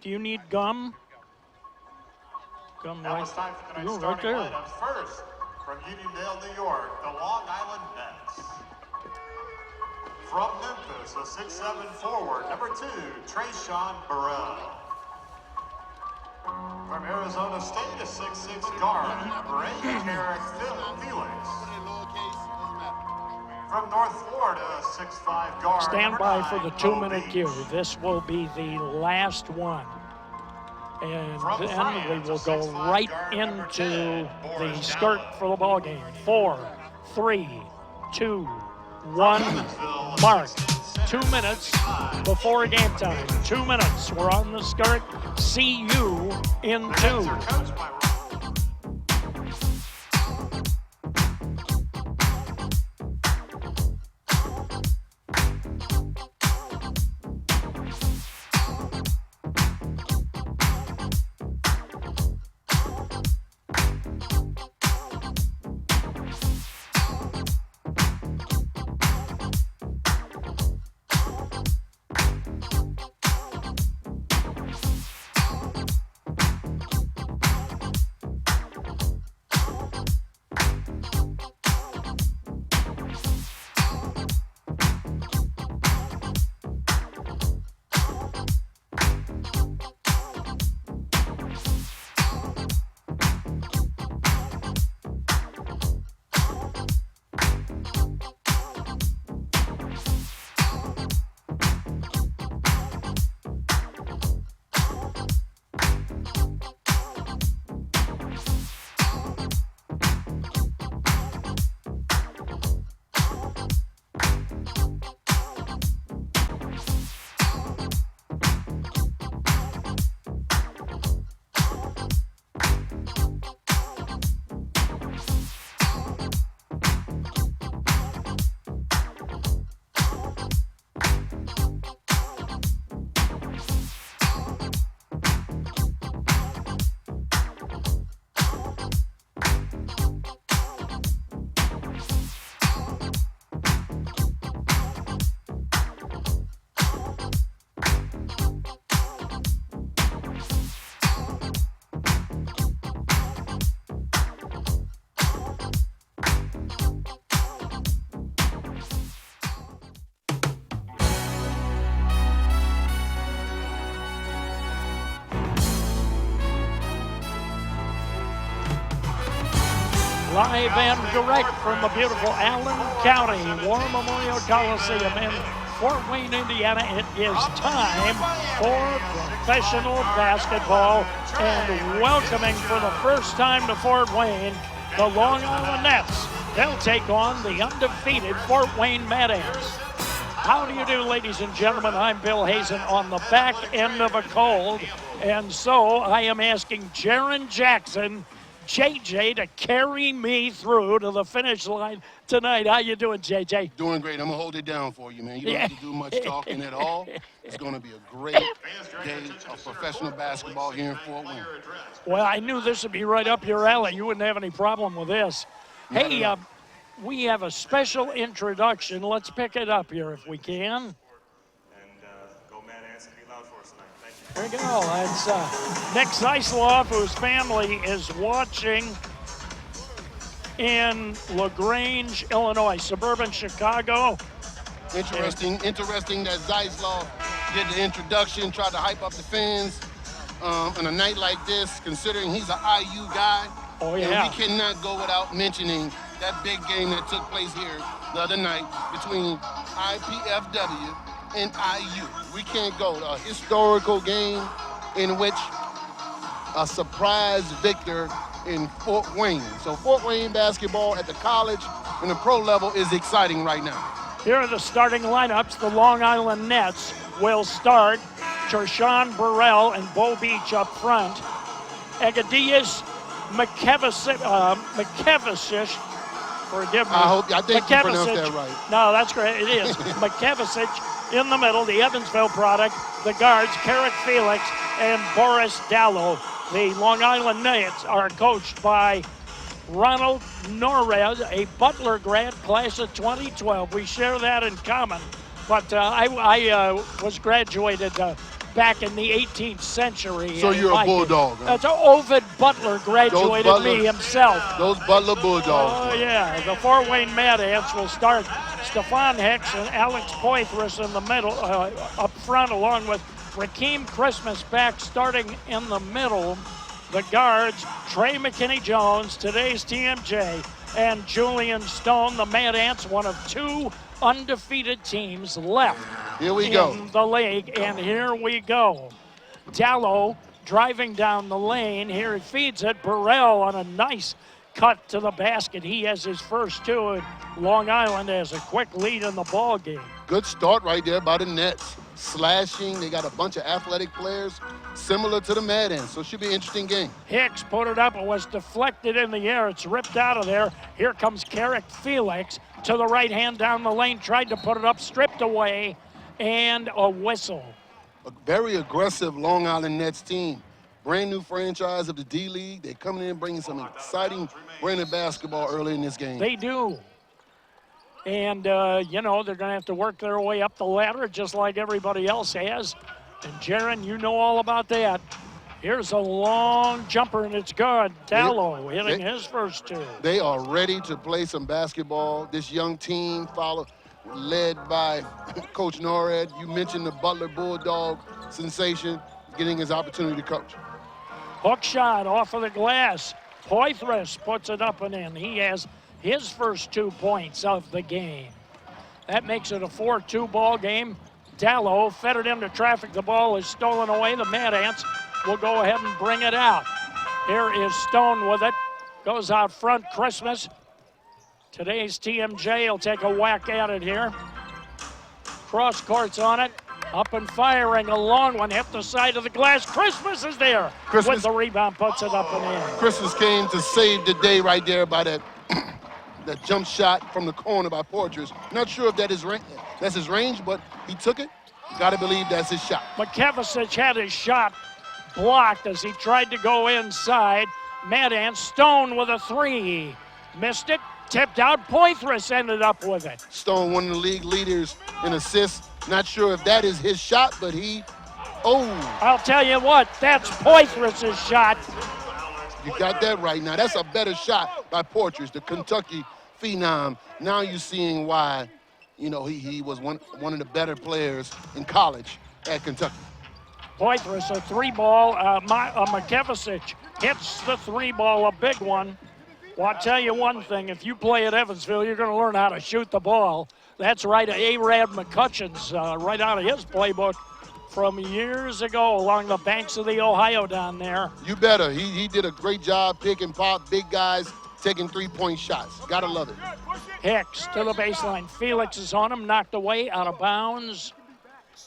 Do you need gum? Gum Now right, it's time for tonight's right starting there. lineups. First, from Uniondale, New York, the Long Island Nets. From Memphis, a 6'7" forward, number 2, Trayshawn Burrell. From Arizona State, a 6'6" guard, number 8, Tarek Felix. From North Florida, a 6'5" guard, Stand number by 9, for the Bo 2-minute Beach. cue. This will be the last one. And From then France, we will a go 6'5" right guard, number into 10, the Boris skirt Dallow. for the ball game. 4, 3, 2, 1, Evansville, a mark. 6'10" 2 minutes before game time. 2 minutes. We're on the skirt. See you in The Nets are 2. coached by Live and direct from the beautiful Allen County War Memorial Coliseum in Fort Wayne, Indiana. It is time for professional basketball, and welcoming for the first time to Fort Wayne, the Long Island Nets. They'll take on the undefeated Fort Wayne Mad Ants. How do you do, ladies and gentlemen? I'm Bill Hazen on the back end of a cold, and so I am asking Jaron Jackson, JJ, to carry me through to the finish line tonight. How you doing, JJ? Doing great. I'm going to hold it down for you, man. You don't have to do much talking at all. It's going to be a great day of professional basketball here in Fort Wayne. Well, I knew this would be right up your alley. You wouldn't have any problem with this. Hey, we have a special introduction. Let's pick it up here if we can. Go Mad Ants and be loud for us tonight. Thank you. There we go. That's Nick Zeisloff, whose family is watching in LaGrange, Illinois, suburban Chicago. Interesting that Zeisloff did the introduction, tried to hype up the fans on a night like this, considering he's an IU guy. Oh, yeah. And we cannot go without mentioning that big game that took place here the other night between IPFW and IU. We can't go. A historical game in which a surprise victor in Fort Wayne. So Fort Wayne basketball at the college and the pro level is exciting right now. Here are the starting lineups. The Long Island Nets will start. Trayshawn Burrell and Bo Beach up front. Egadius McKevicic, forgive me. I think you pronounced that right. No, that's great. It is. McKevicic in the middle, the Evansville product. The guards, Tarek Felix and Boris Dallow. The Long Island Nets are coached by Ronald Norez, a Butler grad, class of 2012. We share that in common. But I was graduated back in the 18th century. So you're a Mike. Bulldog, huh? That's Ovid Butler graduated Butler- me himself. Those Butler Bulldogs. Oh, yeah. The Fort Wayne Mad Ants will start Stefan Hicks and Alex Poitras in the middle, up front, along with Rakeem Christmas back starting in the middle. The guards, Trey McKinney-Jones, today's TMJ, and Julian Stone. The Mad Ants, one of two undefeated teams left Here we in go. the league, and here we go. Dallo driving down the lane. Here he feeds it. Burrell on a nice cut to the basket. He has his first two, and Long Island has a quick lead in the ball game. Good start right there by the Nets. Slashing. They got a bunch of athletic players similar to the Mad Ants, so it should be an interesting game. Hicks put it up. It was deflected in the air. It's ripped out of there. Here comes Carrick Felix to the right hand down the lane. Tried to put it up, stripped away, and a whistle. A very aggressive Long Island Nets team. Brand new franchise of the D-League. They're coming in bringing some exciting brand of basketball early in this game. They do. And, you know, they're going to have to work their way up the ladder just like everybody else has. And, Jaron, you know all about that. Here's a long jumper, and it's good. Dallo hitting his first two. They are ready to play some basketball. This young team led by Coach Norred. You mentioned the Butler Bulldog sensation, getting his opportunity to coach. Hook shot off of the glass. Poitras puts it up and in. He has his first 2 points of the game. That makes it a 4-2 ball game. Dallo fed it into traffic. The ball is stolen away. The Mad Ants will go ahead and bring it out. Here is Stone with it. Goes out front. Christmas. Today's TMJ will take a whack at it here. Cross court's on it. Up and firing, a long one, hit the side of the glass. Christmas is there with the rebound, puts it up and in. Christmas came to save the day right there by that that jump shot from the corner by Poitras. Not sure if that's his range, but he took it. Got to believe that's his shot. McKevicic had his shot blocked as he tried to go inside. Mad Ants, Stone with a three. Missed it, tipped out. Poitras ended up with it. Stone, one of the league leaders in assists. Not sure if that is his shot, but I'll tell you what, that's Poitras' shot. You got that right. Now, that's a better shot by Poitras, the Kentucky phenom. Now you're seeing why, you know, he was one of the better players in college at Kentucky. Poitras, a three ball. McKevicic hits the three ball, a big one. Well, I'll tell you one thing. If you play at Evansville, you're going to learn how to shoot the ball. That's right, A-Rad McCutcheon's right out of his playbook from years ago along the banks of the Ohio down there. You better. He did a great job picking pop, big guys, taking three-point shots. Gotta love it. Hicks to the baseline. Felix is on him, knocked away, out of bounds.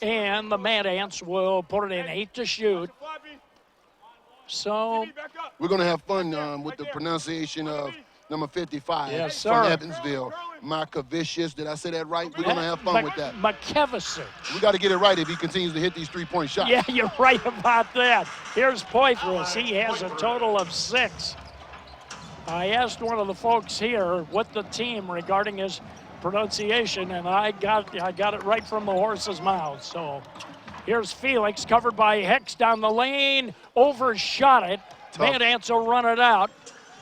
And the Mad Ants will put it in 8 to shoot. So we're going to have fun with the pronunciation of number 55 yes, from Evansville. Markavicius, did I say that right? We're going to have fun with that. McKevicic. We got to get it right if he continues to hit these three-point shots. Yeah, you're right about that. Here's Poitras. He has a total of 6. I asked one of the folks here with the team regarding his pronunciation, and I got it right from the horse's mouth. So here's Felix, covered by Hicks down the lane, overshot it. Mad Ants will run it out.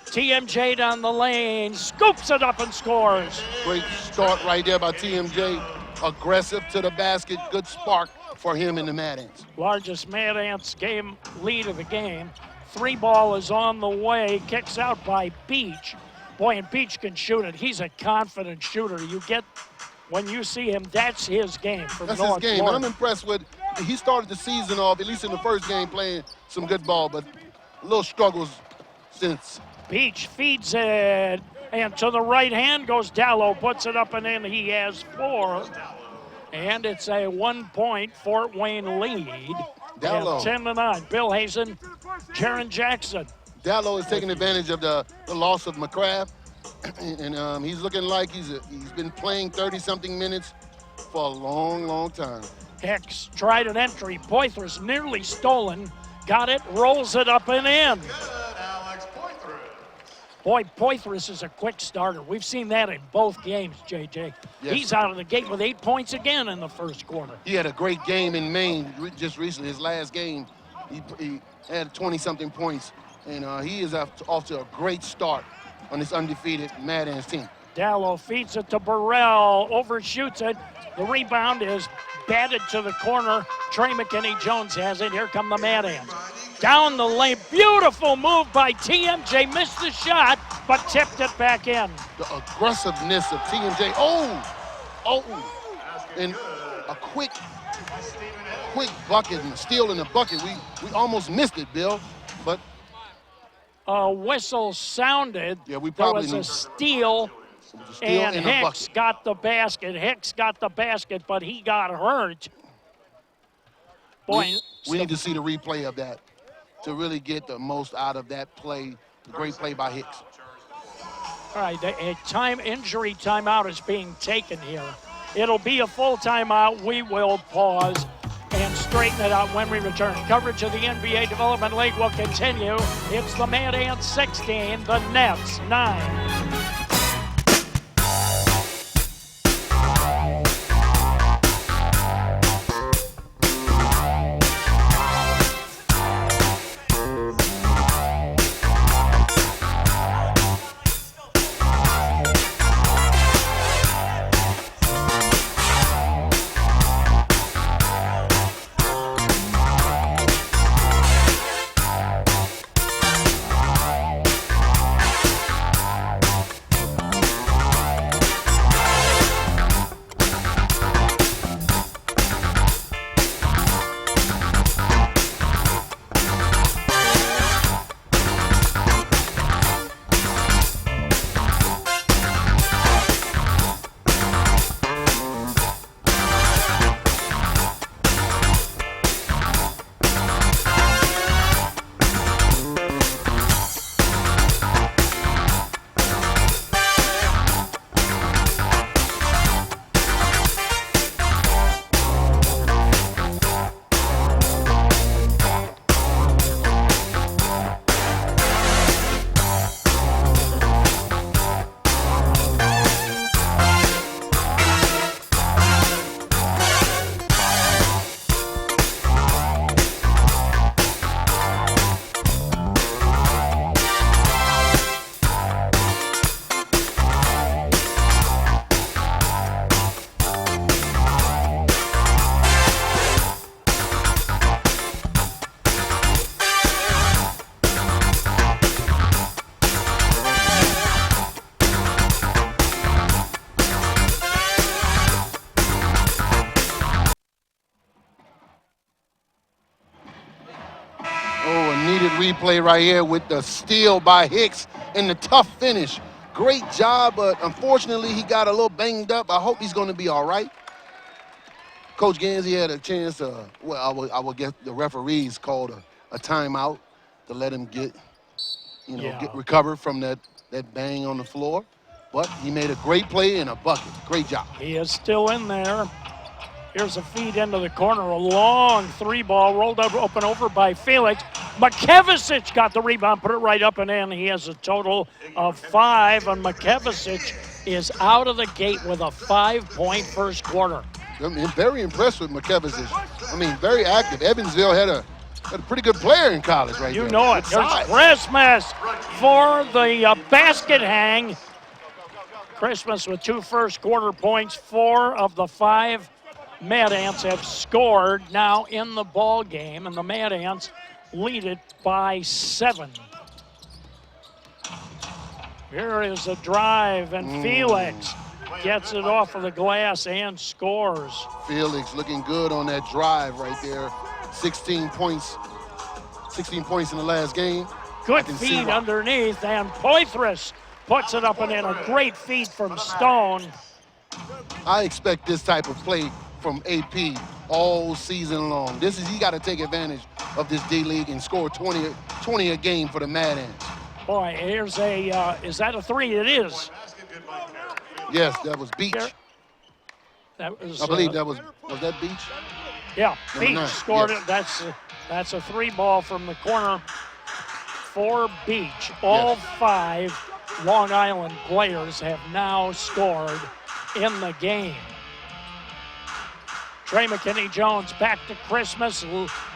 TMJ down the lane, scoops it up and scores. Great start right there by TMJ. Aggressive to the basket, good spark for him and the Mad Ants. Largest Mad Ants game lead of the game. 3 ball is on the way, kicks out by Beach. Boy, and Beach can shoot it. He's a confident shooter. You get, when you see him, that's his game from That's North his game, Florida. and I'm impressed with, he started the season off, at least in the first game, playing some good ball, but a little struggles since. Beach feeds it, and to the right hand goes Dallo, puts it up and in. He has 4, and it's a 1-point Fort Wayne lead. Dallo. 10-9. Bill Hazen, Jaron Jackson. Dallo is taking advantage of the loss of McCraft, and he's looking like he's been playing 30-something minutes for a long, long time. Hicks tried an entry. Poitras nearly stolen. Got it, rolls it up and in. Good, Alex Poitras. Boy, Poitras is a quick starter. We've seen that in both games, JJ. Yes. He's out of the gate with 8 points again in the first quarter. He had a great game in Maine just recently. His last game, he had 20-something points, and he is off to a great start on this undefeated Mad Ants team. Dallow feeds it to Burrell, overshoots it. The rebound is batted to the corner. Trey McKinney-Jones has it. Here come the Mad Ants. Down the lane, beautiful move by TMJ. Missed the shot, but tipped it back in. The aggressiveness of TMJ. And a quick bucket and steal in the bucket. We almost missed it, Bill, but A whistle sounded. Yeah, we there probably was a need- steal, steal and in a Hicks bucket. got the basket. Hicks got the basket, but he got hurt. Boy, we need to see the replay of that to really get the most out of that play, the great play by Hicks. all right, injury timeout is being taken here. It'll be a full timeout. We will pause and straighten it out when we return. Coverage of the NBA Development League will continue. It's the Mad Ants 16, the Nets 9. Replay right here with the steal by Hicks and the tough finish. Great job, but unfortunately he got a little banged up. I hope he's going to be all right. Coach Gansey had a chance to, well, I will guess the referees called a timeout to let him get recover from that bang on the floor. But he made a great play and a bucket. Great job. He is still in there. Here's a feed into the corner, a long three ball rolled up, open over by Felix. Makevicic got the rebound, put it right up and in. He has a total of 5, and Makevicic is out of the gate with a 5-point first quarter. I'm very impressed with Makevicic. I mean, very active. Evansville had a pretty good player in college right there. You know it. There's Christmas for the basket hang. Christmas with 2 first quarter points. 4 of the 5 Mad Ants have scored now in the ball game, and the Mad Ants lead it by 7. Here is a drive, and Felix gets it off of the glass and scores. Felix looking good on that drive right there. 16 points in the last game. Good feed underneath, and Poitras puts it up and in. A great feed from Stone. I expect this type of play from AP all season long. He got to take advantage of this D-League and score 20 a game for the Mad Ants. Boy, here's is that a 3? It is. Yes, that was Beach. That was, I believe was that Beach? Yeah, Number Beach 9. scored Yes. it. That's a 3 ball from the corner for Beach. All 5 Long Island players have now scored in the game. Trey McKinney-Jones back to Christmas.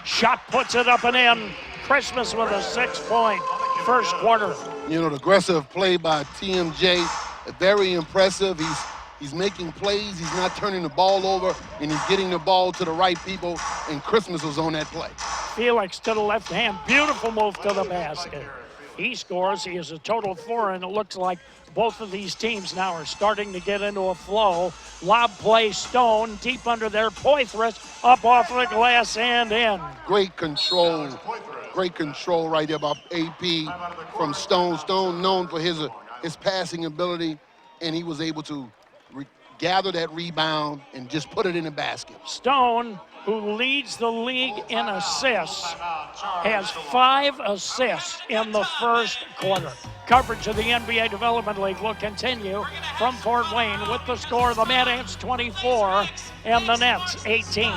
Shot puts it up and in. Christmas with a 6-point first quarter. You know, the aggressive play by TMJ, very impressive. He's making plays. He's not turning the ball over, and he's getting the ball to the right people, and Christmas was on that play. Felix to the left hand. Beautiful move to the basket. He scores. He has a total of 4, and it looks like both of these teams now are starting to get into a flow. Lob play, Stone, deep under there. Poitras up off the glass and in. Great control right there by AP from Stone. Stone known for his passing ability, and he was able to gather that rebound and just put it in the basket. Stone, who leads the league in assists, has 5 assists in the first quarter. Coverage of the NBA Development League will continue from Fort Wayne with the score: the Mad Ants 24 and the Nets 18.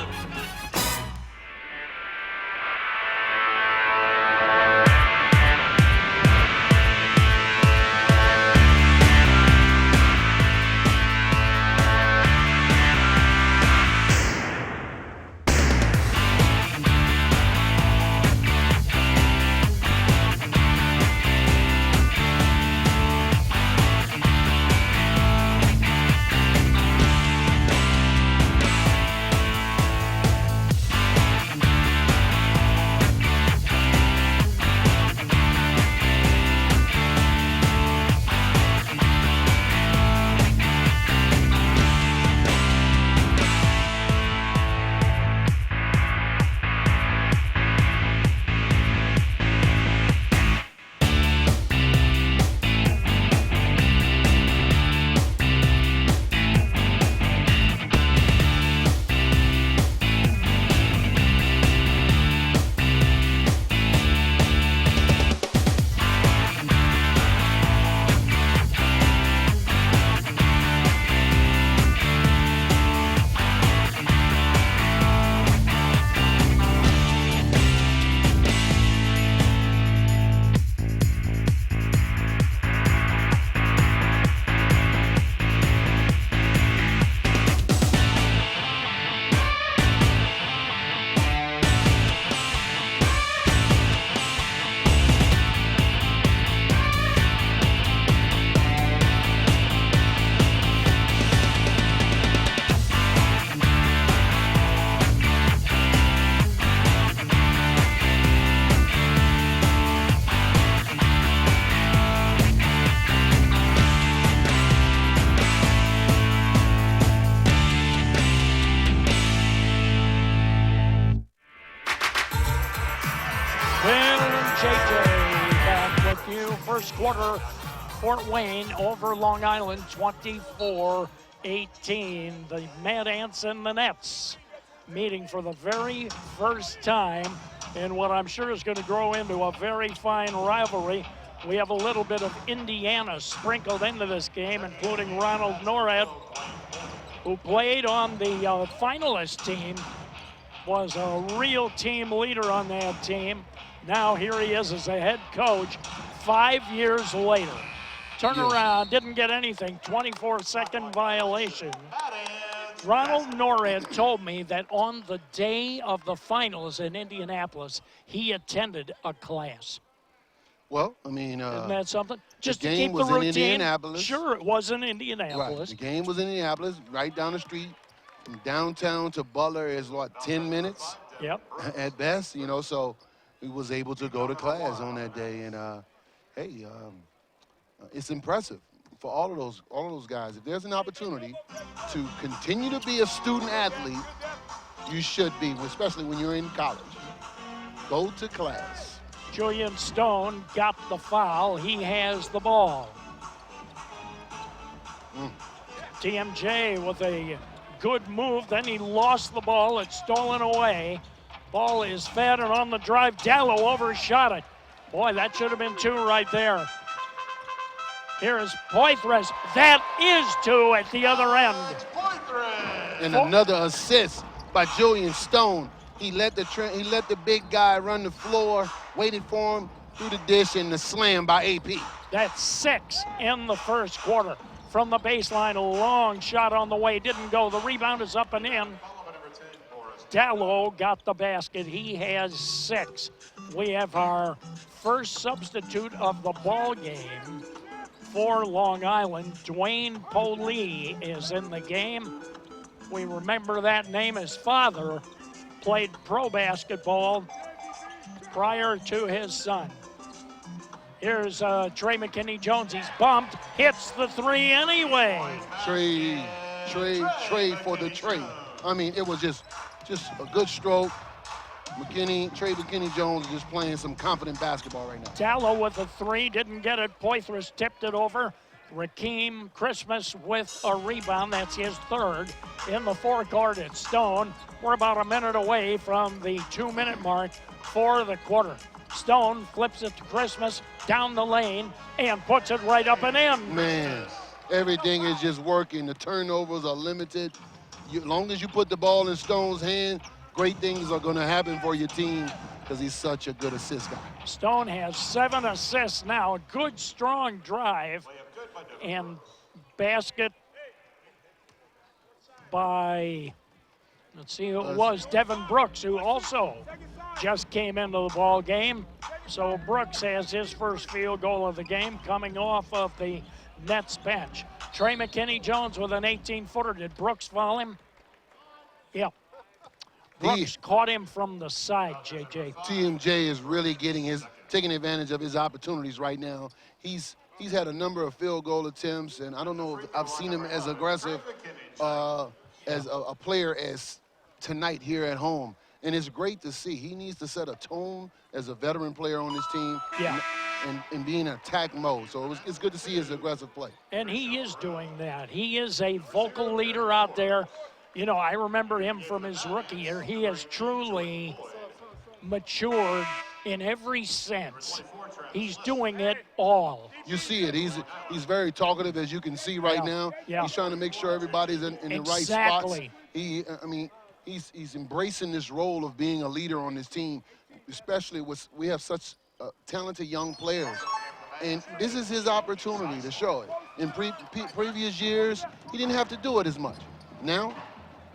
First quarter, Fort Wayne over Long Island, 24-18. The Mad Ants and the Nets meeting for the very first time in what I'm sure is going to grow into a very fine rivalry. We have a little bit of Indiana sprinkled into this game, including Ronald Norred, who played on the finalist team, was a real team leader on that team. Now here he is as a head coach 5 years later. Turnaround, didn't get anything, 24-second violation. Ronald Norred told me that on the day of the finals in Indianapolis, he attended a class. Well, I mean, isn't that something? Just the to game keep was the routine. in Indianapolis. Sure, it was in Indianapolis. Right. The game was in Indianapolis, right down the street. From downtown to Butler is what, 10 minutes? Yep. At best, you know, so we was able to go to class on that day, and hey, it's impressive for all of those guys. If there's an opportunity to continue to be a student athlete, you should be, especially when you're in college. Go to class. Julian Stone got the foul. He has the ball. TMJ with a good move. Then he lost the ball. It's stolen away. Ball is fed and on the drive. Dallow overshot it. Boy, that should have been 2 right there. Here is Poitras. That is 2 at the other end. And another assist by Julian Stone. He let the big guy run the floor, waited for him, through the dish and the slam by AP. That's 6 in the first quarter. From the baseline, a long shot on the way, didn't go. The rebound is up and in. Dallow got the basket. He has 6. We have our first substitute of the ball game for Long Island. Dwayne Polee is in the game. We remember that name. His father played pro basketball prior to his son. Here's Trey McKinney-Jones. He's bumped, hits the 3 anyway. Trey for the Trey. I mean, it was just a good stroke. Trey McKinney-Jones is just playing some confident basketball right now. Dallow with a 3, didn't get it. Poitras tipped it over. Rakeem Christmas with a rebound. That's his 3rd. In the forecourt, it's Stone. We're about a minute away from the 2-minute mark for the quarter. Stone flips it to Christmas down the lane and puts it right up and in. Man, everything is just working. The turnovers are limited. As long as you put the ball in Stone's hand, great things are going to happen for your team because he's such a good assist guy. Stone has 7 assists now. A good, strong drive and basket by, let's see who it was, Devin Brooks, who also just came into the ball game. So Brooks has his first field goal of the game coming off of the Nets bench. Trey McKinney-Jones with an 18-footer. Did Brooks foul him? Yep. Brooks caught him from the side, JJ. TMJ is really taking advantage of his opportunities right now. He's had a number of field goal attempts, and I don't know if I've seen him as aggressive as a player as tonight here at home. And it's great to see. He needs to set a tone as a veteran player on this team. Yeah. And be in attack mode. So it's good to see his aggressive play. And he is doing that. He is a vocal leader out there. You know, I remember him from his rookie year. He has truly matured in every sense. He's doing it all. You see it. He's very talkative, as you can see right now. Yeah. He's trying to make sure everybody's in the right spots. He's embracing this role of being a leader on this team, especially we have such talented young players. And this is his opportunity to show it. In previous years, he didn't have to do it as much. Now,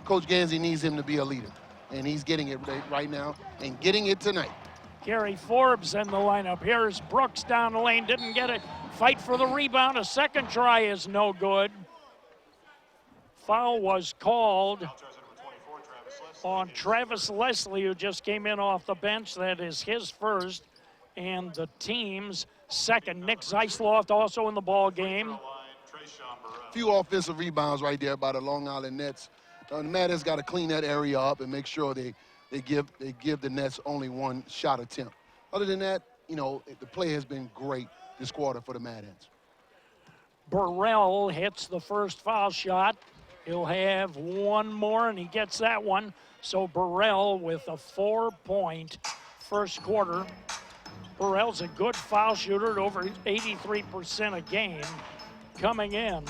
Coach Gansey needs him to be a leader, and he's getting it right now and getting it tonight. Gary Forbes in the lineup. Here's Brooks down the lane, didn't get it. Fight for the rebound. A second try is no good. Foul was called on Travis Leslie, who just came in off the bench. That is his first and the team's second. Nick Zeisloft also in the ball game. Few offensive rebounds right there by the Long Island Nets. The Mad Ants got to clean that area up and make sure they give the Nets only one shot attempt. Other than that, you know, the play has been great this quarter for the Mad Ants. Burrell hits the first foul shot. He'll have one more, and he gets that one. So Burrell with a 4-point first quarter. Burrell's a good foul shooter at over 83% a game coming in.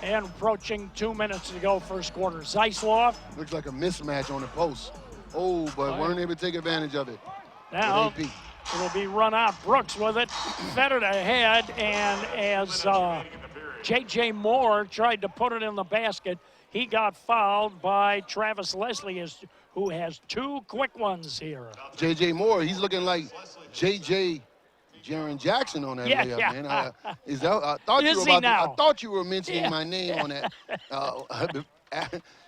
And approaching 2 minutes to go first quarter. Zeisloft. Looks like a mismatch on the post. Oh, but weren't able to take advantage of it. Now it'll be run out. Brooks with it, fed it ahead, and as J.J. Moore tried to put it in the basket, he got fouled by Travis Leslie, who has 2 quick ones here. J.J. Moore, he's looking like J.J. Jaren Jackson on that layup, man. I thought you were mentioning my name on that.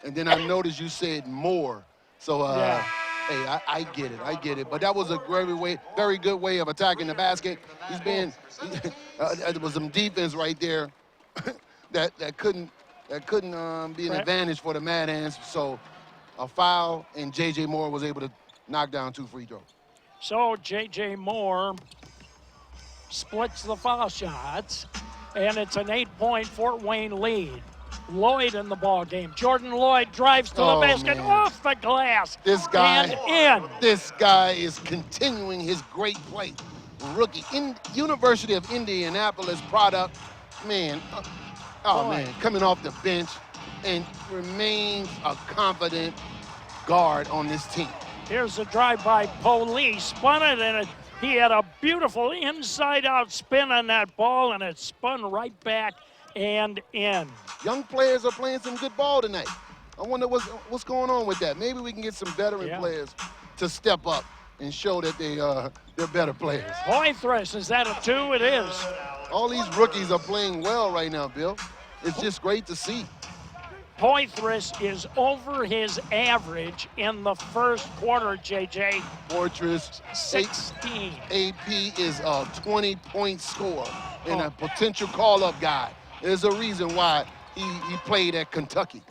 And then I noticed you said Moore. So, hey, I get it. But that was a very good way of attacking the basket. There was some defense right there that couldn't be an advantage for the Mad Ants. So a foul, and J.J. Moore was able to knock down 2 free throws. So J.J. Moore splits the foul shots, and it's an 8-point Fort Wayne lead. Lloyd in the ball game. Jordan Lloyd drives to the basket, off the glass. This guy is continuing his great play. Rookie, University of Indianapolis product, man. Coming off the bench and remains a confident guard on this team. Here's a drive by Poli, spun it, and he had a beautiful inside-out spin on that ball, and it spun right back and in. Young players are playing some good ball tonight. I wonder what's going on with that. Maybe we can get some veteran players to step up and show that they're better players. Poitras, is that a 2? It is. All these rookies are playing well right now, Bill. It's just great to see. Poitras is over his average in the first quarter, JJ. Poitras, 16. AP is a 20-point scorer and a potential call-up guy. There's a reason why he played at Kentucky.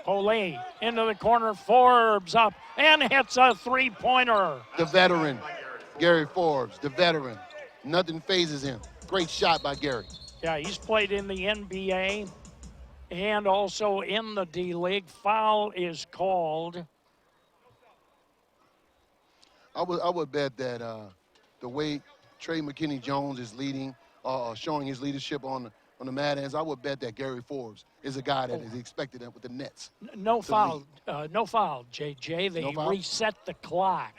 Olay into the corner, Forbes up and hits a three-pointer. The veteran, Gary Forbes, the veteran. Nothing phases him. Great shot by Gary. Yeah, he's played in the NBA and also in the D-League. Foul is called. I would bet that the way Trey McKinney-Jones is leading, showing his leadership on the Mad Ants, I would bet that Gary Forbes is a guy that is expected with the Nets. No foul, JJ. They reset the clock.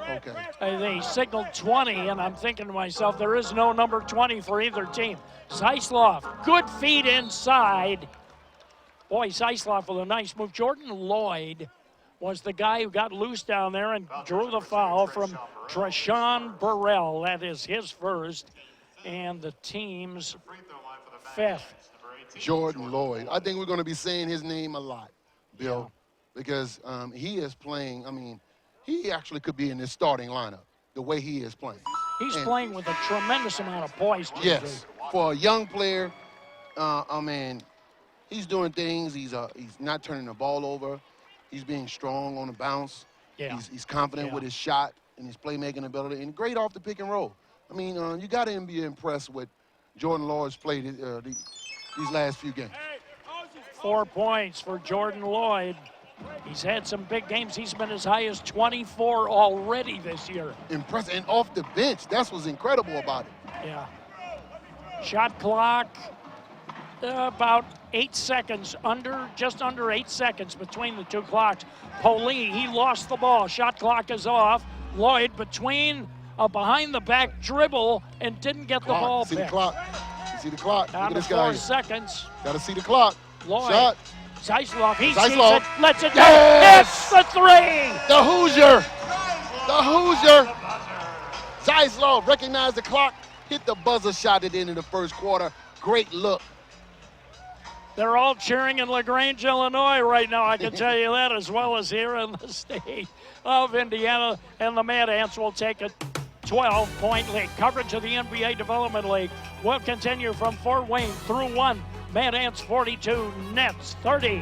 Okay. They signaled 20, and I'm thinking to myself, there is no number 20 for either team. Zeislov, good feed inside. Boy, Zeislov with a nice move. Jordan Lloyd was the guy who got loose down there and drew the foul from Treshawn Burrell. That is his first, and the team's fifth. Jordan Lloyd. I think we're going to be saying his name a lot, Bill, because he is playing. I mean, he actually could be in this starting lineup, the way he is playing. He's playing with a tremendous amount of poise. Yes, for a young player, I mean, he's doing things. He's not turning the ball over. He's being strong on the bounce. Yeah. He's confident with his shot and his playmaking ability, and great off the pick and roll. I mean, you got to be impressed with Jordan Lloyd's play these last few games. 4 points for Jordan Lloyd. He's had some big games. He's been as high as 24 already this year. Impressive, and off the bench. That's what's incredible about it. Yeah. Shot clock, about 8 seconds, just under 8 seconds between the two clocks. Poli, he lost the ball. Shot clock is off. Lloyd between a behind-the-back dribble and didn't get the ball see back. The clock. You see the clock. Down Look at to this guy 4 here. seconds. Got to see the clock. Lloyd. Shot. Zeislov, he sees Zeislov. it, lets it go. Yes! Hits the three! The Hoosier. The Hoosier. Zeislov recognized the clock, hit the buzzer shot at the end of the first quarter. Great look. They're all cheering in LaGrange, Illinois right now, I can tell you that, as well as here in the state of Indiana. And the Mad Ants will take a 12-point lead. Coverage of the NBA Development League will continue from Fort Wayne through 1. Mad Ants 42, Nets 30.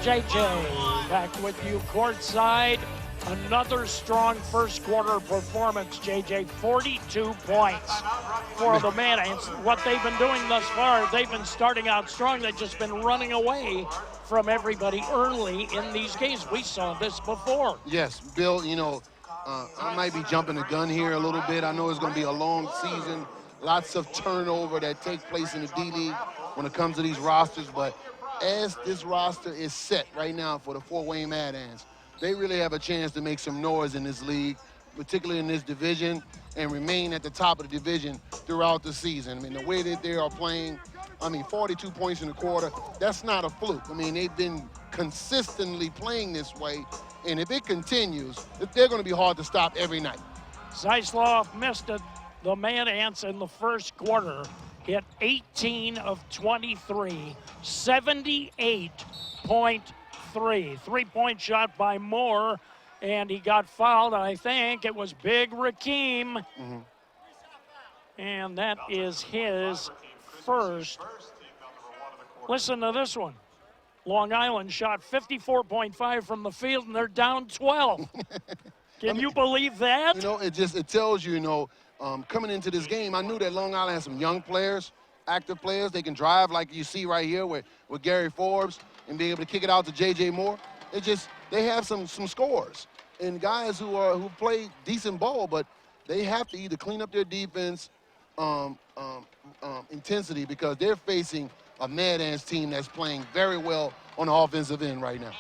JJ, back with you courtside. Another strong first quarter performance, JJ. 42 points for the Mad Ants. What they've been doing thus far, they've been starting out strong. They've just been running away from everybody early in these games. We saw this before. Yes, Bill, you know, I might be jumping the gun here a little bit. I know it's going to be a long season, lots of turnover that takes place in the D-League when it comes to these rosters, but as this roster is set right now for the Fort Wayne Mad Ants, they really have a chance to make some noise in this league, particularly in this division, and remain at the top of the division throughout the season. I mean, the way that they are playing, 42 points in the quarter, that's not a fluke. I mean, they've been consistently playing this way, and if it continues, they're going to be hard to stop every night. Zeisloff missed it. The Mad Ants in the first quarter hit 18 of 23, 78.3. Three-point shot by Moore, and he got fouled. I think it was Big Rakeem. And that is his first. Listen to this one. Long Island shot 54.5 from the field, and they're down 12. Can you believe that? You know, it tells you, coming into this game, I knew that Long Island had some young players, active players. They can drive like you see right here with Gary Forbes and being able to kick it out to J.J. Moore. They have some scores and guys who play decent ball, but they have to either clean up their defense intensity because they're facing a Mad Ants team that's playing very well on the offensive end right now.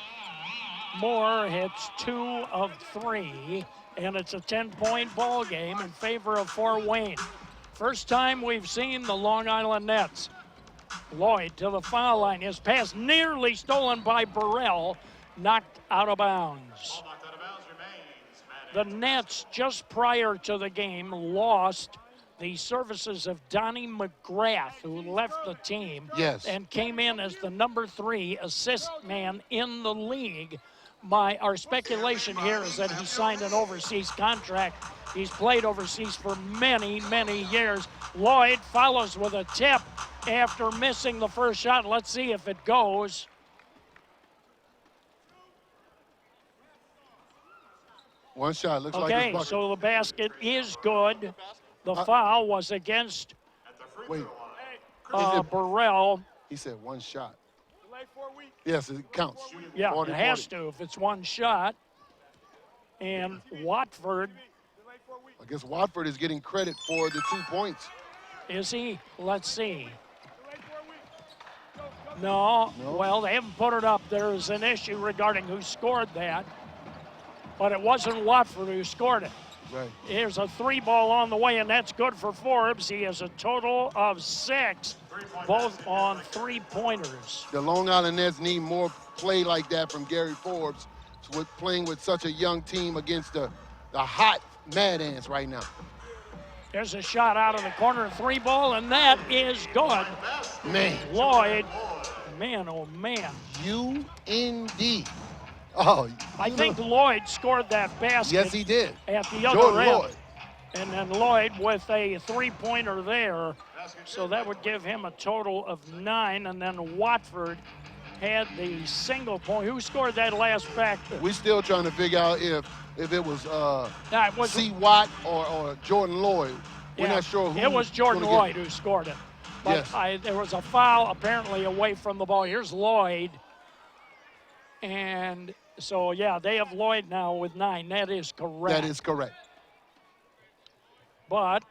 Moore hits 2 of 3, and it's a 10-point ball game in favor of Fort Wayne. First time we've seen the Long Island Nets. Lloyd to the foul line. His pass nearly stolen by Burrell, knocked out of bounds. The Nets, just prior to the game, lost the services of Donnie McGrath, who left the team and came in as the number 3 assist man in the league. Our speculation here is that he signed an overseas contract. He's played overseas for many, many years. Lloyd follows with a tip after missing the first shot. Let's see if it goes. One shot, looks like it's bucket. So the basket is good. The foul was against Burrell. He said one shot. Yes, it counts. Yeah, 40, it has to if it's one shot. And Watford. I guess Watford is getting credit for the 2 points. Is he? Let's see. No, well, they haven't put it up. There's an issue regarding who scored that. But it wasn't Watford who scored it. Right. Here's a 3-ball on the way, and that's good for Forbes. He has a total of 6, both on 3-pointers. The Long Island Nets need more play like that from Gary Forbes, playing with such a young team against the hot Mad Ants right now. There's a shot out of the corner, 3-ball, and that is good. Man. Lloyd, man, oh man. UND. Oh, I think Lloyd scored that basket. Yes, he did. At the other end. Lloyd. And then Lloyd with a 3-pointer there. So that would give him a total of 9. And then Watford had the single point. Who scored that last factor? We're still trying to figure out if it was C. Watt or Jordan Lloyd. We're not sure who. It was Jordan Lloyd who scored it. But yes. There was a foul apparently away from the ball. Here's Lloyd. And so, yeah, they have Lloyd now with 9. That is correct. That is correct. But.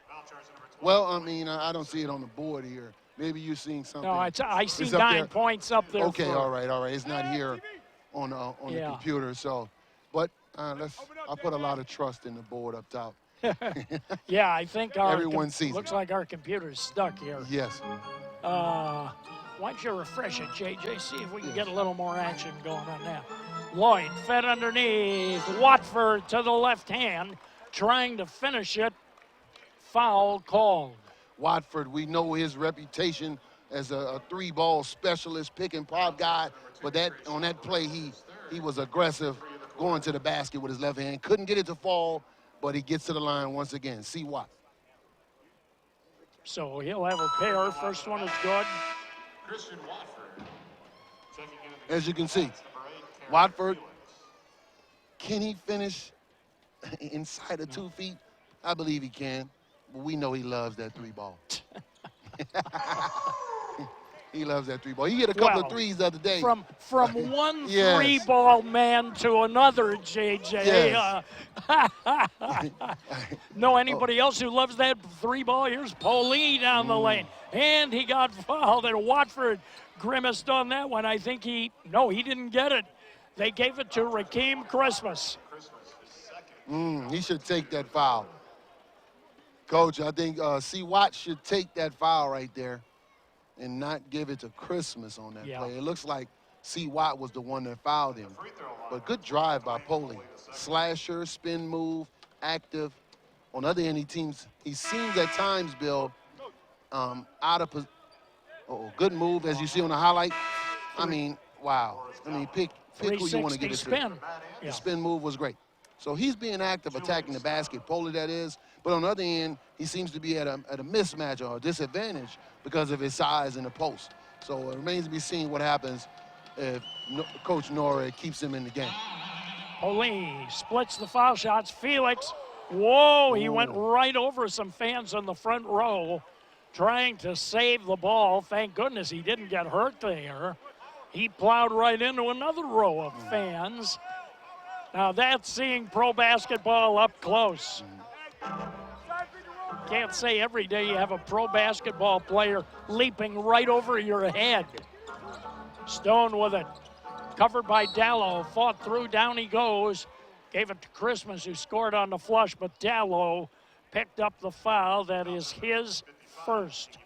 Well, I don't see it on the board here. Maybe you're seeing something. No, I see 9 points up there. Okay, all right. It's not here on the computer. So, but I put a lot of trust in the board up top. Yeah, I think everyone sees looks like our computer's stuck here. Yes. Why don't you refresh it, JJ? See if we can get a little more action going on now. Lloyd fed underneath. Watford to the left hand, trying to finish it. Foul called. Watford, we know his reputation as a 3-ball specialist, pick and pop guy, but on that play, he was aggressive, going to the basket with his left hand. Couldn't get it to fall, but he gets to the line once again. C. Watt. So he'll have a pair. First one is good. Christian Watford. As you can see, Watford, can he finish inside of 2 feet? I believe he can. But we know he loves that 3 ball. He loves that 3 ball. He hit a couple of threes the other day. From one Yes. 3-ball man to another, JJ. Yes. Know anybody else who loves that 3-ball? Here's Paulie down the lane. And he got fouled, and Watford grimaced on that one. I think he didn't get it. They gave it to Raheem Christmas. He should take that foul. Coach, I think C. Watt should take that foul right there and not give it to Christmas on that play. It looks like C. Watt was the one that fouled him. But good drive by Paulie. Slasher, spin move, active. On the other end, he seems at times, Bill, out of position. Good move, as you see on the highlight. I mean, wow. I mean, pick who you want to give it spin. to. The spin move was great. So he's being active, attacking the basket, Paulie that is. But on the other end, he seems to be at a mismatch or a disadvantage because of his size in the post. So it remains to be seen what happens if Coach Norred keeps him in the game. Paulie splits the foul shots. Felix, he went right over some fans on the front row trying to save the ball. Thank goodness he didn't get hurt there. He plowed right into another row of fans. Now that's seeing pro basketball up close. Can't say every day you have a pro basketball player leaping right over your head. Stone with it. Covered by Dallow. Fought through. Down he goes. Gave it to Christmas, who scored on the flush, but Dallow picked up the foul. That is his first.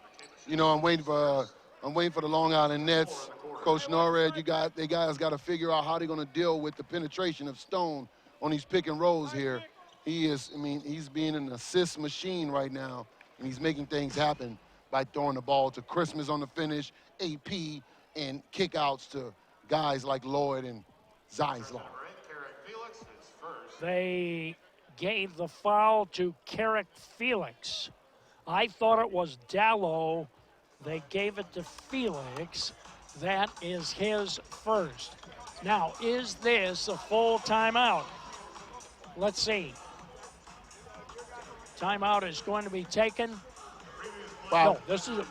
You know, I'm waiting for the Long Island Nets. Coach Norred, they guys got to figure out how they're going to deal with the penetration of Stone on these pick and rolls here. He's being an assist machine right now, and he's making things happen by throwing the ball to Christmas on the finish, AP, and kickouts to guys like Lloyd and Zeisler. They gave the foul to Carrick Felix. I thought it was Dallow. They gave it to Felix. That is his first. Now, is this a full timeout? Let's see. Timeout is going to be taken. Wow. No,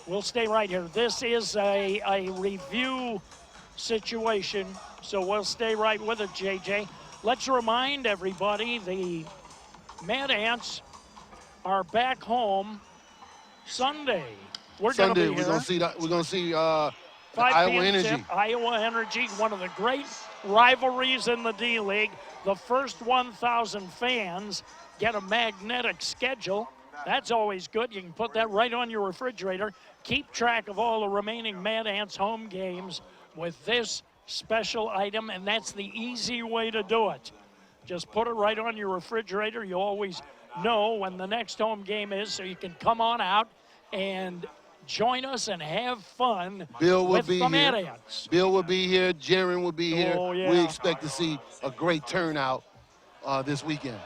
we'll stay right here. This is a review situation, so we'll stay right with it, JJ. Let's remind everybody the Mad Ants are back home Sunday. We're going to be here. We're going to see 5 Iowa Energy. Iowa Energy, one of the great rivalries in the D-League. The first 1,000 fans get a magnetic schedule. That's always good. You can put that right on your refrigerator. Keep track of all the remaining Mad Ants home games with this special item, and that's the easy way to do it. Just put it right on your refrigerator. You always know when the next home game is, so you can come on out and join us and have fun with the Mad Ants. Bill will be here. Jaron will be here. Oh, yeah. We expect to see a great turnout this weekend.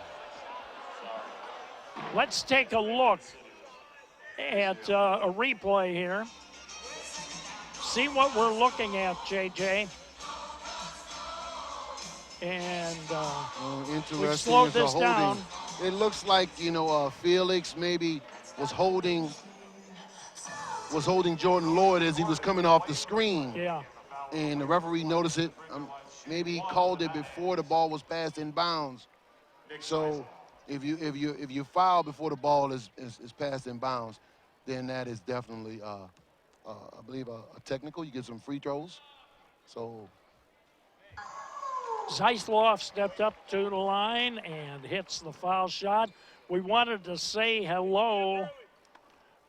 Let's take a look at a replay here. See what we're looking at, JJ. And interesting. we've slowed this down. It looks like, Felix maybe was holding Jordan Lloyd as he was coming off the screen. Yeah. And the referee noticed it. Maybe he called it before the ball was passed in bounds. So if you foul before the ball is passed in bounds, then that is definitely I believe a technical. You get some free throws. So Zeisloff stepped up to the line and hits the foul shot. We wanted to say hello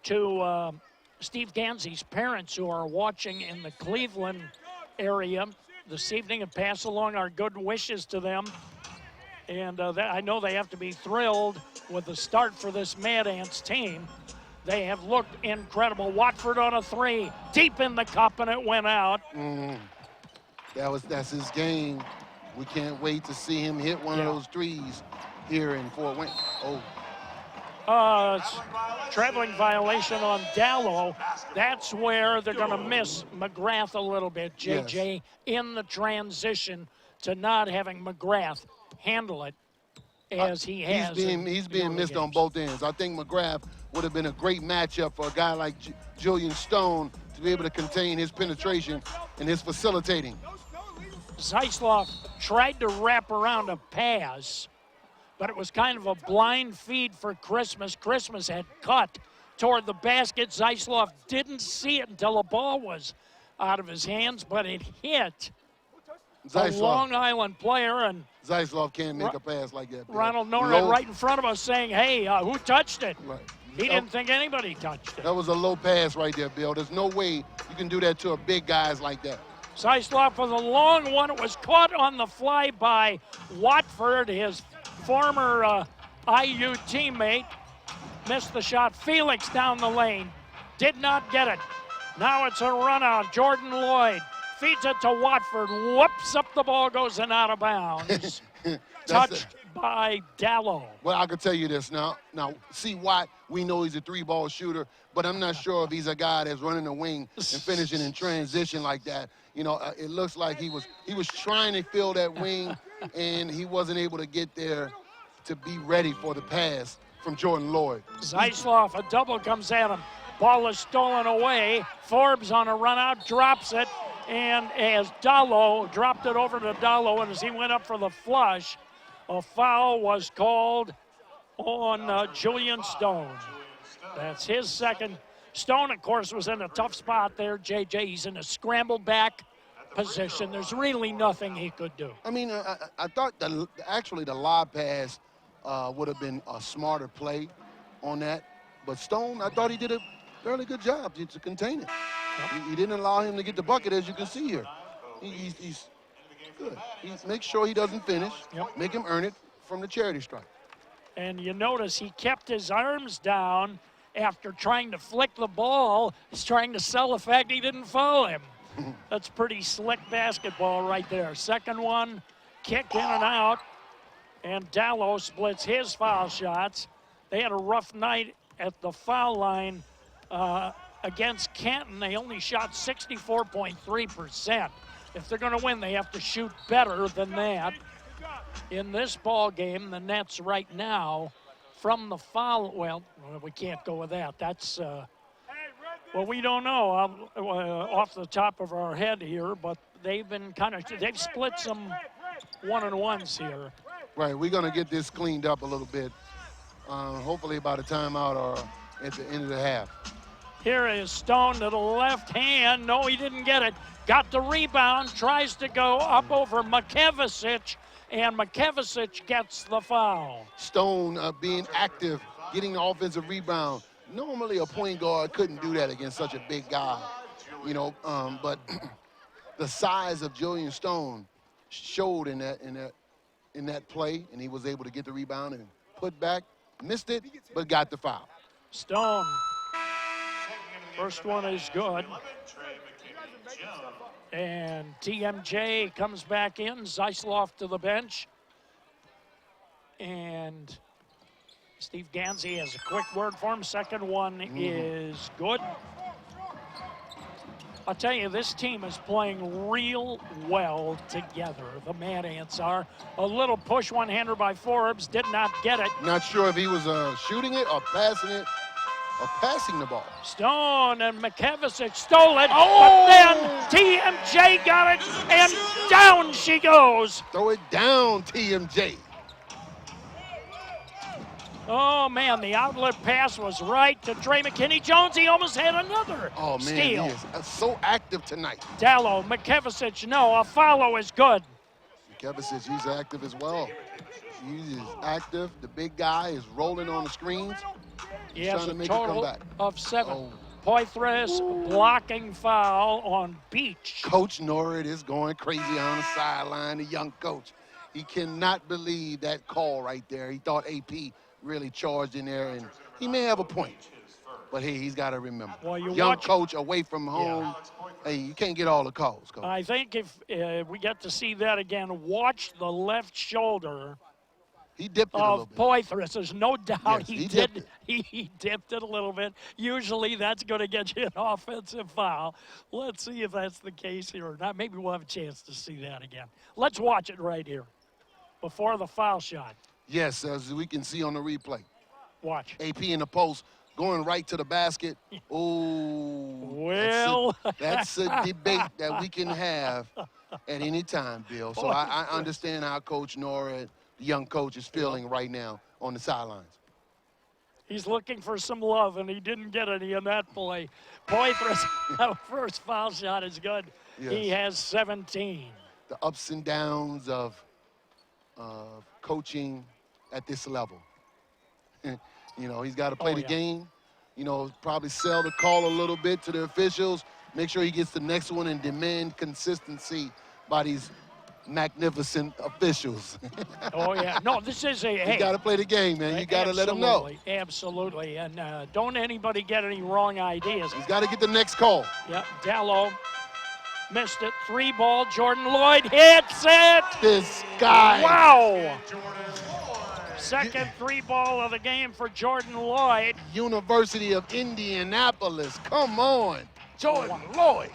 to Steve Gansey's parents who are watching in the Cleveland area this evening and pass along our good wishes to them. And I know they have to be thrilled with the start for this Mad Ants team. They have looked incredible. Watford on a three, deep in the cup, and it went out. That's his game. We can't wait to see him hit one of those threes here in Fort Wayne. Traveling violation on Dallow. That's where they're going to miss McGrath a little bit, JJ, in the transition to not having McGrath handle it as he has. He's being missed on both ends. I think McGrath would have been a great matchup for a guy like Julian Stone to be able to contain his penetration and his facilitating. Zeisloff tried to wrap around a pass, but it was kind of a blind feed for Christmas. Christmas had cut toward the basket. Zeisloff didn't see it until the ball was out of his hands, but it hit a Long Island player. And Zeisloff can't make a pass like that. Ronald Norred right in front of us saying, hey, who touched it? Right. He didn't think anybody touched it. That was a low pass right there, Bill. There's no way you can do that to a big guys like that. Zeisloff with a long one. It was caught on the fly by Watford, his former IU teammate. Missed the shot. Felix down the lane. Did not get it. Now it's a run out. Jordan Lloyd feeds it to Watford. Whoops, up the ball goes and out of bounds. Touched by Dallow. Well, I can tell you this now. Now, see Watt, we know he's a three-ball shooter, but I'm not sure if he's a guy that's running the wing and finishing in transition like that. You know, it looks like he was trying to fill that wing, and he wasn't able to get there to be ready for the pass from Jordan Lloyd. Zeisloff, a double comes at him. Ball is stolen away. Forbes on a run out, drops it, and as Dallow dropped it over to Dallow, and as he went up for the flush, a foul was called on Julian Stone. That's his second. Stone, of course, was in a tough spot there, JJ. He's in a scrambled back position. There's really nothing he could do. I mean, I thought actually the lob pass would have been a smarter play on that. But Stone, I thought he did a fairly good job to contain it. Yep. He didn't allow him to get the bucket, as you can see here. He's good. He makes sure he doesn't finish. Yep. Make him earn it from the charity stripe. And you notice he kept his arms down after trying to flick the ball. He's trying to sell the fact he didn't foul him. That's pretty slick basketball right there. Second one, kicked in and out. And Dallow splits his foul shots. They had a rough night at the foul line against Canton. They only shot 64.3%. If they're going to win, they have to shoot better than that. In this ball game, the Nets right now, from the foul, well, we can't go with that. That's, well, we don't know off the top of our head here, but they've been they've split some one-on-ones here. Right, we're going to get this cleaned up a little bit, hopefully by the timeout or at the end of the half. Here is Stone to the left hand. No, he didn't get it. Got the rebound, tries to go up over Makevicic, and Makevicic gets the foul. Stone being active, getting the offensive rebound. Normally a point guard couldn't do that against such a big guy, you know, but the size of Julian Stone showed in that play, and he was able to get the rebound and put back, missed it, but got the foul. Stone, first one is good. And TMJ comes back in, Zeisloff to the bench. And Steve Gansey has a quick word for him. Second one is good. I'll tell you, this team is playing real well together. The Mad Ants are. A little push one-hander by Forbes, did not get it. Not sure if he was shooting it or passing it or passing the ball. Stone and Makevicic stole it, but then TMJ got it, and down she goes. Throw it down, TMJ. Oh, man, the outlet pass was right to Trey McKinney-Jones. He almost had another steal. He is so active tonight. Dallow, Makevicic, no, a follow is good. Makevicic, he's active as well. He is active. The big guy is rolling on the screens. He has trying to a make total it come back. of 7. Poitras blocking foul on Beach. Coach Norred is going crazy on the sideline, the young coach. He cannot believe that call right there. He thought AP really charged in there, and he may have a point. But hey, he's got to remember. Well, young coach away from home. Hey, you can't get all the calls, Coach. I think if we get to see that again, watch the left shoulder. He dipped it a little of bit. Poitras. There's no doubt Yes, he he did. dipped it. He dipped it a little bit. Usually that's going to get you an offensive foul. Let's see if that's the case here or not. Maybe we'll have a chance to see that again. Let's watch it right here before the foul shot. Yes, as we can see on the replay. Watch. AP in the post, going right to the basket. Oh, Well. that's a debate that we can have at any time, Bill. So I understand how Coach Nora, the young coach, is feeling right now on the sidelines. He's looking for some love, and he didn't get any in that play. Poitras' first foul shot is good. Yes. He has 17. The ups and downs of coaching at this level. You know, he's got to play the game. You know, probably sell the call a little bit to the officials, make sure he gets the next one and demand consistency by these magnificent officials. Oh, yeah. No, this is a, hey. You got to play the game, man. You got to let them know. Absolutely. And don't anybody get any wrong ideas. He's got to get the next call. Yep, Dallo missed it. 3 ball. Jordan Lloyd hits it. This guy. Wow. Second 3 ball of the game for Jordan Lloyd. University of Indianapolis. Come on. Jordan Lloyd.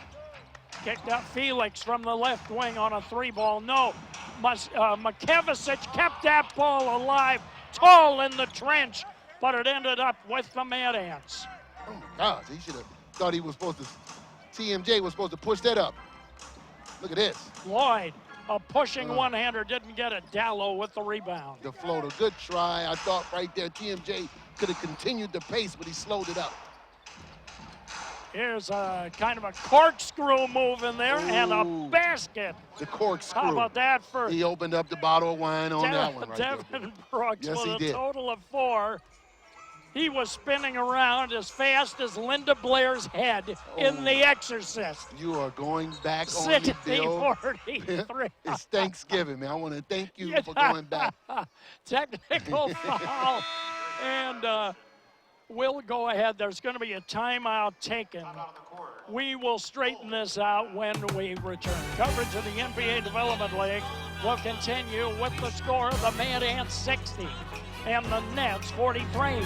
Kicked out Felix from the left wing on a 3 ball. No. Makevicic kept that ball alive, tall in the trench, but it ended up with the Mad Ants. Oh, my gosh. He should have thought he was supposed to, TMJ was supposed to push that up. Look at this. Lloyd, a pushing one-hander, didn't get it. Dallo with the rebound. The floater. Good try. I thought right there TMJ could have continued the pace, but he slowed it up. Here's a kind of a corkscrew move in there and a basket. The corkscrew. How about that for He opened up the bottle of wine on that one right there. Devin Brooks Yes, he with a did. total of 4. He was spinning around as fast as Linda Blair's head in The Exorcist. You are going back on it, Bill. 60-43. It's Thanksgiving, man. I want to thank you for going back. Technical foul. And we'll go ahead. There's going to be a timeout taken. We will straighten this out when we return. Coverage of the NBA Development League will continue with the score of the Mad Ants 60 and the Nets 43.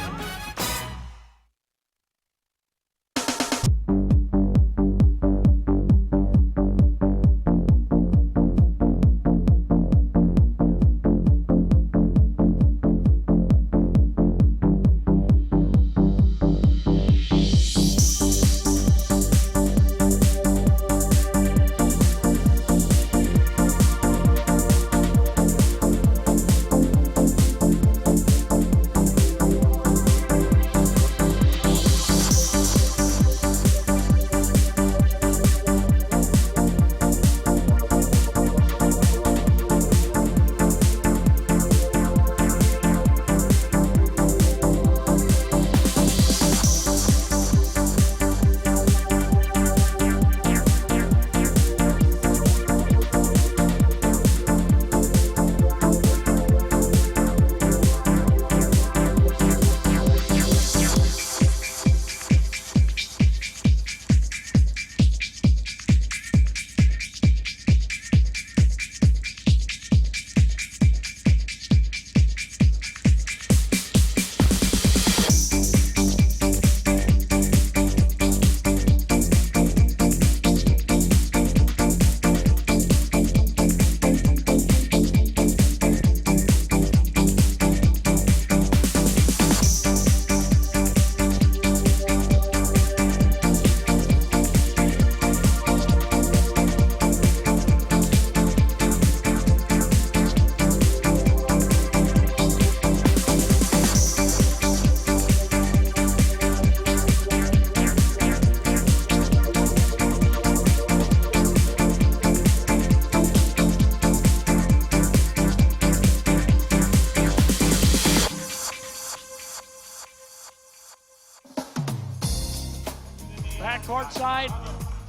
Backcourt side,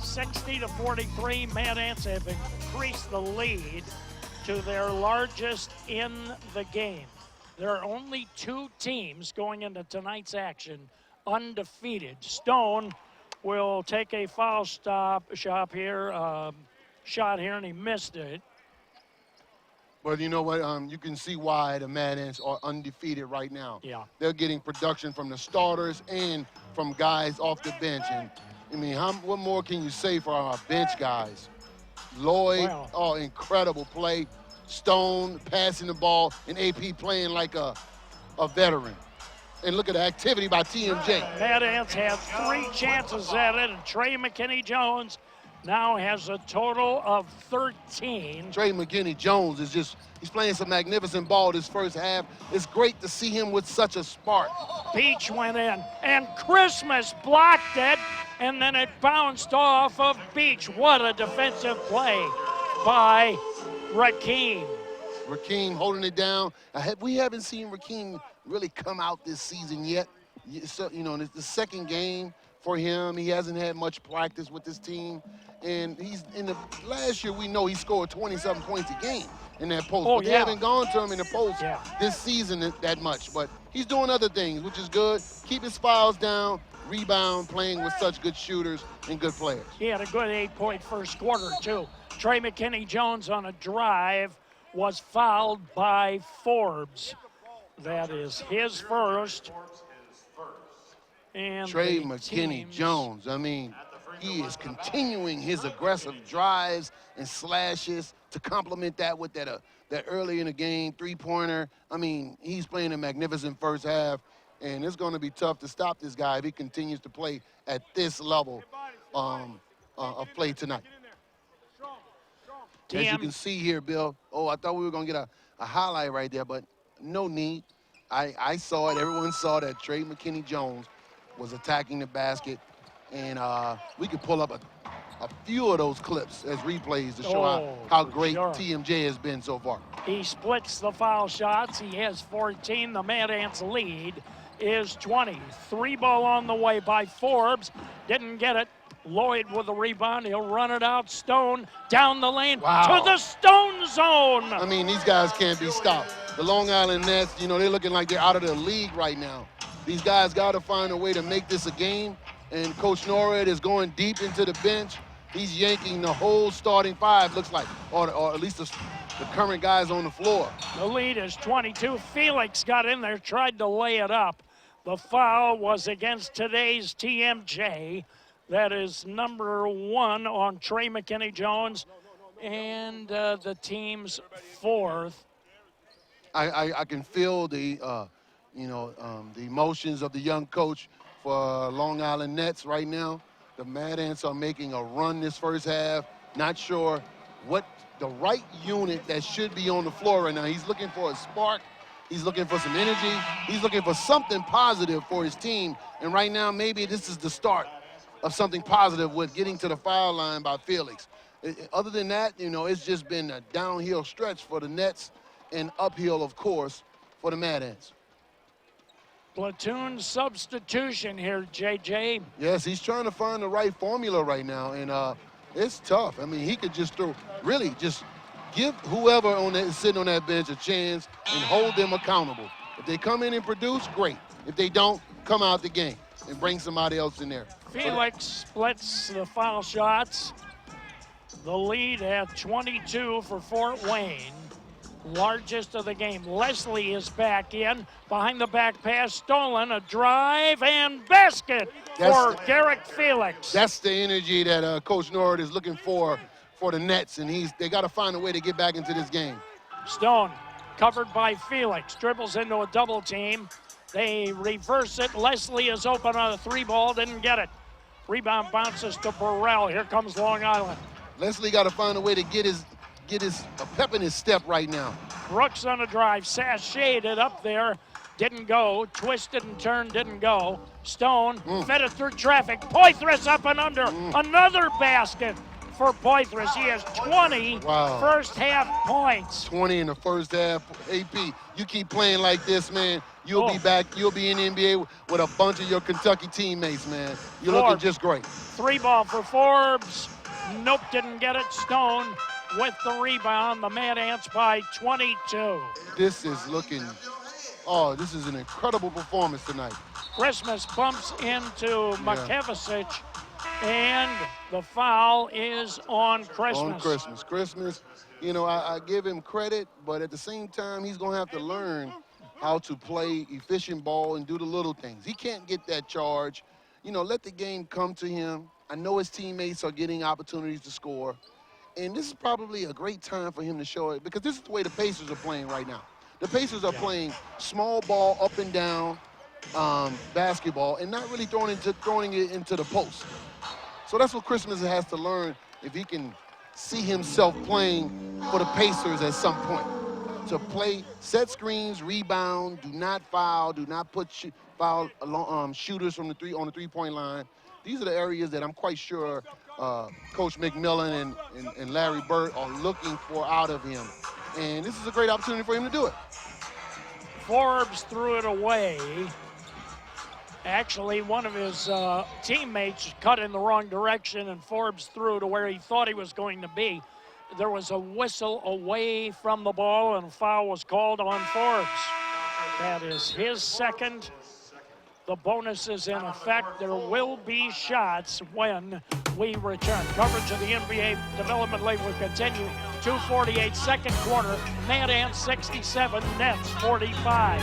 60-43. Mad Ants have increased the lead to their largest in the game. There are only 2 teams going into tonight's action undefeated. Stone will take a foul shot here, and he missed it. But you know what? You can see why the Mad Ants are undefeated right now. Yeah. They're getting production from the starters and from guys off the bench. And I mean, what more can you say for our bench guys? Lloyd, Wow. incredible play. Stone passing the ball, and AP playing like a veteran. And look at the activity by TMJ. Mad Ants had 3 chances at it, and Trey McKinney-Jones now has a total of 13. Trey McKinney-Jones he's playing some magnificent ball this first half. It's great to see him with such a spark. Beach went in, and Christmas blocked it, and then it bounced off of Beach. What a defensive play by Rakeem. Rakeem holding it down. We haven't seen Rakeem really come out this season yet. So, it's the second game for him. He hasn't had much practice with this team. And he's last year we know he scored 27 points a game in that post. But they haven't gone to him in the post this season that much. But he's doing other things, which is good. Keep his fouls down, rebound, playing with such good shooters and good players. He had a good 8-point first quarter, too. Trey McKinney-Jones on a drive was fouled by Forbes. That is his first. And Trey McKinney-Jones, I mean, he is continuing his aggressive drives and slashes to complement that with that early in the game three-pointer. I mean, he's playing a magnificent first half, and it's going to be tough to stop this guy if he continues to play at this level of play tonight. As you can see here, Bill, I thought we were going to get a highlight right there, but no need. I saw it. Everyone saw that Trey McKinney-Jones was attacking the basket, and we could pull up a few of those clips as replays to show how great TMJ has been so far. He splits the foul shots. He has 14. The Mad Ants lead is 20. 3-ball on the way by Forbes. Didn't get it. Lloyd with the rebound. He'll run it out. Stone down the lane to the Stone zone. I mean, these guys can't be stopped. The Long Island Nets, they're looking like they're out of the league right now. These guys got to find a way to make this a game. And Coach Norred is going deep into the bench. He's yanking the whole starting 5, looks like, or at least the current guys on the floor. The lead is 22. Felix got in there, tried to lay it up. The foul was against today's TMJ. That is number 1 on Trey McKinney-Jones, and the team's 4th. I can feel the emotions of the young coach for Long Island Nets right now. The Mad Ants are making a run this first half. Not sure what the right unit that should be on the floor right now. He's looking for a spark. He's looking for some energy. He's looking for something positive for his team. And right now, maybe this is the start of something positive with getting to the foul line by Felix. Other than that, it's just been a downhill stretch for the Nets and uphill, of course, for the Mad Ants. Platoon substitution here, JJ. Yes, he's trying to find the right formula right now, and it's tough. I mean, he could just give whoever is sitting on that bench a chance and hold them accountable. If they come in and produce, great. If they don't, come out the game and bring somebody else in there. Felix splits the foul shots. The lead at 22 for Fort Wayne. Largest of the game. Leslie is back in. Behind the back pass, stolen. A drive and basket for Garrick Felix. That's the energy that Coach Norred is looking for the Nets, and they got to find a way to get back into this game. Stone covered by Felix. Dribbles into a double team. They reverse it. Leslie is open on a 3-ball. Didn't get it. Rebound bounces to Burrell. Here comes Long Island. Leslie got to find a way to get his pep in his step right now. Brooks on a drive, sashayed it up there, didn't go, twisted and turned, didn't go. Stone fed it through traffic. Poitras up and under, another basket for Poitras. He has 20 first half points. 20 in the first half. AP, you keep playing like this, man. You'll be back. You'll be in the NBA with a bunch of your Kentucky teammates, man. You're looking just great. 3-ball for Forbes. Nope, didn't get it. Stone with the rebound. The Mad Ants by 22. This is an incredible performance tonight. Christmas bumps into Makevicic. And the foul is on Christmas. On Christmas. Christmas, you know, I give him credit, but at the same time, he's going to have to learn how to play efficient ball and do the little things. He can't get that charge. You know, let the game come to him. I know his teammates are getting opportunities to score, and this is probably a great time for him to show it because this is the way the Pacers are playing right now. The Pacers are playing small ball, up and down basketball, and not really throwing it into the post. So that's what Christmas has to learn if he can see himself playing for the Pacers at some point. To play set screens, rebound, do not foul, do not put foul shooters from on the three-point line. These are the areas that I'm quite sure Coach McMillan and Larry Bird are looking for out of him. And this is a great opportunity for him to do it. Forbes threw it away. Actually, one of his teammates cut in the wrong direction, and Forbes threw to where he thought he was going to be. There was a whistle away from the ball, and a foul was called on Forbes. That is his second. The bonus is in effect. There will be shots when we return. Coverage of the NBA Development League will continue. 2:48 second quarter. Mad Ants 67, Nets 45.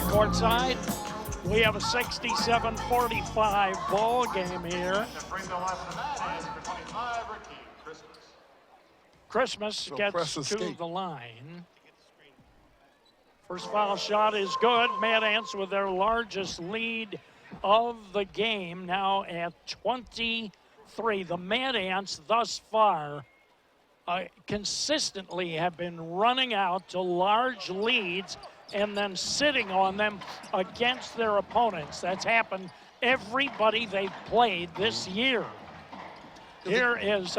Courtside. We have a 67-45 ball game here. Christmas gets to the line. First foul shot is good. Mad Ants with their largest lead of the game, now at 23. The Mad Ants thus far consistently have been running out to large leads and then sitting on them against their opponents. That's happened everybody they've played this year. Here is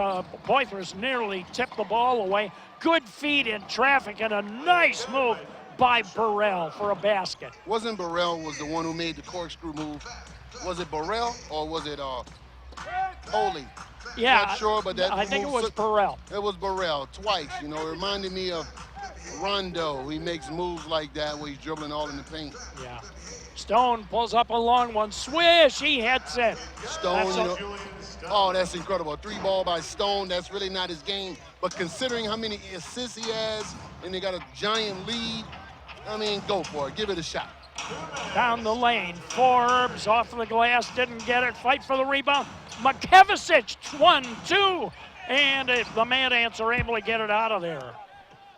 Boythorst nearly tipped the ball away. Good feed in traffic and a nice move by Burrell for a basket. Wasn't Burrell was the one who made the corkscrew move? Was it Burrell or was it Holy? Yeah, not sure, but that I think it was Burrell. It was Burrell twice. You know, it reminded me of Rondo. He makes moves like that where he's dribbling all in the paint. Yeah. Stone pulls up a long one. Swish, he hits it. Stone, you know, oh, that's incredible. 3-ball by Stone. That's really not his game. But considering how many assists he has and they got a giant lead, I mean, go for it. Give it a shot. Down the lane. Forbes off the glass. Didn't get it. Fight for the rebound. Makevicic, 1-2. And the Mad Ants are able to get it out of there.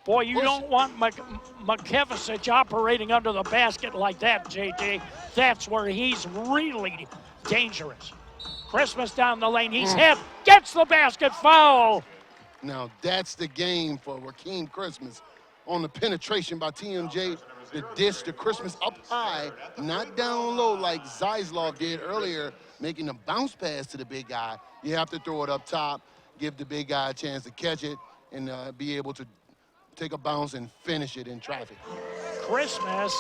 Boy, you don't want McKevicic operating under the basket like that, JJ. That's where he's really dangerous. Christmas down the lane, he's hit, gets the basket, foul. Now that's the game for Rakeem Christmas. On the penetration by TMJ, the dish to Christmas up high, not down low like Zeisloff did earlier, making a bounce pass to the big guy. You have to throw it up top, give the big guy a chance to catch it, and be able to take a bounce and finish it in traffic. Christmas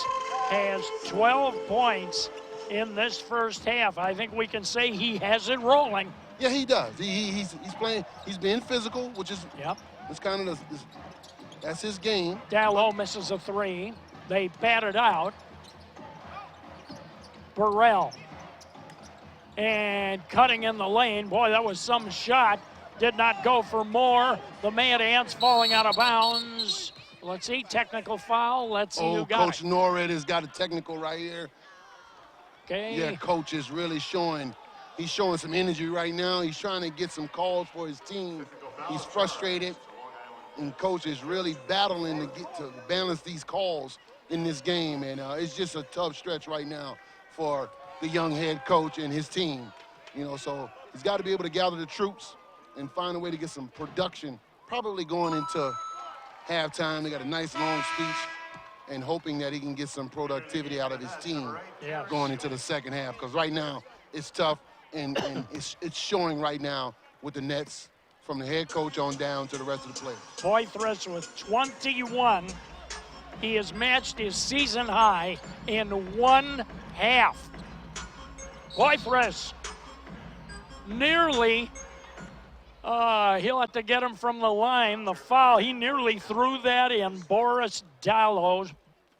has 12 points in this first half. I think we can say he has it rolling. Yeah, he does. He's playing. He's being physical, which is it's kind of that's his game. Dallow misses a three. They bat it out. Burrell. And cutting in the lane. Boy, that was some shot. Did not go for more. The Mad Ants falling out of bounds. Let's see, technical foul. Let's see who got Coach Norred has got a technical right here. Okay. Yeah, Coach is really showing. He's showing some energy right now. He's trying to get some calls for his team. He's frustrated, and Coach is really battling to balance these calls in this game. And it's just a tough stretch right now for the young head coach and his team. You know, so he's got to be able to gather the troops and find a way to get some production, probably going into halftime. They got a nice long speech and hoping that he can get some productivity out of his team going into the second half. Because right now it's tough, and it's showing right now with the Nets from the head coach on down to the rest of the players. Poitras with 21. He has matched his season high in one half. Poitras nearly, he'll have to get him from the line. The foul, he nearly threw that in. Boris Dallow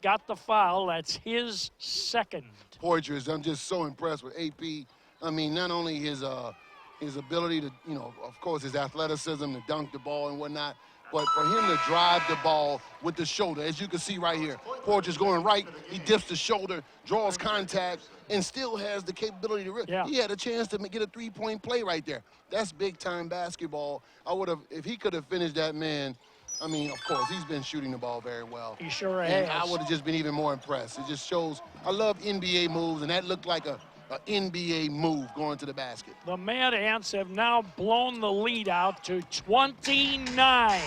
got the foul. That's his second. Poitras, I'm just so impressed with AP. I mean, not only his ability to, you know, of course, his athleticism to dunk the ball and whatnot, but for him to drive the ball with the shoulder, as you can see right here. Poitras going right, he dips the shoulder, draws contact, and still has the capability to he had a chance to get a three-point play right there. That's big-time basketball. I would have, if he could have finished that man, I mean, of course, he's been shooting the ball very well. He sure and has. I would have just been even more impressed. It just shows, I love NBA moves, and that looked like a NBA move going to the basket. The Mad Ants have now blown the lead out to 29.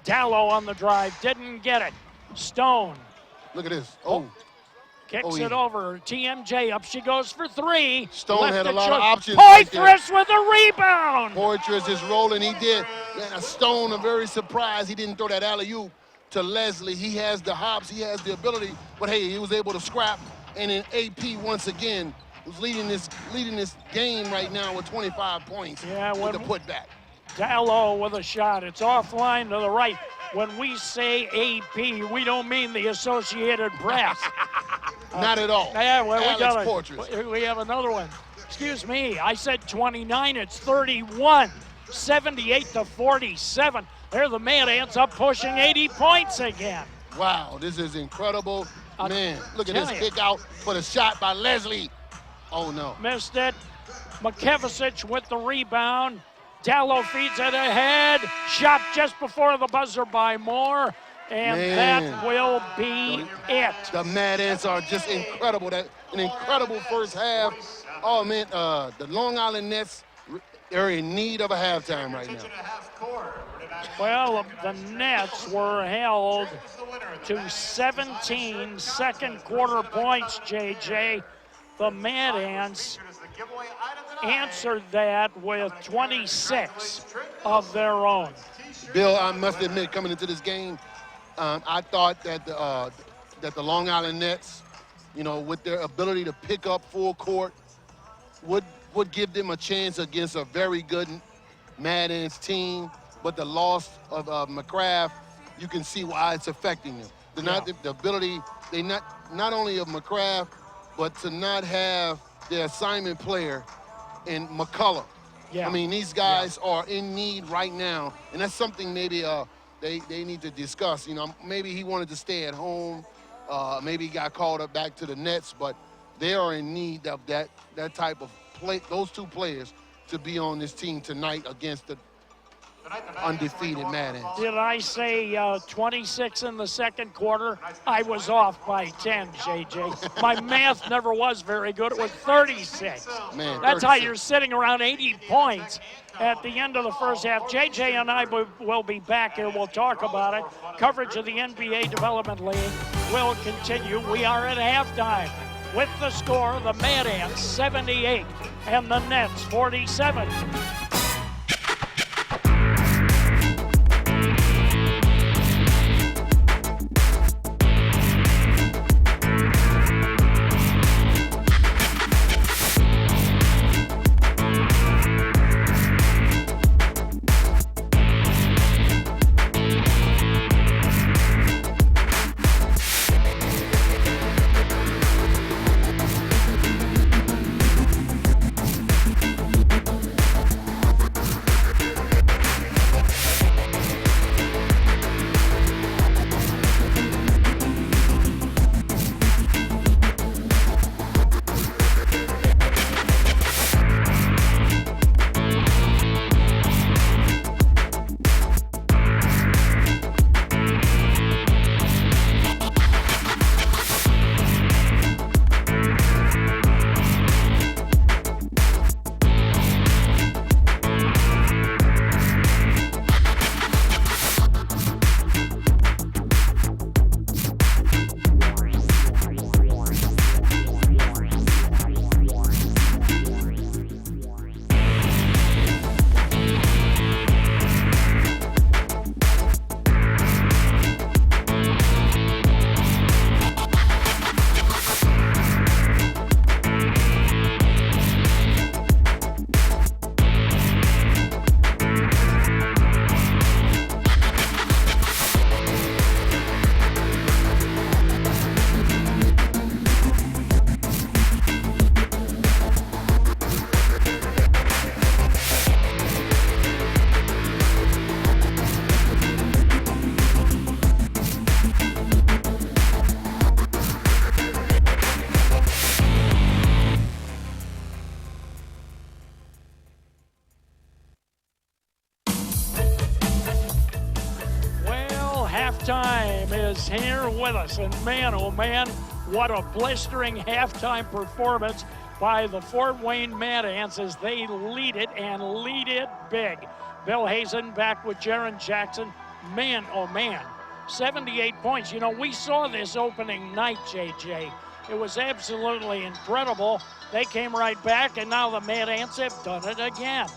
Dallow on the drive, didn't get it. Stone. Look at this. Kicks it over. TMJ, up she goes for three. Stone had a lot of options. Poitras with a rebound. Poitras is rolling. He did. And Stone, I'm very surprised he didn't throw that alley-oop to Leslie. He has the hops. He has the ability. But, hey, he was able to scrap. And then AP, once again, who's leading this game right now with 25 points with the putback. Dallow with a shot. It's offline to the right. When we say AP, we don't mean the Associated Press. Not at all. Yeah, well, we have another one. Excuse me, I said 29, it's 31. 78-47. They're the Mad Ants up pushing 80 points again. Wow, this is incredible. Man, look at this kick out for the shot by Leslie. Oh, no. Missed it. McKevicic with the rebound. Dallow feeds it ahead. Shot just before the buzzer by Moore. And that will be it. The Mad Ants are just incredible. An incredible first half. Oh, man, the Long Island Nets are in need of a halftime right now. Well, the Nets were held to 17 second quarter points, JJ. The Mad Ants answered that with 26 of their own. Bill, I must admit, coming into this game, I thought that the Long Island Nets, you know, with their ability to pick up full court, would give them a chance against a very good Mad Ants team. But the loss of McCraft, you can see why it's affecting them. The ability, not only of McCraft, but to not have their assignment player in McCullough. I mean, these guys are in need right now, and that's something maybe they need to discuss. You know, maybe he wanted to stay at home. Maybe he got called up back to the Nets, but they are in need of that type of play. Those two players to be on this team tonight against undefeated Mad Ants. Did I say 26 in the second quarter? I was off by 10, JJ. My math never was very good. It was 36. Man, That's how 36. you're sitting around 80 points at the end of the first half. JJ and I will be back here. We'll talk about it. Coverage of the NBA Development League will continue. We are at halftime with the score, the Mad Ants 78 and the Nets 47. Halftime is here with us, and man, oh man, what a blistering halftime performance by the Fort Wayne Mad Ants as they lead it and lead it big. Bill Hazen back with Jaren Jackson. Man, oh man, 78 points. You know, we saw this opening night, JJ. It was absolutely incredible. They came right back, and now the Mad Ants have done it again.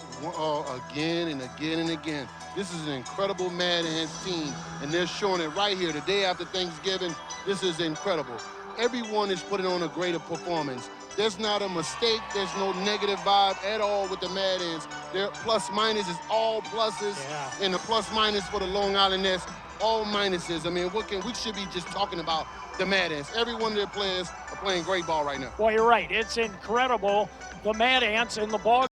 Again and again and again. This is an incredible Mad Ants team, and they're showing it right here the day after Thanksgiving. This is incredible. Everyone is putting on a greater performance. There's not a mistake. There's no negative vibe at all with the Mad Ants. Their plus minus is all pluses, and the plus minus for the Long Island Nets, all minuses. I mean, we should be just talking about the Mad Ants. Every one of their players are playing great ball right now. Well, you're right. It's incredible. The Mad Ants in the ball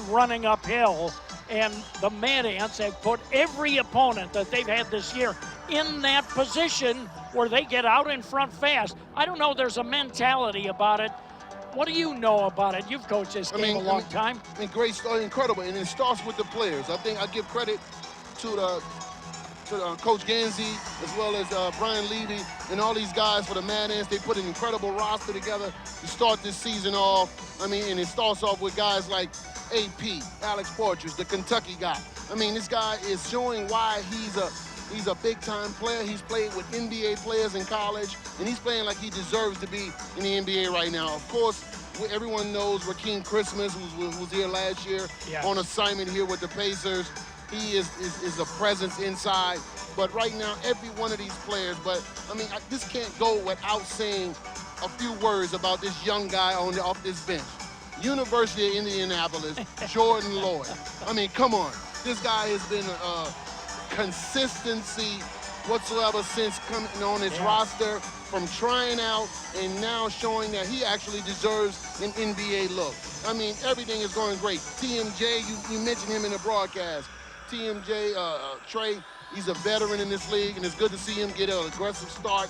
running uphill, and the Mad Ants have put every opponent that they've had this year in that position where they get out in front fast. I don't know, there's a mentality about it. What do you know about it? You've coached this game a long time. I mean, great, incredible, and it starts with the players. I think I give credit to Coach Gansey, as well as Brian Levy and all these guys for the Mad Ants. They put an incredible roster together to start this season off. I mean, and it starts off with guys like AP, Alex Porters, the Kentucky guy. I mean, this guy is showing why he's a big-time player. He's played with NBA players in college, and he's playing like he deserves to be in the NBA right now. Of course, everyone knows Rakeem Christmas, who was here last year on assignment here with the Pacers. He is a presence inside. But right now, every one of these players, this can't go without saying a few words about this young guy off this bench. University of Indianapolis, Jordan Lloyd. I mean, come on. This guy has been consistency whatsoever since coming on his roster, from trying out and now showing that he actually deserves an NBA look. I mean, everything is going great. TMJ, you mentioned him in the broadcast. TMJ, Trey, He's a veteran in this league, and it's good to see him get an aggressive start.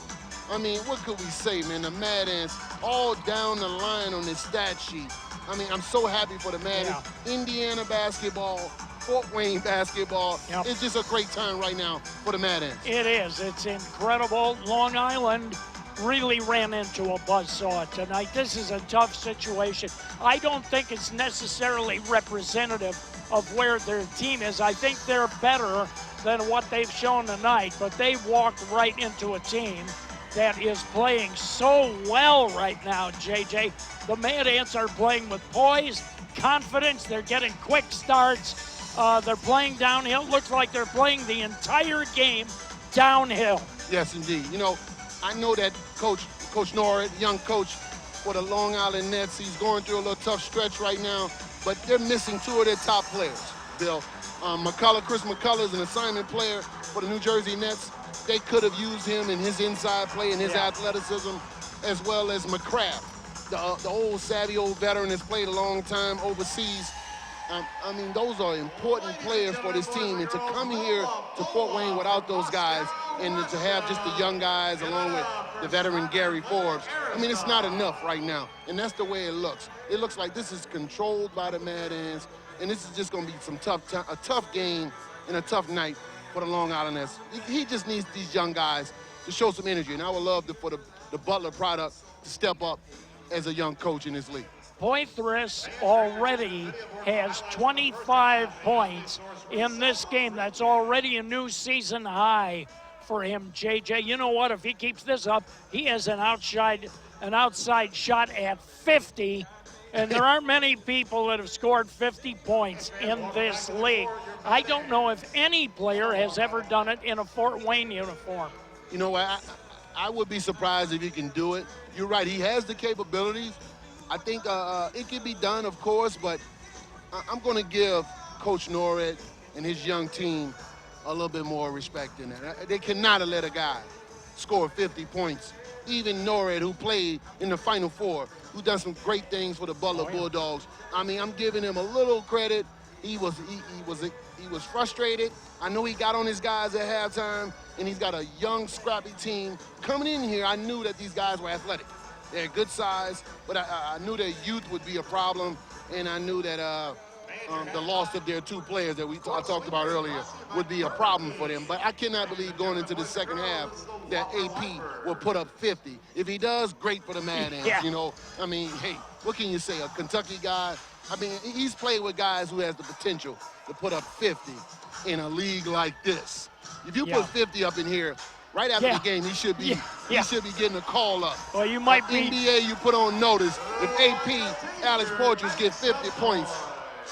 I mean, what could we say, man? The Mad Ants all down the line on this stat sheet. I mean, I'm so happy for the Mad Ants. Indiana basketball, Fort Wayne basketball. Yep. It's just a great time right now for the Mad Ants. It is. It's incredible. Long Island really ran into a buzzsaw tonight. This is a tough situation. I don't think it's necessarily representative of where their team is. I think they're better than what they've shown tonight, but they walked right into a team that is playing so well right now, JJ. The Mad Ants are playing with poise, confidence. They're getting quick starts. They're playing downhill. Looks like they're playing the entire game downhill. Yes, indeed. You know, I know that Coach Norred, young coach for the Long Island Nets, he's going through a little tough stretch right now, but they're missing two of their top players, Bill. Chris McCullough is an assignment player for the New Jersey Nets. They could have used him in his inside play and his athleticism, as well as McCraft, the old savvy old veteran that's played a long time overseas. I mean, those are important players for this team, and to come here to Fort Wayne without those guys and to have just the young guys along with the veteran Gary Forbes, I mean, it's not enough right now, and that's the way it looks. It looks like this is controlled by the Mad Ants, and this is just going to be a tough game and a tough night for the Long Islanders. He just needs these young guys to show some energy, and I would love for the Butler product to step up as a young coach in this league. Poitras already has 25 points in this game. That's already a new season high for him, JJ. You know what? If he keeps this up, he has an outside shot at 50, and there aren't many people that have scored 50 points in this league. I don't know if any player has ever done it in a Fort Wayne uniform. You know what? I would be surprised if he can do it. You're right. He has the capabilities. I think it can be done, of course, but I'm going to give Coach Norred and his young team a little bit more respect in that. They cannot have let a guy score 50 points. Even Norred, who played in the Final Four, who done some great things for the Butler Bulldogs. I mean, I'm giving him a little credit. He was frustrated. I know he got on his guys at halftime, and he's got a young, scrappy team. Coming in here, I knew that these guys were athletic. They're good size, but I knew their youth would be a problem, and I knew that the loss of their two players that I talked about earlier would be a problem for them. But I cannot believe going into the second half that AP will put up 50. If he does, great for the Mad Ants, you know. I mean, hey, what can you say? A Kentucky guy, I mean, he's played with guys who has the potential to put up 50 in a league like this. If you put 50 up in here, right after the game, he should be getting a call up. Well, you might be. NBA, you put on notice. If AP, Alex Poitras, get 50 points,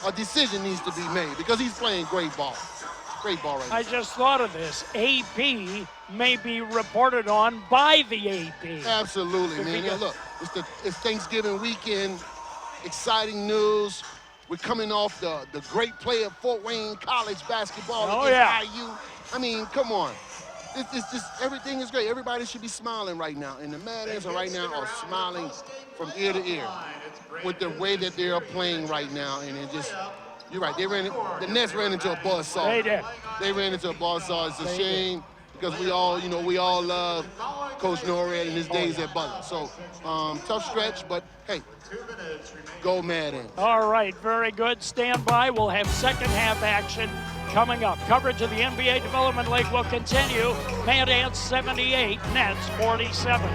a decision needs to be made because he's playing great ball. Great ball right now. I just thought of this. AP may be reported on by the AP. Absolutely, man. Yeah, look, it's Thanksgiving weekend. Exciting news. We're coming off the great play of Fort Wayne College basketball against IU. I mean, come on. It's just everything is great. Everybody should be smiling right now, and the Mad Ants right now are smiling from ear to ear with the way that they are playing right now. And it just, you're right. The Nets ran into a buzzsaw. They did. They ran into a buzzsaw. It's a shame because we all love Coach Norred and his days at Butler. So tough stretch, but hey, go Mad Ants. All right, very good. Stand by. We'll have second half action coming up. Coverage of the NBA Development League will continue. Mad Ants 78, Nets 47.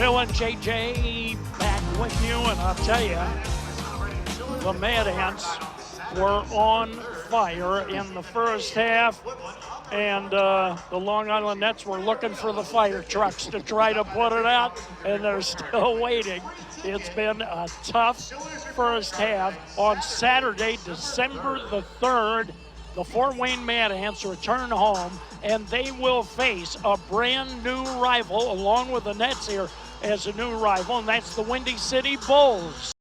Phil and JJ back with you, and I'll tell you, the Mad Ants were on fire in the first half, and the Long Island Nets were looking for the fire trucks to try to put it out, and they're still waiting. It's been a tough first half. On Saturday, December the 3rd, the Fort Wayne Mad Ants return home, and they will face a brand new rival along with the Nets here as a new rival, and that's the Windy City Bulls.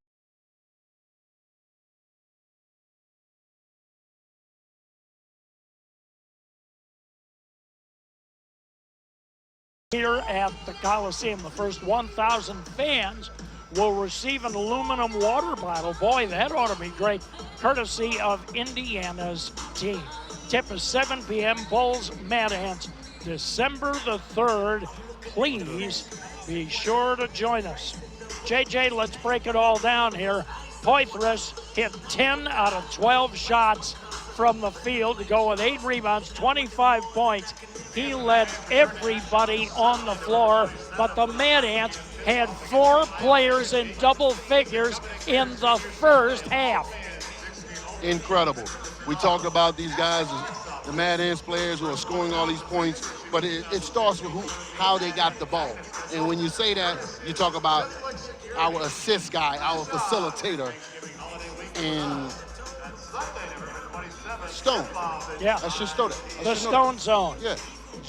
Here at the Coliseum, the first 1,000 fans will receive an aluminum water bottle. Boy, that ought to be great, courtesy of Indiana's team. Tip is 7 p.m. Bulls Mad Ants, December the 3rd. Please be sure to join us. JJ, let's break it all down here. Poitras hit 10 out of 12 shots from the field to go with 8 rebounds, 25 points. He led everybody on the floor, but the Mad Ants had 4 players in double figures in the first half. Incredible. We talked about these guys, the Mad Ants players who are scoring all these points, but it starts with how they got the ball. And when you say that, you talk about our assist guy, our facilitator, and Stone. Yeah. I should know that. The Stone Zone. Yeah.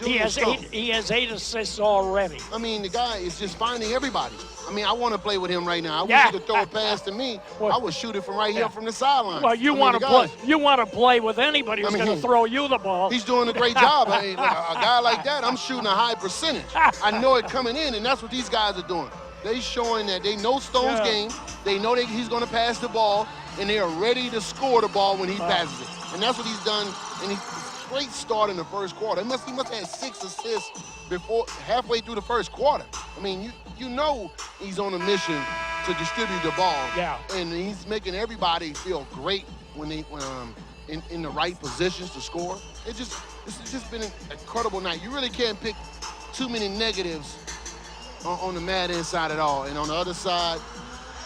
He has eight assists already. I mean, the guy is just finding everybody. I mean, I want to play with him right now. I Yeah. wish he could throw a pass to me. I would shoot it from right here from the sideline. Well, you want to play. You want to play with anybody who's going to throw you the ball. He's doing a great job. I mean, a guy like that, I'm shooting a high percentage. I know it coming in, and that's what these guys are doing. They showing that they know Stone's game. They know that he's going to pass the ball, and they are ready to score the ball when he passes it. And that's what he's done. And he's great start in the first quarter. He must have had 6 assists before halfway through the first quarter. I mean, you know he's on a mission to distribute the ball. Yeah. And he's making everybody feel great when they in the right positions to score. It's just been an incredible night. You really can't pick too many negatives on the Mad Ants side at all. And on the other side,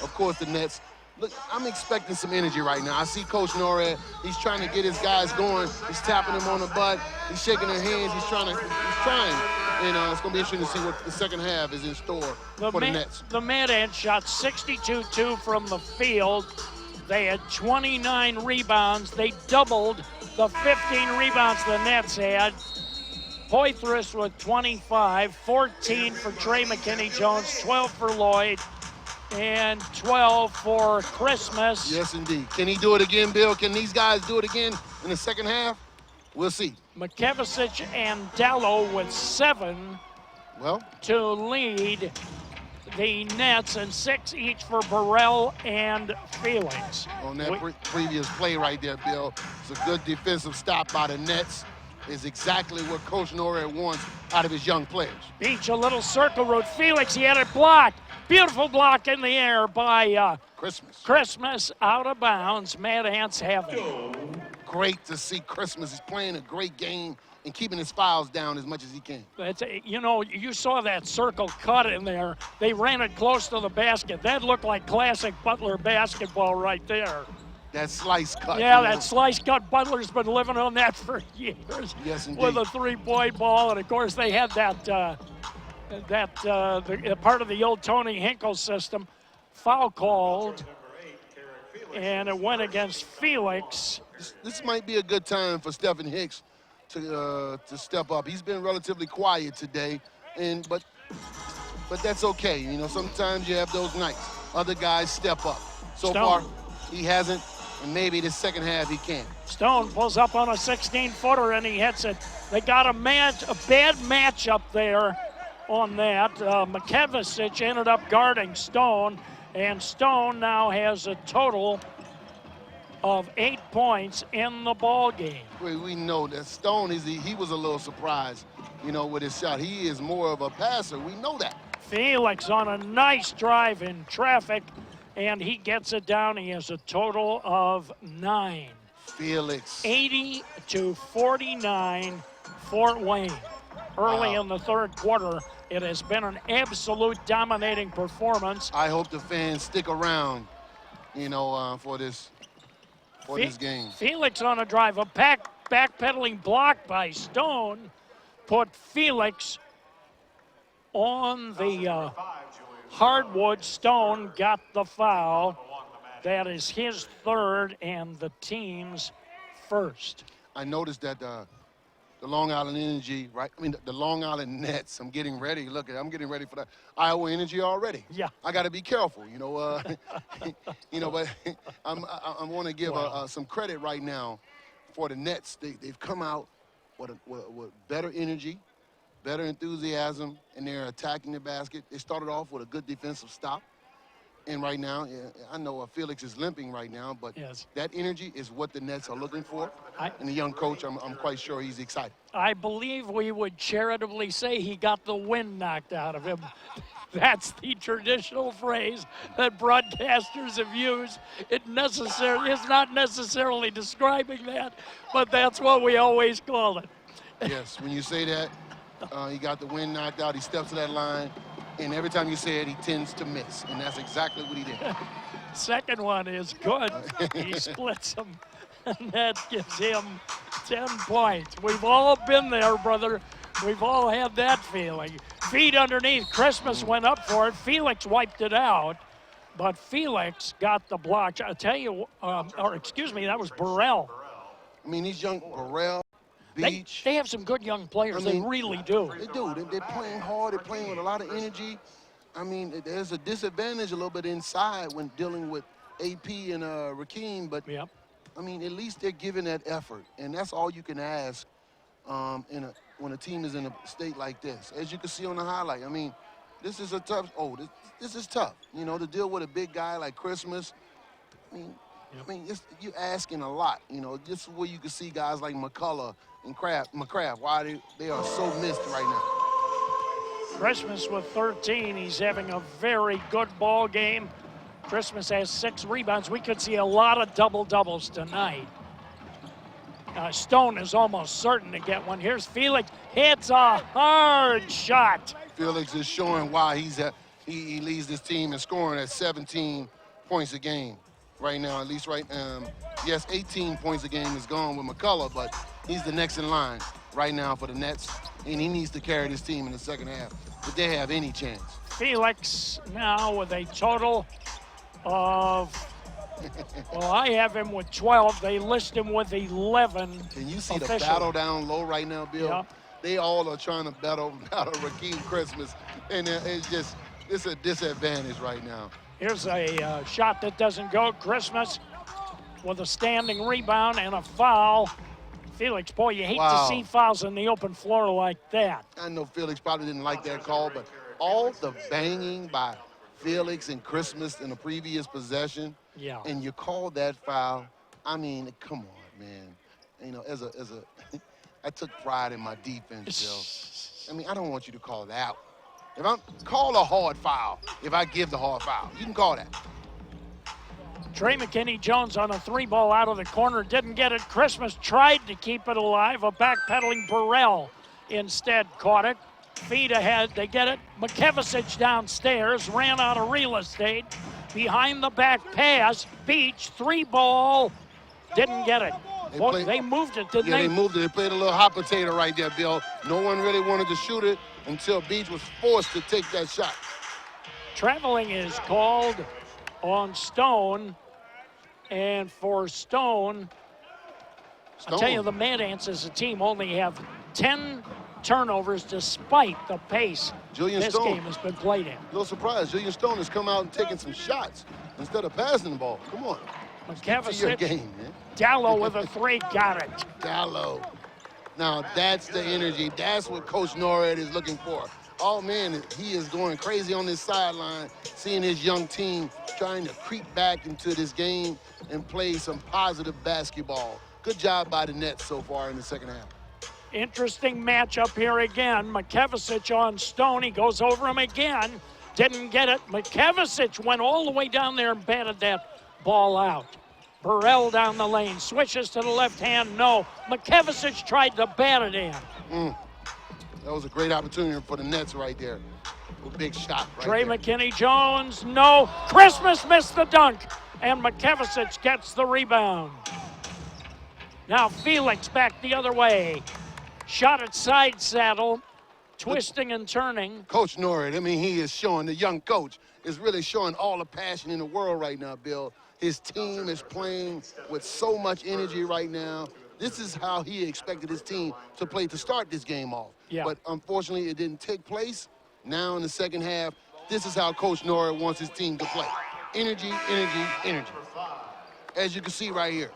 of course, the Nets. Look, I'm expecting some energy right now. I see Coach Norad. He's trying to get his guys going. He's tapping them on the butt. He's shaking their hands. He's trying. And it's going to be interesting to see what the second half is in store for the Nets. The Mad Ants shot 62-2 from the field. They had 29 rebounds. They doubled the 15 rebounds the Nets had. Poitras with 25, 14 for Trey McKinney-Jones, 12 for Lloyd, and 12 for Christmas. Yes, indeed. Can he do it again, Bill? Can these guys do it again in the second half? We'll see. McKevicic and Dallo with 7 to lead the Nets, and 6 each for Burrell and Felix. On that previous play right there, Bill, it's a good defensive stop by the Nets. Is exactly what Coach Norad wants out of his young players. Beach, a little circle route. Felix, he had it blocked. Beautiful block in the air by Christmas out of bounds. Mad Ants have it. Great to see Christmas. He's playing a great game and keeping his fouls down as much as he can. You saw that circle cut in there. They ran it close to the basket. That looked like classic Butler basketball right there. That slice cut. Yeah, that slice cut. Butler's been living on that for years. Yes, indeed. With a 3-point ball, and of course they had the part of the old Tony Hinkle system, foul called, and it went against Felix. This might be a good time for Stephen Hicks to step up. He's been relatively quiet today, but that's okay. You know, sometimes you have those nights. Other guys step up. So far, he hasn't. And maybe the second half he can. Stone pulls up on a 16-footer and he hits it. They got a bad matchup there on that. McKevicic ended up guarding Stone, and Stone now has a total of 8 points in the ball game. We know that Stone he was a little surprised, with his shot. He is more of a passer. We know that. Felix on a nice drive in traffic, and he gets it down. He has a total of 9. Felix. 80-49, Fort Wayne. early Wow. in the third quarter. It has been an absolute dominating performance. I hope the fans stick around, you know, for this game. Felix on a drive, a backpedaling block by Stone put Felix on the hardwood. Stone got the foul. That is his third and the team's first. I noticed that the Long Island Energy, right? I mean, the Long Island Nets. I'm getting ready. Look, I'm getting ready for the Iowa Energy already. Yeah. I got to be careful, you know. You know, but I want to give some credit right now for the Nets. They've come out with better energy, better enthusiasm, and they're attacking the basket. They started off with a good defensive stop. And right now, I know Felix is limping right now, but Yes. that energy is what the Nets are looking for. And the young coach, I'm quite sure he's excited. I believe we would charitably say he got the wind knocked out of him. That's the traditional phrase that broadcasters have used. It's not necessarily describing that, but that's what we always call it. Yes, when you say that, he got the wind knocked out, he steps to that line, and every time you say it, he tends to miss, and that's exactly what he did. Second one is good. He splits him, and that gives him 10 points. We've all been there, brother. We've all had that feeling. Feet underneath. Christmas went up for it. Felix wiped it out, but Felix got the block. I tell you, that was Burrell. I mean, these young Burrell, Beach. They have some good young players. I mean, they really do. They do. They're playing hard. They're playing with a lot of energy. I mean, there's a disadvantage a little bit inside when dealing with AP and Rakeem, but Yep. I mean, at least they're giving that effort, and that's all you can ask when a team is in a state like this. As you can see on the highlight, I mean, this is a tough. This is tough. You know, to deal with a big guy like Christmas. I mean, you're asking a lot. You know, just where you can see guys like McCullough and McCraft, why they are so missed right now. Christmas with 13. He's having a very good ball game. Christmas has 6 rebounds. We could see a lot of double-doubles tonight. Stone is almost certain to get one. Here's Felix. Hits a hard shot. Felix is showing why he leads this team in scoring at 17 points a game right now. At least yes, 18 points a game is gone with McCullough, but he's the next in line right now for the Nets, and he needs to carry this team in the second half if they have any chance. Felix now with a total of, well, I have him with 12. They list him with 11. Can you see officially. The battle down low right now, Bill? Yeah. They all are trying to battle Rakeem Christmas, and it's a disadvantage right now. Here's a shot that doesn't go. Christmas with a standing rebound and a foul. Felix, boy, you hate to see fouls in the open floor like that. I know Felix probably didn't like that call, but all the banging by Felix and Christmas in the previous possession, and you call that foul. I mean, come on, man. You know, I took pride in my defense, Bill. I mean, I don't want you to call it out. If I'm call a hard foul, if I give the hard foul, you can call that. Trey McKinney-Jones on a 3-ball out of the corner, didn't get it. Christmas tried to keep it alive. A backpedaling Burrell instead caught it. Feet ahead, they get it. McKevicic downstairs, ran out of real estate. Behind the back pass, Beach, 3-ball, didn't get it. They moved it, didn't they? Yeah, they moved it. They played a little hot potato right there, Bill. No one really wanted to shoot it until Beach was forced to take that shot. Traveling is called on Stone. And for Stone, I'll tell you, the Mad Ants as a team only have 10 turnovers despite the pace this game has been played in. No surprise. Julian Stone has come out and taken some shots instead of passing the ball. Come on. McKevicic, your game, man. Dallow with a 3, got it. Dallow. Now, that's the energy. That's what Coach Norred is looking for. Oh, man, he is going crazy on this sideline, seeing his young team trying to creep back into this game and play some positive basketball. Good job by the Nets so far in the second half. Interesting matchup here again. McKevicic on Stone. He goes over him again. Didn't get it. McKevicic went all the way down there and batted that ball out. Burrell down the lane. Switches to the left hand. No. McKevicic tried to bat it in. That was a great opportunity for the Nets right there. A big shot right Trey there. McKinney-Jones, no. Christmas missed the dunk, and McKevicic gets the rebound. Now Felix back the other way. Shot at side saddle, twisting and turning. Coach Norwood, I mean, he is showing, the young coach is really showing all the passion in the world right now, Bill. His team is playing with so much energy right now. This is how he expected his team to play to start this game off. Yeah. But unfortunately, it didn't take place. Now in the second half, this is how Coach Norwood wants his team to play. Energy, energy, energy. As you can see right here,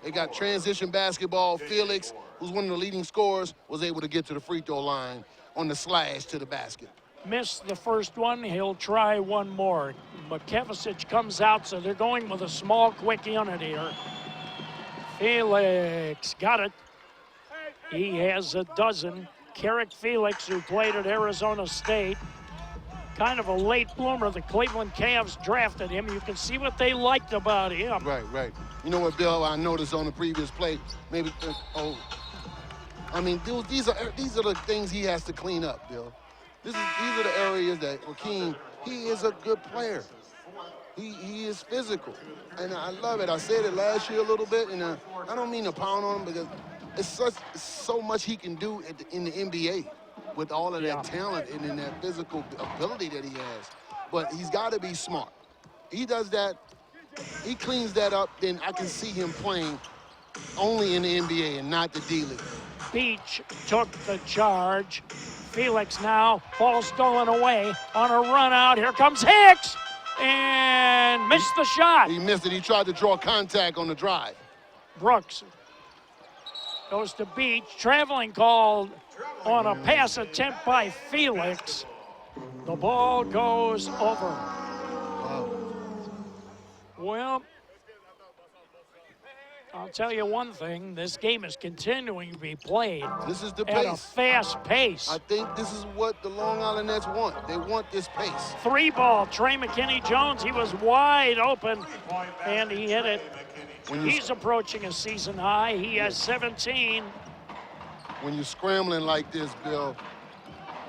they got transition basketball. Felix, who's one of the leading scorers, was able to get to the free throw line on the slash to the basket. Missed the first one, he'll try one more. McKevicic comes out, so they're going with a small, quick unit here. Felix got it. He has a dozen. Carrick Felix, who played at Arizona State, kind of a late bloomer. The Cleveland Cavs drafted him. You can see what they liked about him. Right. You know what, Bill, I noticed on the previous play, maybe, I mean, these are the things he has to clean up, Bill. These are the areas that Rakeem, he is a good player. He is physical, and I love it. I said it last year a little bit, and I don't mean to pound on him because it's so much he can do in the NBA with all of that talent and in that physical ability that he has. But he's got to be smart. He does that, he cleans that up, then I can see him playing only in the NBA and not the D-League. Beach took the charge. Felix now, ball stolen away on a run out. Here comes Hicks, and missed the shot. He missed it. He tried to draw contact on the drive. Brooks goes to Beach. Traveling called on a pass attempt by Felix. The ball goes over. Well, I'll tell you one thing, this game is continuing to be played This is the at a pace. fast pace. I think this is what the Long Island Nets want. They want this pace. 3 ball, Trey McKinney-Jones, he was wide open, and he hit it. He's approaching a season high. He has 17. When you're scrambling like this, Bill,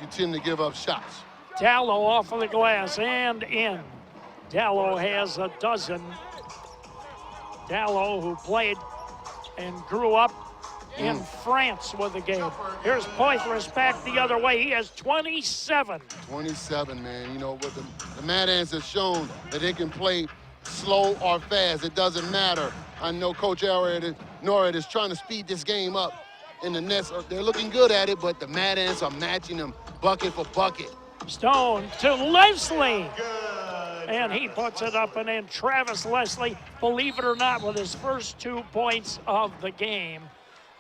you tend to give up shots. Dallow off of the glass and in. Dallow has a dozen. Dallow, who played and grew up in France with the game. Here's Poitras back the other way. He has 27. 27, man. You know, what the Mad Ants have shown that they can play slow or fast. It doesn't matter. I know Coach Norwood is trying to speed this game up, and the Nets, they're looking good at it, but the Mad Ants are matching them bucket for bucket. Stone to Leslie. And he puts it up and in. Travis Leslie, believe it or not, with his first 2 points of the game.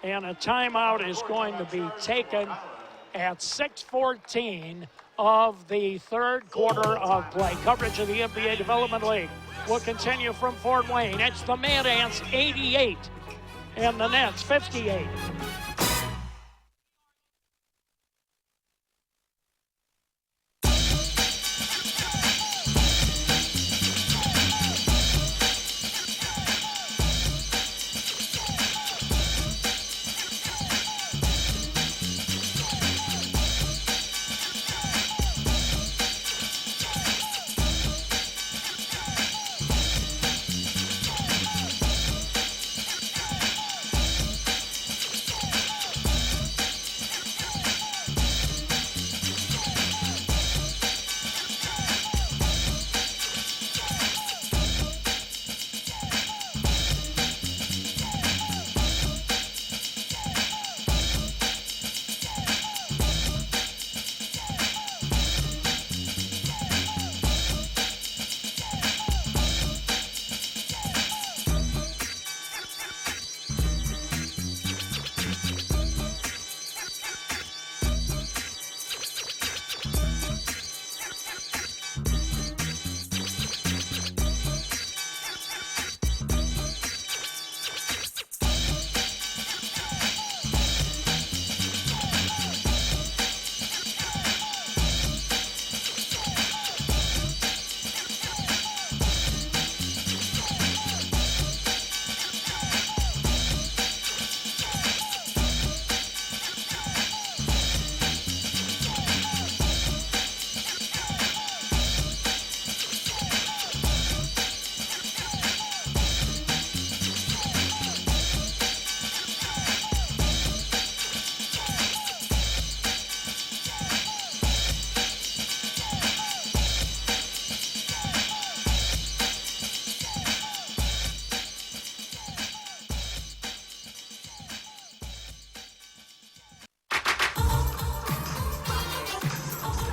And a timeout is going to be taken at 6:14 of the third quarter of play. Coverage of the NBA Development League will continue from Fort Wayne. It's the Mad Ants 88 and the Nets 58.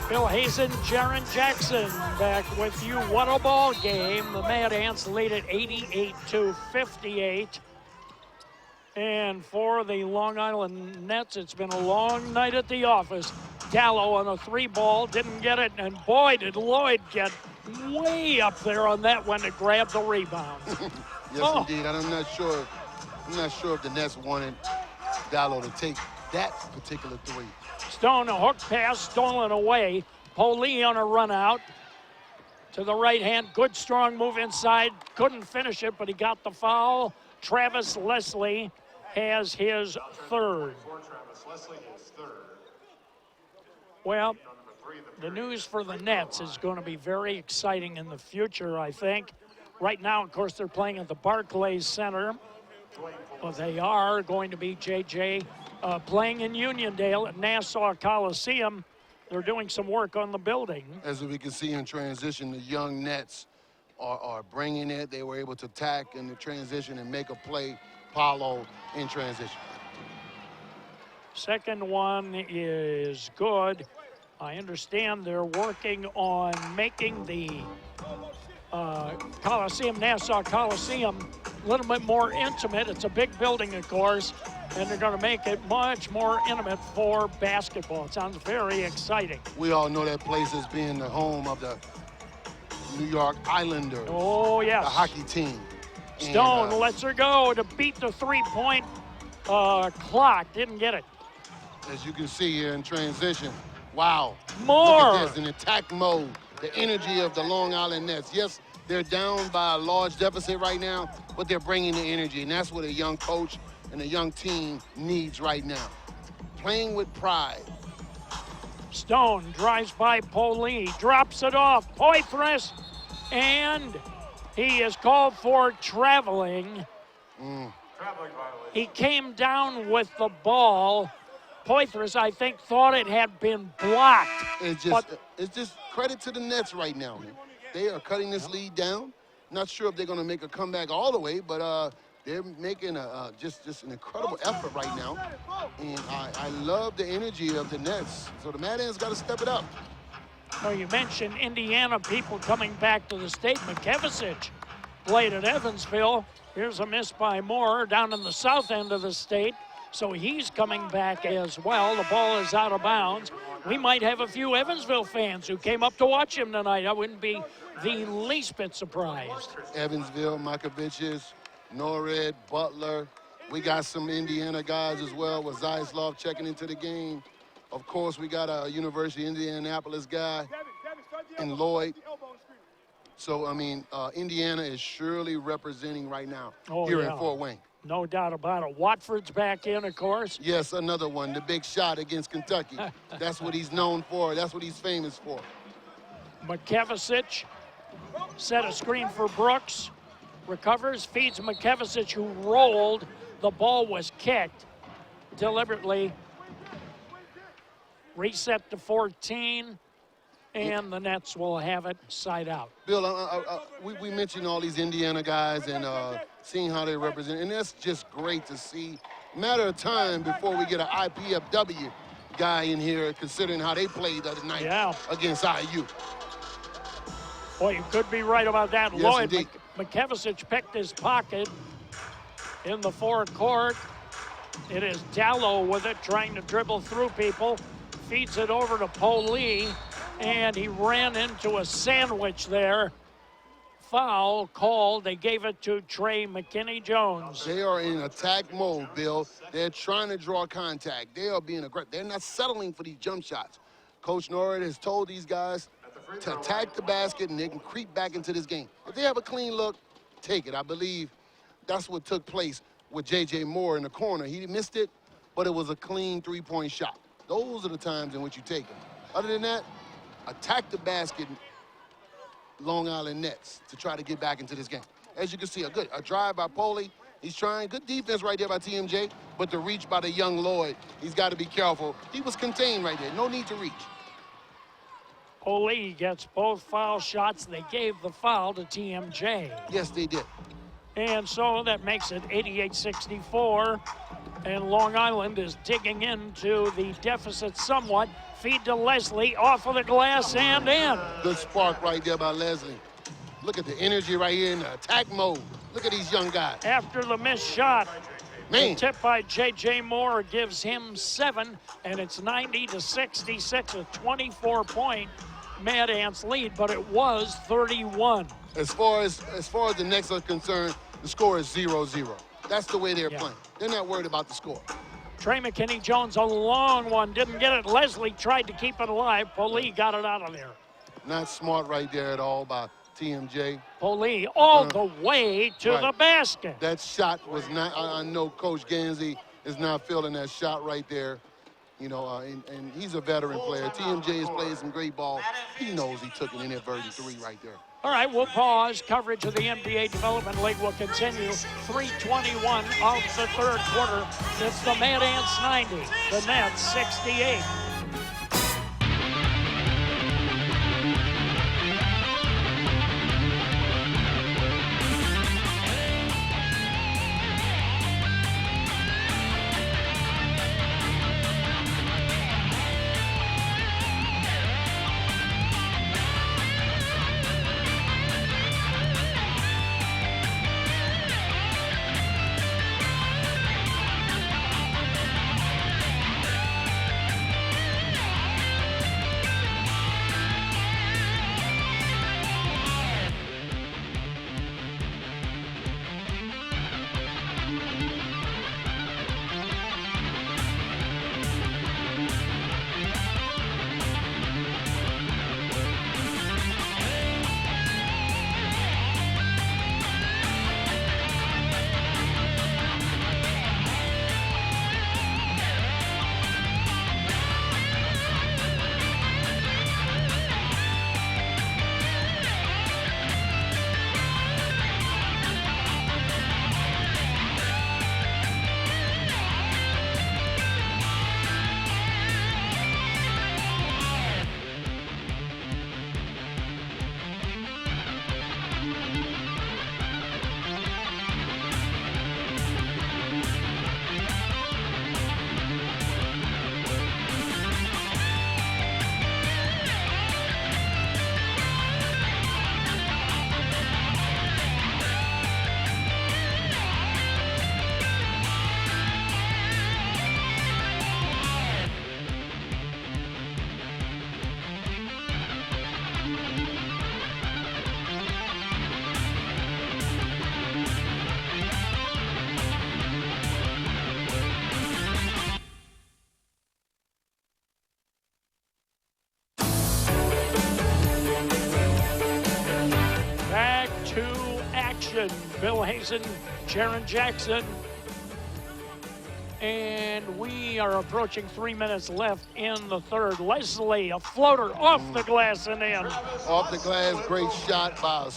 Bill Hazen, Jaron Jackson back with you. What a ball game. The Mad Ants lead it 88-58. And for the Long Island Nets, it's been a long night at the office. Gallo on a 3-ball, didn't get it, and boy, did Lloyd get way up there on that one to grab the rebound. Yes, indeed. And I'm not sure if the Nets wanted Gallo to take that particular 3. Stone, a hook pass, stolen away. Poli on a run out to the right hand. Good, strong move inside. Couldn't finish it, but he got the foul. Travis Leslie has his 3rd. Travis Leslie, his 3rd. Well, the news for the Nets is going to be very exciting in the future, I think. Right now, of course, they're playing at the Barclays Center. But they are going to be, JJ, playing in Uniondale at Nassau Coliseum. They're doing some work on the building. As we can see in transition, the young Nets are bringing it. They were able to attack in the transition and make a play, Paulo, in transition. Second one is good. I understand they're working on making the Coliseum, Nassau Coliseum, a little bit more intimate. It's a big building, of course, and they're going to make it much more intimate for basketball. It sounds very exciting. We all know that place as being the home of the New York Islanders. Oh, yes. The hockey team. Stone lets her go to beat the 3-point clock. Didn't get it. As you can see here in transition, wow. More. Look at this, in attack mode. The energy of the Long Island Nets. Yes, they're down by a large deficit right now, but they're bringing the energy, and that's what a young coach and a young team needs right now. Playing with pride. Stone drives by Poli, drops it off. Poitras, and he is called for traveling. Traveling violation. He came down with the ball. Poitras, I think, thought it had been blocked. It's just credit to the Nets right now, man. They are cutting this lead down. Not sure if they're going to make a comeback all the way, but they're making just an incredible effort right now. And I love the energy of the Nets. So the Mad Ants got to step it up. Well, you mentioned Indiana people coming back to the state. McKevicic played at Evansville. Here's a miss by Moore down in the south end of the state. So he's coming back as well. The ball is out of bounds. We might have a few Evansville fans who came up to watch him tonight. I wouldn't be the least bit surprised. Evansville, Makovicius, Norred, Butler. We got some Indiana guys as well with Zaislov checking into the game. Of course, we got a University of Indianapolis guy in Lloyd. So, I mean, Indiana is surely representing right now here in Fort Wayne. No doubt about it. Watford's back in, of course. Yes, another one, the big shot against Kentucky. That's what he's known for. That's what he's famous for. McKevicic set a screen for Brooks. Recovers, feeds McKevicic, who rolled. The ball was kicked deliberately. Reset to 14, and the Nets will have it side out. Bill, we mentioned all these Indiana guys and seeing how they represent, and that's just great to see. Matter of time before we get an IPFW guy in here, considering how they played the other night against IU. Boy, you could be right about that. Yes, Lloyd indeed. McKevicic picked his pocket in the forecourt. It is Dallow with it, trying to dribble through people. Feeds it over to Poli, and he ran into a sandwich there. Foul called. They gave it to Trey McKinney-Jones. They are in attack mode, Bill. They're trying to draw contact. They are being aggressive. They're not settling for these jump shots. Coach Norred has told these guys to attack the basket, and they can creep back into this game. If they have a clean look, take it. I believe that's what took place with J.J. Moore in the corner. He missed it, but it was a clean three-point shot. Those are the times in which you take them. Other than that, attack the basket, Long Island Nets, to try to get back into this game. As you can see, a drive by Poli. He's trying. Good defense right there by TMJ, but the reach by the young Lloyd, he's got to be careful. He was contained right there. No need to reach. Poli gets both foul shots. They gave the foul to TMJ. Yes, they did. And so that makes it 88-64. And Long Island is digging into the deficit somewhat. Feed to Leslie, off of the glass and in. Good spark right there by Leslie. Look at the energy right here in the attack mode. Look at these young guys. After the missed shot, Man. the tip by J.J. Moore gives him 7, and it's 90-66, a 24-point Mad Ants lead, but it was 31. As far as the Nets are concerned, the score is 0-0. That's the way they're playing. They're not worried about the score. Trey McKinney-Jones, a long one, didn't get it. Leslie tried to keep it alive. Poli got it out of there. Not smart right there at all by TMJ. Poli all the way to Right. the basket. That shot was not, I know Coach Gansey is not feeling that shot right there. You know, and he's a veteran player. TMJ has played some great ball. He knows he took an inadvertent 3 right there. All right, we'll pause. Coverage of the NBA Development League will continue. 3:21 of the third quarter. It's the Mad Ants 90, the Nets 68. Bill Hazen, Jaron Jackson, and we are approaching 3 minutes left in the third. Leslie, a floater off the glass and in. Off the glass, great shot by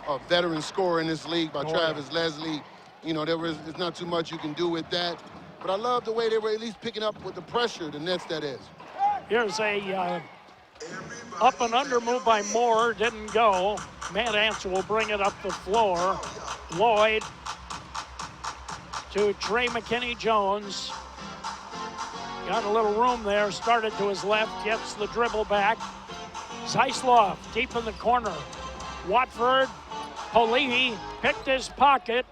a veteran scorer in this league by Travis Leslie. You know, there's not too much you can do with that. But I love the way they were at least picking up with the pressure, the Nets that is. Here's a up and under move by Moore, didn't go. Mad Ants will bring it up the floor. Lloyd to Trey McKinney-Jones. Got a little room there, started to his left, gets the dribble back. Zeislov deep in the corner. Watford, Poli picked his pocket,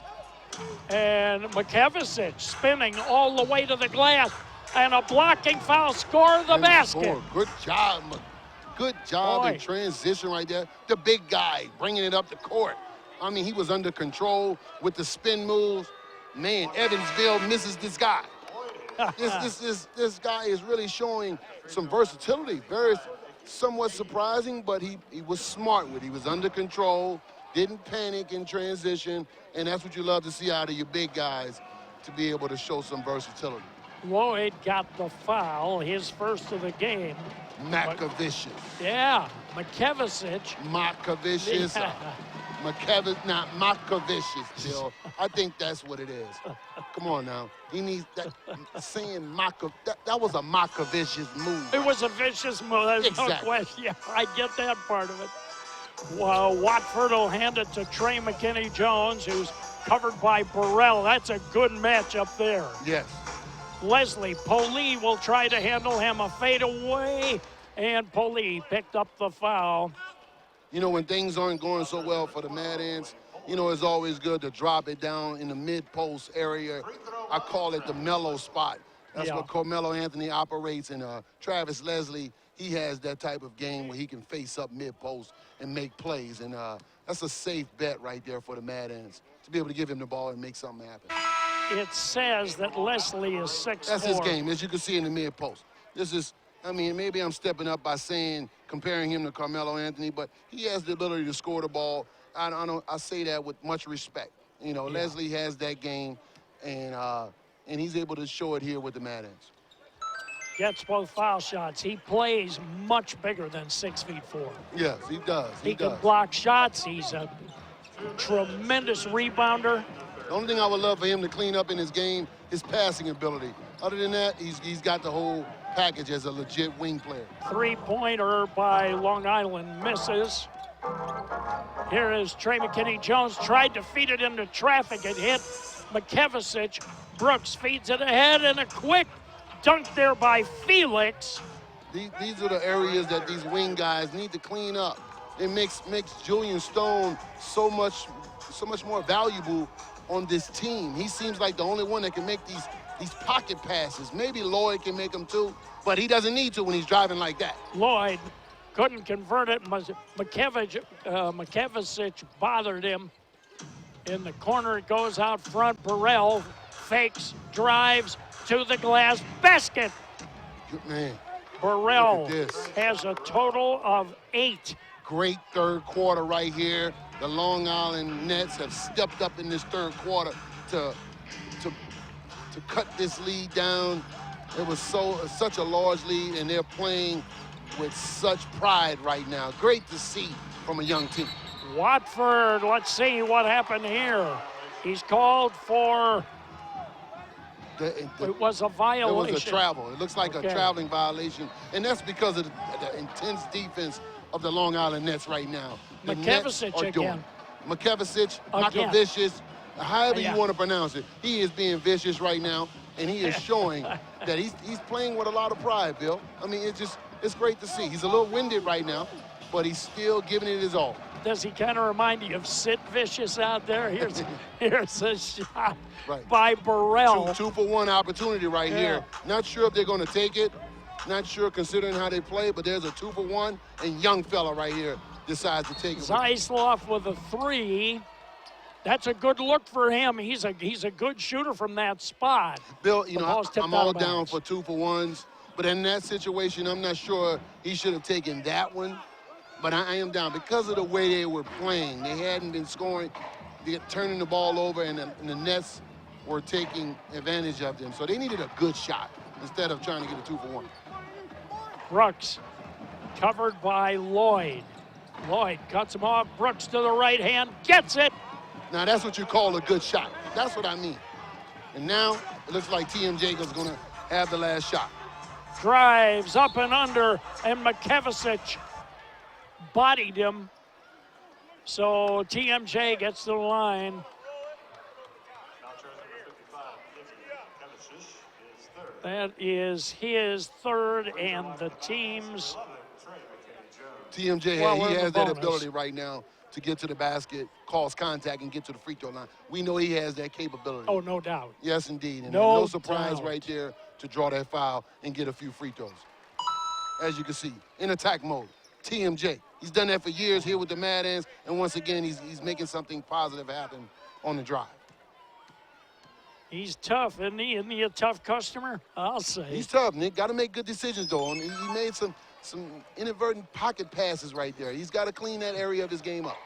and McKevicic spinning all the way to the glass, and a blocking foul, score the basket. Good job. Good job Boy. in transition right there. The big guy bringing it up the court. I mean, he was under control with the spin moves. Man, Evansville misses this guy. This guy is really showing some versatility. Very somewhat surprising, but he was smart with it. He was under control, didn't panic in transition, and that's what you love to see out of your big guys, to be able to show some versatility. Lloyd got the foul, his first of the game. Makavicius. Yeah, McKevicic. Makavicius. Yeah. Not Makavicius, Bill. I think that's what it is. Come on now. He needs that. Saying that was a Makavicius move. It was a vicious move, there's no Exactly. question. Yeah, I get that part of it. Well, Watford will hand it to Trey McKinney-Jones, who's covered by Burrell. That's a good matchup there. Yes. Leslie Poli will try to handle him, a fadeaway, and Poli picked up the foul. You know, when things aren't going so well for the Mad Ants, you know, it's always good to drop it down in the mid-post area. I call it the mellow spot. That's what Carmelo Anthony operates, and Travis Leslie, he has that type of game where he can face up mid-post and make plays, and that's a safe bet right there for the Mad Ants, to be able to give him the ball and make something happen. It says that Leslie is 6'4". That's his game, as you can see in the mid-post. This is, I mean, maybe I'm stepping up by comparing him to Carmelo Anthony, but he has the ability to score the ball. I say that with much respect. You know, Leslie has that game, and he's able to show it here with the Mad Ants. Gets both foul shots. He plays much bigger than 6'4". Yes, he does. He can block shots. He's a tremendous rebounder. The only thing I would love for him to clean up in his game is passing ability. Other than that, he's got the whole package as a legit wing player. Three-pointer by Long Island misses. Here is Trey McKinney-Jones, tried to feed it into traffic. It hit Makevicic. Brooks feeds it ahead, and a quick dunk there by Felix. These are the areas that these wing guys need to clean up. It makes Julian Stone so much more valuable on this team. He seems like the only one that can make these pocket passes. Maybe Lloyd can make them too, but he doesn't need to when he's driving like that. Lloyd couldn't convert it. Makevicic bothered him. In the corner, it goes out front. Burrell fakes, drives to the glass basket. Man, Burrell look at this. has a total of 8. Great third quarter right here. The Long Island Nets have stepped up in this third quarter to cut this lead down. It was such a large lead, and they're playing with such pride right now. Great to see from a young team. Watford, let's see what happened here. He's called for, it was a violation. It was a travel. It looks like a traveling violation, and that's because of the intense defense of the Long Island Nets right now. Makevicic again. Makevicic, Makevicic, however you want to pronounce it. He is being vicious right now, and he is showing that he's playing with a lot of pride, Bill. I mean, it's great to see. He's a little winded right now, but he's still giving it his all. Does he kind of remind you of Sid Vicious out there? Here's a shot right by Burrell. Two for one opportunity right here. Not sure if they're going to take it. Not sure considering how they play, but there's a 2 for 1, and young fella right here decides to take it. Zeisloff with a 3. That's a good look for him. He's a good shooter from that spot. Bill, you know, I'm all down for 2 for 1s, but in that situation, I'm not sure he should have taken that one. But I am down because of the way they were playing. They hadn't been scoring, turning the ball over, and the Nets were taking advantage of them. So they needed a good shot instead of trying to get a 2 for 1. Brooks covered by Lloyd. Lloyd cuts him off. Brooks to the right hand, gets it. Now that's what you call a good shot. That's what I mean. And now it looks like TM Jacobs going to have the last shot. Drives up and under, and Makevicic bodied him. So TMJ gets to the line. That is his third and the team's. TMJ, he has that ability right now to get to the basket, cause contact, and get to the free throw line. We know he has that capability. Oh, no doubt. Yes, indeed. And no surprise right there to draw that foul and get a few free throws. As you can see, in attack mode, TMJ. He's done that for years here with the Mad Ants, and once again, he's making something positive happen on the drive. He's tough, isn't he? Isn't he a tough customer? I'll say. He's tough, Nick. Got to make good decisions, though. And he made some inadvertent pocket passes right there. He's got to clean that area of his game up.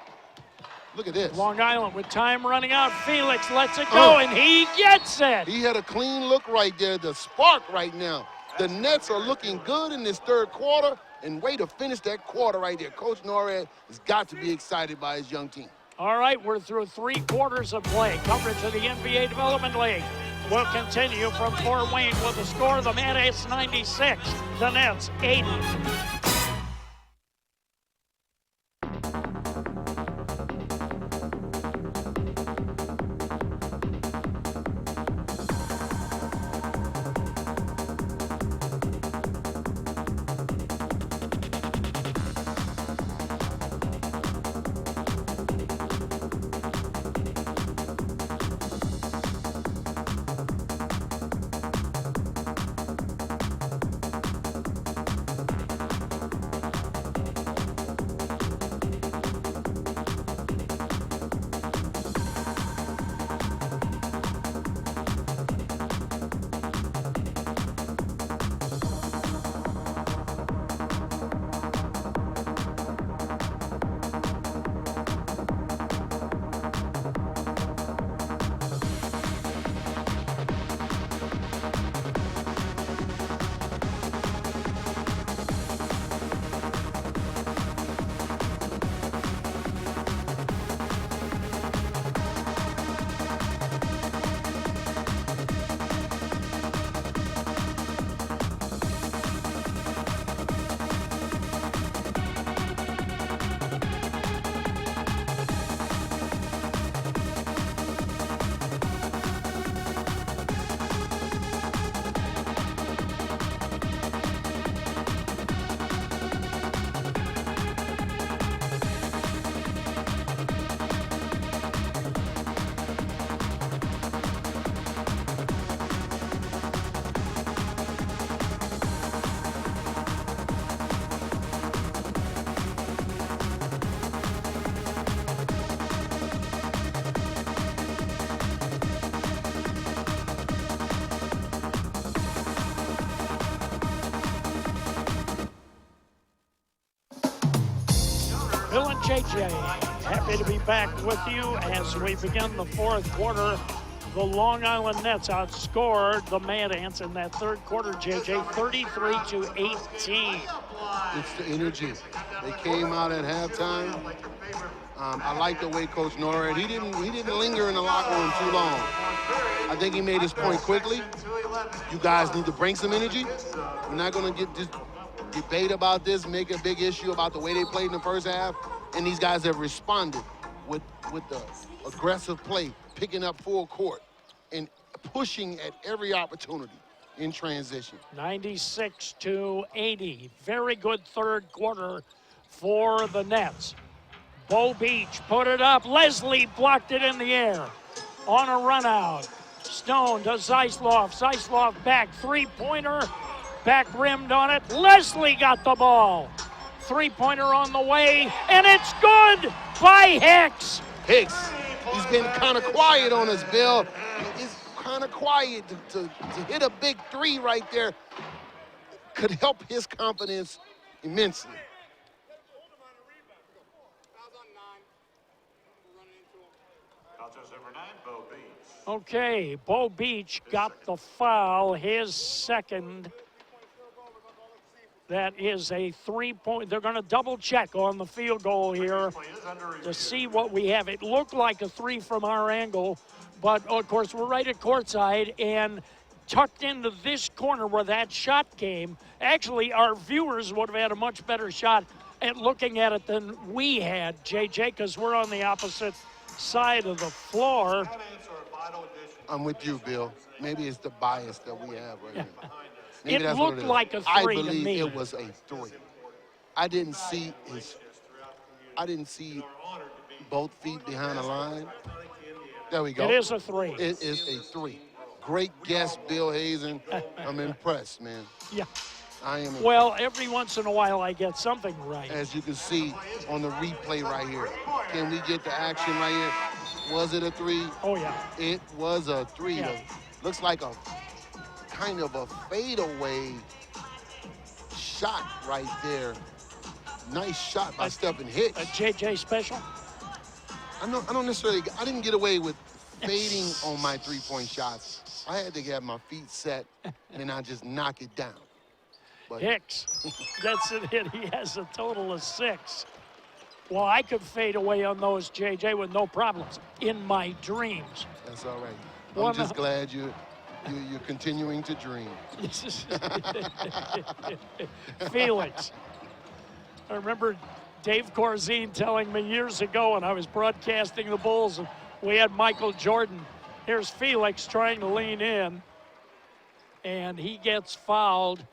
Look at this. Long Island with time running out. Felix lets it go, and he gets it. He had a clean look right there, the spark right now. The Nets are looking good in this third quarter, and way to finish that quarter right there. Coach Norred has got to be excited by his young team. All right, we're through 3 quarters of play. Coverage of the NBA Development League will continue from Fort Wayne with the score. The Mad Ants 96, the Nets 80. JJ, happy to be back with you as we begin the fourth quarter. The Long Island Nets outscored the Mad Ants in that third quarter, JJ, 33-18. It's the energy. They came out at halftime. I like the way Coach Norred, he didn't linger in the locker room too long. I think he made his point quickly. You guys need to bring some energy. We're not going to get this debate about this, make a big issue about the way they played in the first half. And these guys have responded with the aggressive play, picking up full court and pushing at every opportunity in transition. 96-80. Very good third quarter for the Nets. Bo Beach put it up. Leslie blocked it in the air on a run out. Stone to Zeisloff. Zeisloff back. Three-pointer. Back rimmed on it. Leslie got the ball. Three-pointer on the way. And it's good by Hicks. Hicks, he's been kind of quiet on us, Bill. He's kind of quiet to hit a big three right there. Could help his confidence immensely. Okay, Bo Beach got the foul, his second. That is a three-point. They're going to double check on the field goal here to see what we have. It looked like a three from our angle, but of course we're right at courtside and tucked into this corner where that shot came. Actually, our viewers would have had a much better shot at looking at it than we had, JJ, because we're on the opposite side of the floor. I'm with you, Bill. Maybe it's the bias that we have right here. It looked like a three to me. I believe it was a three. I didn't see both feet behind the line. There we go. It is a three. It is a three. Great guess, Bill Hazen. I'm impressed, man. Yeah. I am impressed. Well, every once in a while I get something right. As you can see on the replay right here. Can we get the action right here? Was it a three? Oh, yeah. It was a three. Yeah. Looks like a kind of a fadeaway shot right there. Nice shot by Stephen Hicks. A JJ special? I didn't get away with fading on my three-point shots. I had to get my feet set and I just knock it down. But Hicks gets it in. He has a total of 6. Well, I could fade away on those, JJ, with no problems in my dreams. That's all right. I'm just glad you're continuing to dream. Felix. I remember Dave Corzine telling me years ago when I was broadcasting the Bulls, and we had Michael Jordan. Here's Felix trying to lean in, and he gets fouled.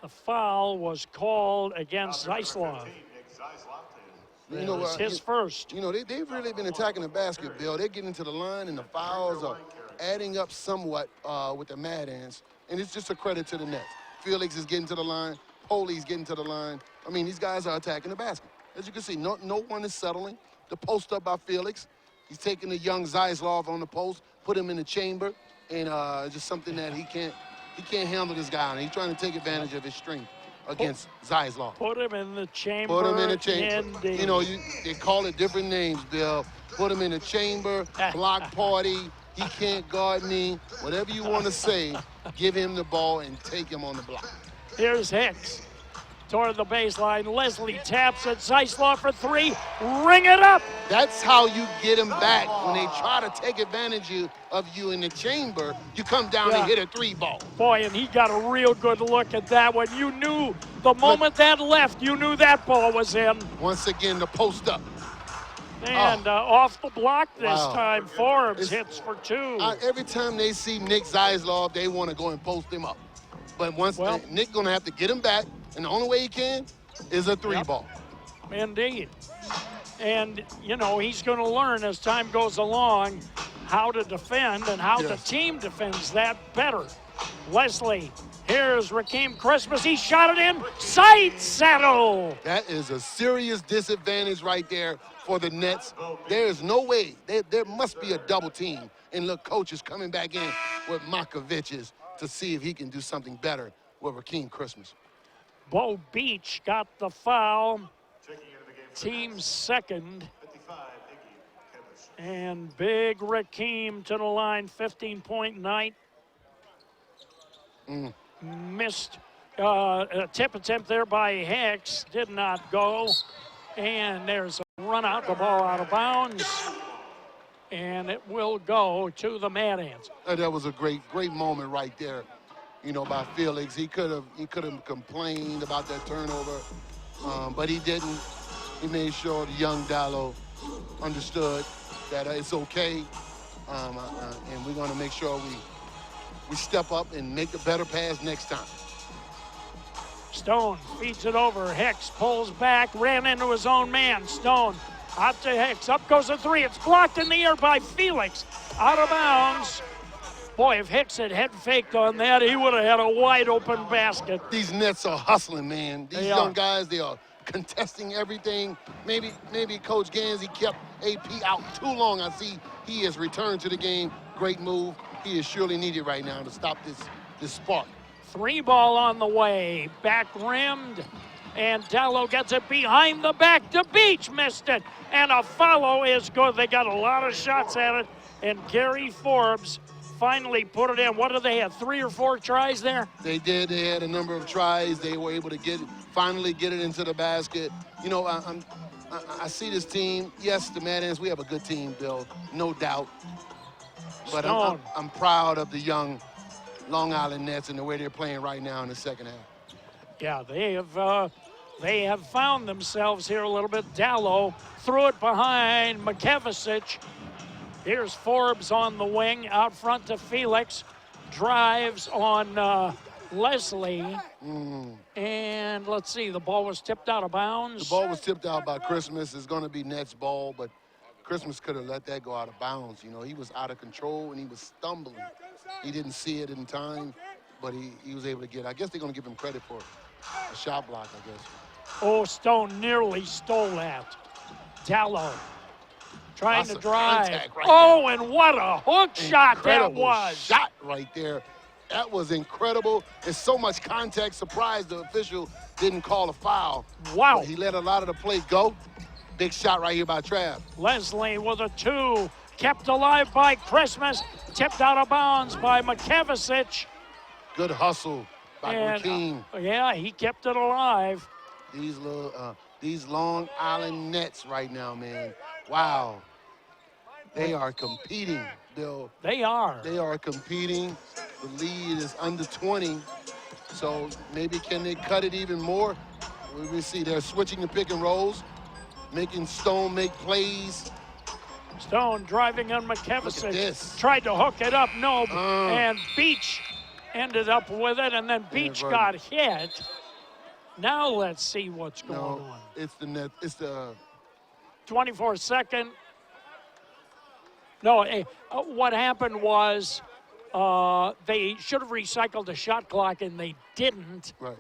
The foul was called against Zeisloff. You know, it's his first. You know, they've really been attacking the basket, Bill. They're getting to the line, and the fouls are adding up somewhat with the Mad Ants, and it's just a credit to the Nets. Felix is getting to the line. Poley's getting to the line. I mean, these guys are attacking the basket. As you can see, no one is settling. The post up by Felix. He's taking the young Zeisloff on the post, put him in the chamber, and just something that he can't handle this guy, and he's trying to take advantage of his strength against Zeisloff. Put him in the chamber. Put him in the chamber. Indeed. You know, they call it different names, Bill. Put him in the chamber, block party, he can't guard me. Whatever you want to say, give him the ball and take him on the block. Here's Hicks toward the baseline. Leslie taps at Zeisloff for 3. Ring it up. That's how you get him back. When they try to take advantage of you in the chamber, you come down and hit a 3 ball. Boy, and he got a real good look at that one. You knew the moment that left, you knew that ball was in. Once again, the post up. And off the block this time, Forbes hits for 2. Every time they see Nick Zeisloff, they want to go and post him up. But Nick going to have to get him back, and the only way he can is a 3 ball. Indeed. And, you know, he's going to learn as time goes along how to defend and how the team defends that better. Leslie, here's Rakeem Christmas. He shot it in, side saddle. That is a serious disadvantage right there for the Nets. There is no way. There must be a double team. And look, coach is coming back in with Makovicius to see if he can do something better with Rakeem Christmas. Bo Beach got the foul, Checking into the game for the team Nets, second. 55, Iggy Kimish. And big Rakeem to the line, 15-point night. Missed a tip attempt there by Hicks, did not go. And there's a run out, the ball out of bounds. And it will go to the Mad Ants. That was a great moment right there, you know, by Felix. He could have complained about that turnover, but he didn't. He made sure the young Dallo understood that it's okay, and we're going to make sure we step up and make a better pass next time. Stone feeds it over. Hicks pulls back, ran into his own man. Stone out to Hicks. Up goes a three. It's blocked in the air by Felix. Out of bounds. Boy, if Hicks had head faked on that, he would have had a wide open basket. These Nets are hustling, man. These They young are. guys, they are contesting everything. Maybe Coach Gansey kept AP out too long. I see he has returned to the game. Great move. He is surely needed right now to stop this spark. Three ball on the way. Back rimmed. And Dallo gets it behind the back to Beach. Missed it. And a follow is good. They got a lot of shots at it. And Gary Forbes finally put it in. What did they have? 3 or 4 tries there? They did. They had a number of tries. They were able to finally get it into the basket. You know, I see this team. Yes, the Mad Ants, we have a good team, Bill, no doubt. But I'm proud of the young Long Island Nets and the way they're playing right now in the second half. Yeah, they have found themselves here a little bit. Dallo threw it behind McKevicic. Here's Forbes on the wing, out front to Felix. Drives on Leslie. And let's see, the ball was tipped out of bounds. The ball was tipped out by Christmas. It's going to be Nets ball, but Christmas could have let that go out of bounds. You know, he was out of control and he was stumbling. He didn't see it in time, but he was able to get it. I guess they're going to give him credit for a shot block, I guess. Oh, Stone nearly stole that. Dallo trying Lots to of drive. contact right Oh, and what a hook shot that Incredible was. shot right there. That was incredible. There's so much contact. Surprised the official didn't call a foul. Wow. But he let a lot of the play go. Big shot right here by Trav. Leslie with a 2. Kept alive by Christmas. Tipped out of bounds by McKevicic. Good hustle by And, Rakeem. yeah, he kept it alive. These Long Island Nets right now, man. Wow. They are competing, Bill. They are. They are competing. The lead is under 20. So maybe can they cut it even more? We will see. They're switching the pick and rolls, making Stone make plays. Stone driving on Look at McKevicic. this. Tried to hook it up, no. And Beach ended up with it, and then Beach got hit. Now let's see what's going on. It's the net. It's the 24-second. No, what happened was they should have recycled the shot clock, and they didn't. right.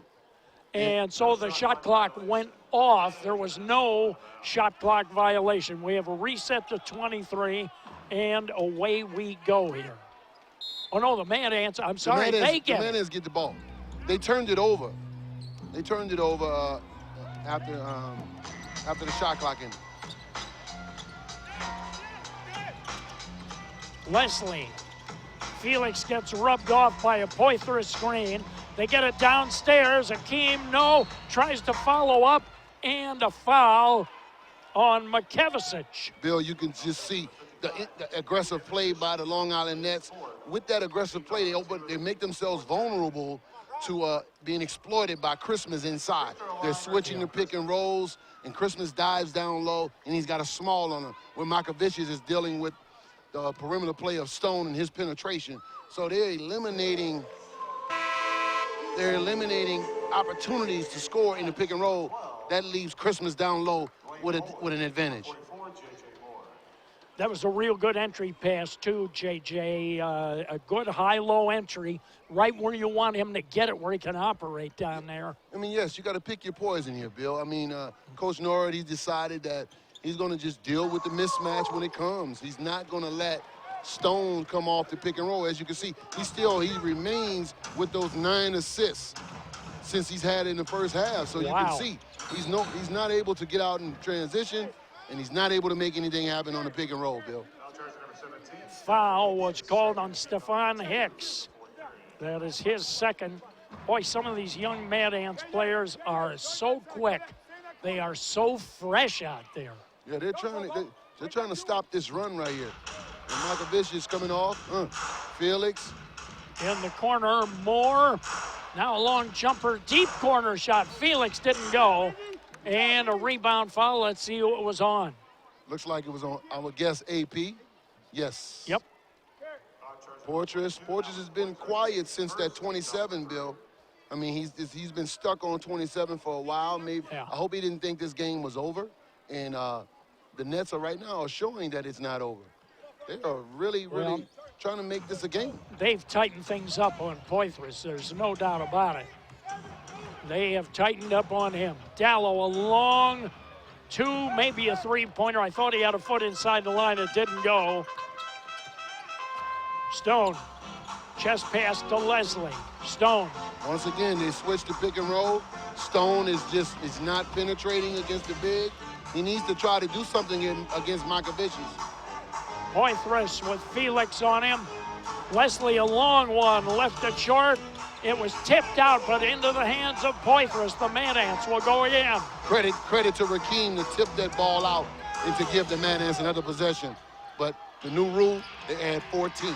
And so the shot clock went off. There was no shot clock violation. We have a reset to 23, and away we go here. Oh, no, the Mad Ants, I'm sorry, they get the Mad Ants get the ball. They turned it over. They turned it over after the shot clock ended. Leslie. Felix gets rubbed off by a Poitras screen. They get it downstairs. Akeem, no, tries to follow up, and a foul on McKevicic. Bill, you can just see the aggressive play by the Long Island Nets. With that aggressive play, they make themselves vulnerable to being exploited by Christmas inside. They're switching the pick and rolls, and Christmas dives down low, and he's got a small on him, where Makavicius is dealing with the perimeter play of Stone and his penetration. So they're eliminating opportunities to score in the pick and roll. That leaves Christmas down low with an advantage. That was a real good entry pass, too, JJ. A good high-low entry, right where you want him to get it, where he can operate down there. I mean, yes, you got to pick your poison here, Bill. I mean, Coach Norwood, he decided that he's going to just deal with the mismatch when it comes. He's not going to let Stone come off the pick and roll. As you can see, he remains with those 9 assists. since he's had in the first half. So you can see he's not able to get out in transition, and he's not able to make anything happen on the pick and roll, Bill. Foul was called on Stefan Hicks. That is his second. Boy, some of these young Mad Ants players are so quick. They are so fresh out there. Yeah, they're trying to stop this run right here. And Markovich is coming off. Felix. In the corner, Moore. Now a long jumper, deep corner shot. Felix didn't go. And a rebound foul. Let's see who it was on. Looks like it was on, I would guess, AP. Yes. Yep. Portres has been quiet since that 27, Bill. I mean, he's been stuck on 27 for a while. Maybe I hope he didn't think this game was over. And the Nets are right now showing that it's not over. They are really trying to make this a game. They've tightened things up on Poitras. There's no doubt about it. They have tightened up on him. Dallow, a long two, maybe a three-pointer. I thought he had a foot inside the line. It didn't go. Stone, chest pass to Leslie. Stone. Once again, they switched to pick and roll. Stone is not penetrating against the big. He needs to try to do something against Markovich. Poitras with Felix on him. Leslie, a long one, left it short. It was tipped out, but into the hands of Poitras. The Mad Ants will go again. Credit to Rakeem to tip that ball out and to give the Mad Ants another possession. But the new rule, they add 14.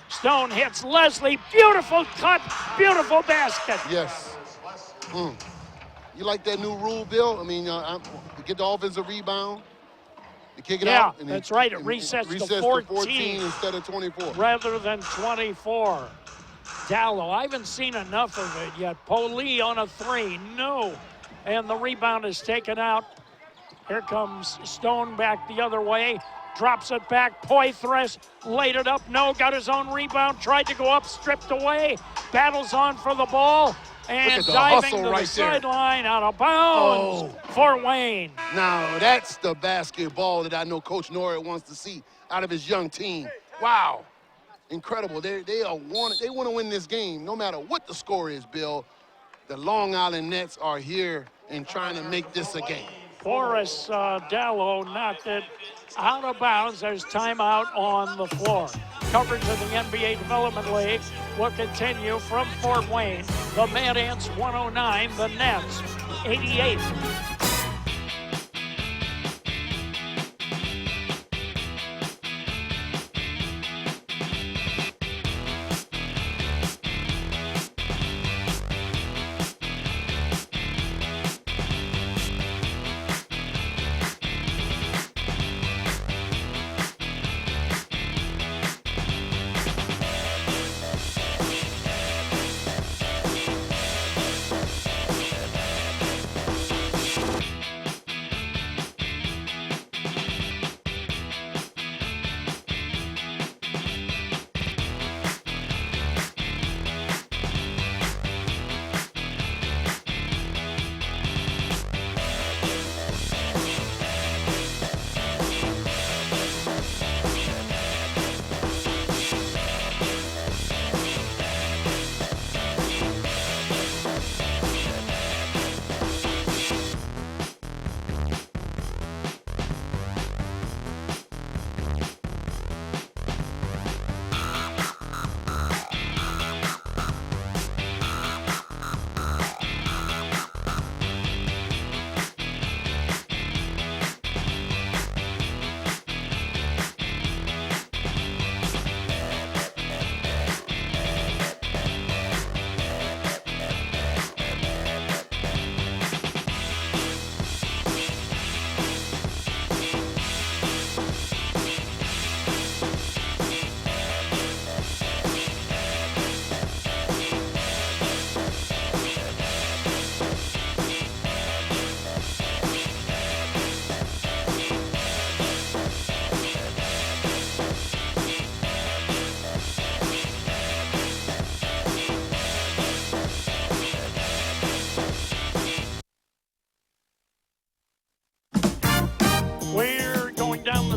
Stone hits Leslie. Beautiful cut, beautiful basket. Yes. You like that new rule, Bill? I mean, to get the offensive rebound, to kick it out. Yeah, that's right. It resets to 14 instead of 24. Rather than 24. Dallow, I haven't seen enough of it yet. Poli on a three, no. And the rebound is taken out. Here comes Stone back the other way. Drops it back. Poitras laid it up. No, got his own rebound. Tried to go up, stripped away. Battles on for the ball. And diving to the sideline, out of bounds for Wayne. Now, that's the basketball that I know Coach Norwood wants to see out of his young team. Wow. Incredible. They want to win this game no matter what the score is, Bill. The Long Island Nets are here and trying to make this a game. Boris Dallow knocked it out of bounds. There's timeout on the floor. Coverage of the NBA Development League will continue from Fort Wayne. The Mad Ants 109, the Nets 88.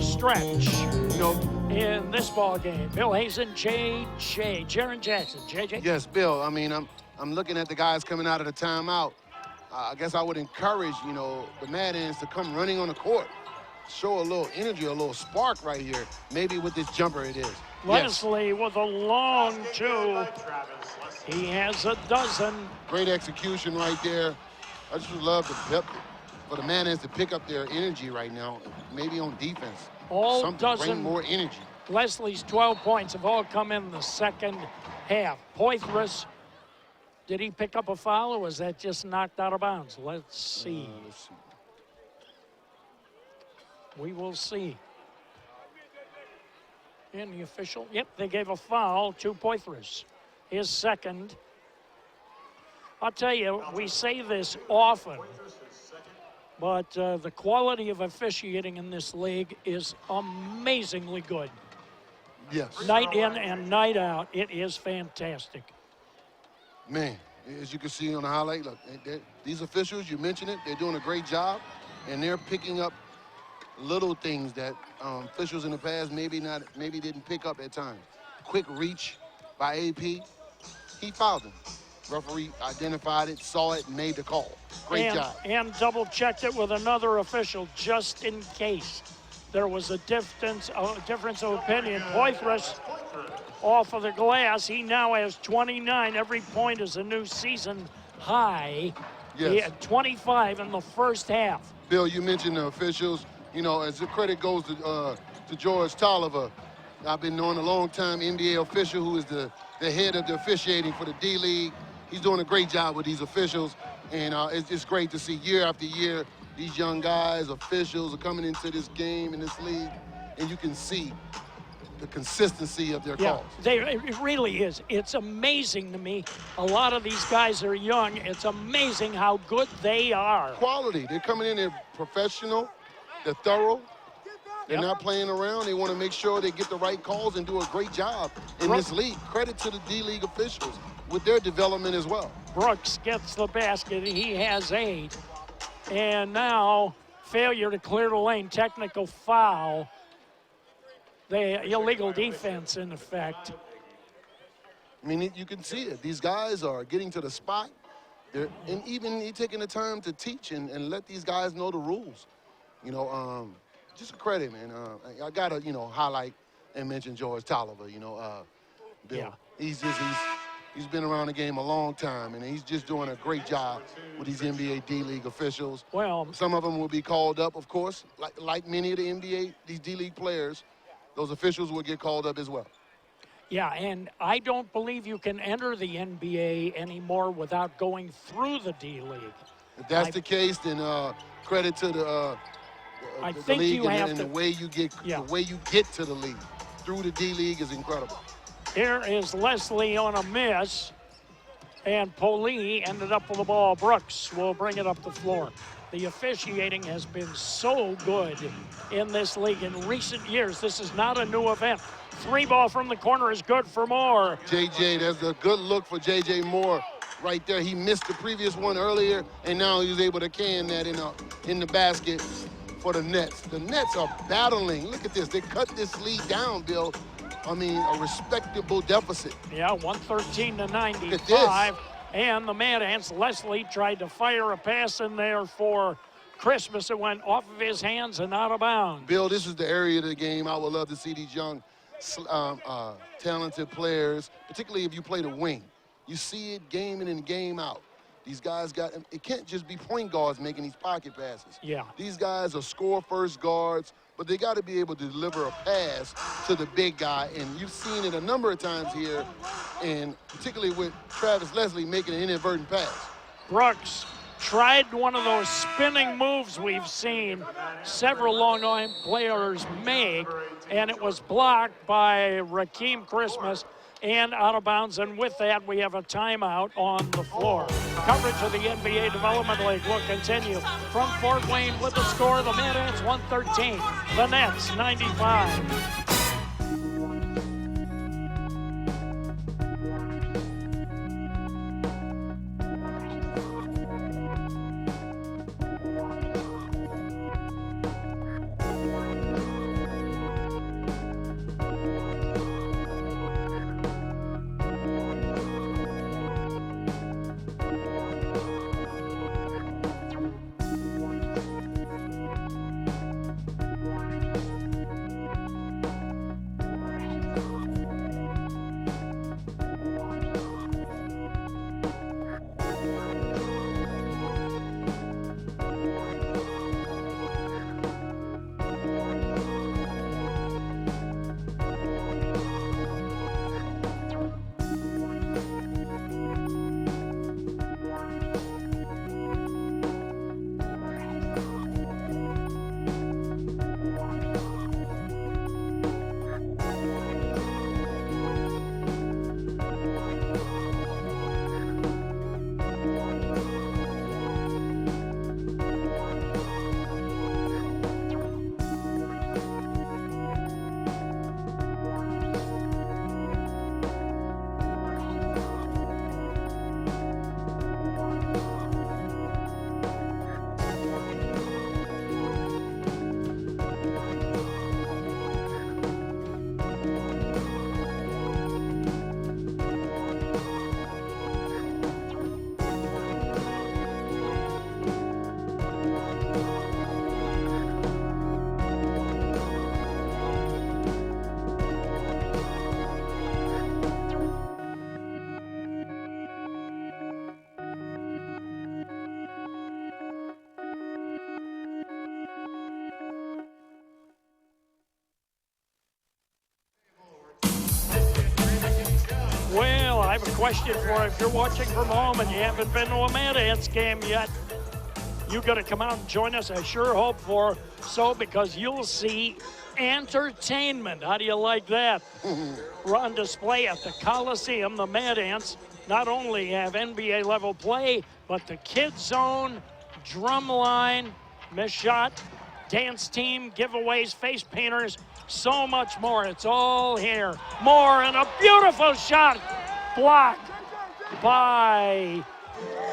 Stretch. In this this ball game. Bill Hazen, J.J. Jaron Jackson. J.J.? Yes, Bill. I mean, I'm looking at the guys coming out of the timeout. I guess I would encourage, the Mad Ants to come running on the court. Show a little energy, a little spark right here. Maybe with this jumper it is. Leslie with a long two. He has a dozen. Great execution right there. I just would love for the Mad Ants to pick up their energy right now, maybe on defense. All dozen. Bring more energy. Leslie's 12 points have all come in the second half. Poitras, did he pick up a foul or was that just knocked out of bounds? Let's see. We will see. And the official, yep, they gave a foul to Poitras. His second. I'll tell you, we say this often, but the quality of officiating in this league is amazingly good. Yes. Night in and night out, it is fantastic. Man, as you can see on the highlight, look, these officials, you mentioned it, they're doing a great job, and they're picking up little things that officials in the past maybe didn't pick up at times. Quick reach by AP, he fouled him. Referee identified it, saw it, and made the call. Great job. And double-checked it with another official just in case there was a difference of opinion. Poitras off of the glass. He now has 29. Every point is a new season high. Yes. He had 25 in the first half. Bill, you mentioned the officials. As the credit goes to George Tolliver, I've been knowing a long time NBA official who is the head of the officiating for the D-League. He's doing a great job with these officials, and it's great to see year after year these young guys, officials are coming into this game, in this league, and you can see the consistency of their calls. It really is. It's amazing to me. A lot of these guys are young. It's amazing how good they are. Quality. They're coming in, they're professional, they're thorough. They're not playing around. They want to make sure they get the right calls and do a great job in this league. Credit to the D-League officials with their development as well. Brooks gets the basket. He has 8. And now, failure to clear the lane, technical foul. The illegal defense, in effect. I mean, you can see it. These guys are getting to the spot. And even taking the time to teach and let these guys know the rules. Just a credit, man. I got to, highlight and mention George Tolliver, Bill. Yeah. He's been around the game a long time, and he's just doing a great job with these NBA D-League officials. Well, some of them will be called up, of course, like many of the NBA, these D-League players. Those officials will get called up as well. Yeah, and I don't believe you can enter the NBA anymore without going through the D-League. If that's the case, then credit to the league and the way you get to the league through the D-League is incredible. Here is Leslie on a miss, and Poli ended up with the ball. Brooks will bring it up the floor. The officiating has been so good in this league in recent years. This is not a new event. 3 ball from the corner is good for Moore. JJ, that's a good look for JJ Moore right there. He missed the previous one earlier, and now he was able to can that in the basket for the Nets. The Nets are battling. Look at this. They cut this lead down, Bill. I mean, a respectable deficit. Yeah, 113 to 95. Look at this. And the Mad Ants, Leslie, tried to fire a pass in there for Christmas. It went off of his hands and out of bounds. Bill, this is the area of the game I would love to see these young, talented players, particularly if you play the wing. You see it game in and game out. These guys it can't just be point guards making these pocket passes. Yeah. These guys are score-first guards, but they got to be able to deliver a pass to the big guy, and you've seen it a number of times here, and particularly with Travis Leslie making an inadvertent pass. Brooks tried one of those spinning moves we've seen several long-line players make, and it was blocked by Rakeem Christmas and out of bounds, and with that, we have a timeout on the floor. Coverage of the NBA Development League will continue from Fort Wayne with the score. The Mad Ants 113, the Nets 95. have a question for you. If you're watching from home and you haven't been to a Mad Ants game yet, you got to come out and join us. I sure hope for so, because you'll see entertainment. How do you like that? We're on display at the Coliseum. The Mad Ants not only have NBA level play, but the Kids Zone, Drumline, Miss Shot, dance team, giveaways, face painters, so much more. It's all here. More, and a beautiful shot blocked by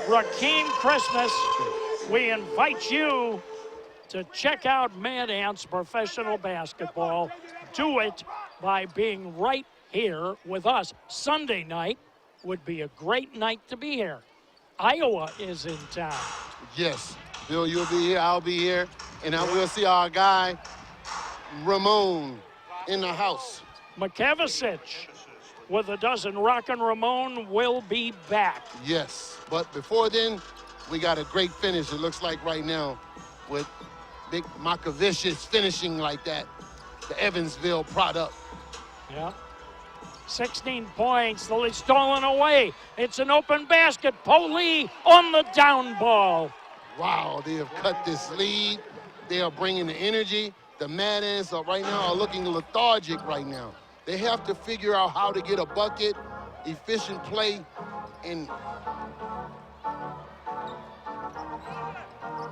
Rakeem Christmas. We invite you to check out Mad Ants Professional Basketball. Do it by being right here with us. Sunday night would be a great night to be here. Iowa is in town. Yes, Bill, you'll be here, I'll be here, and I will see our guy, Ramon, in the house. McKevicic with a dozen. Rockin' Ramon will be back. Yes, but before then, we got a great finish, it looks like right now, with Big Makovicic finishing like that, the Evansville product. Yeah. 16 points, the lead stolen away. It's an open basket. Poli on the down ball. Wow, they have cut this lead. They are bringing the energy. The Mad Ants are right now are looking lethargic right now. They have to figure out how to get a bucket, efficient play, and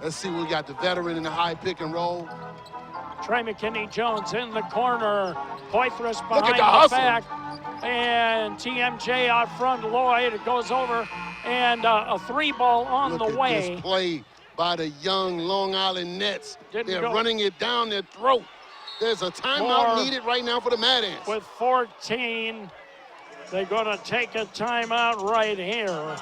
let's see, we got the veteran in the high pick and roll. Trey McKinney-Jones in the corner. Poitras Look at behind the the hustle. back. And TMJ out front. Lloyd, it goes over. And a three ball on Look the at way. this play by the young Long Island Nets. Didn't They're go. running it down their throat. There's a timeout More. needed right now for the Mad Ants. With 14, they're going to take a timeout right here.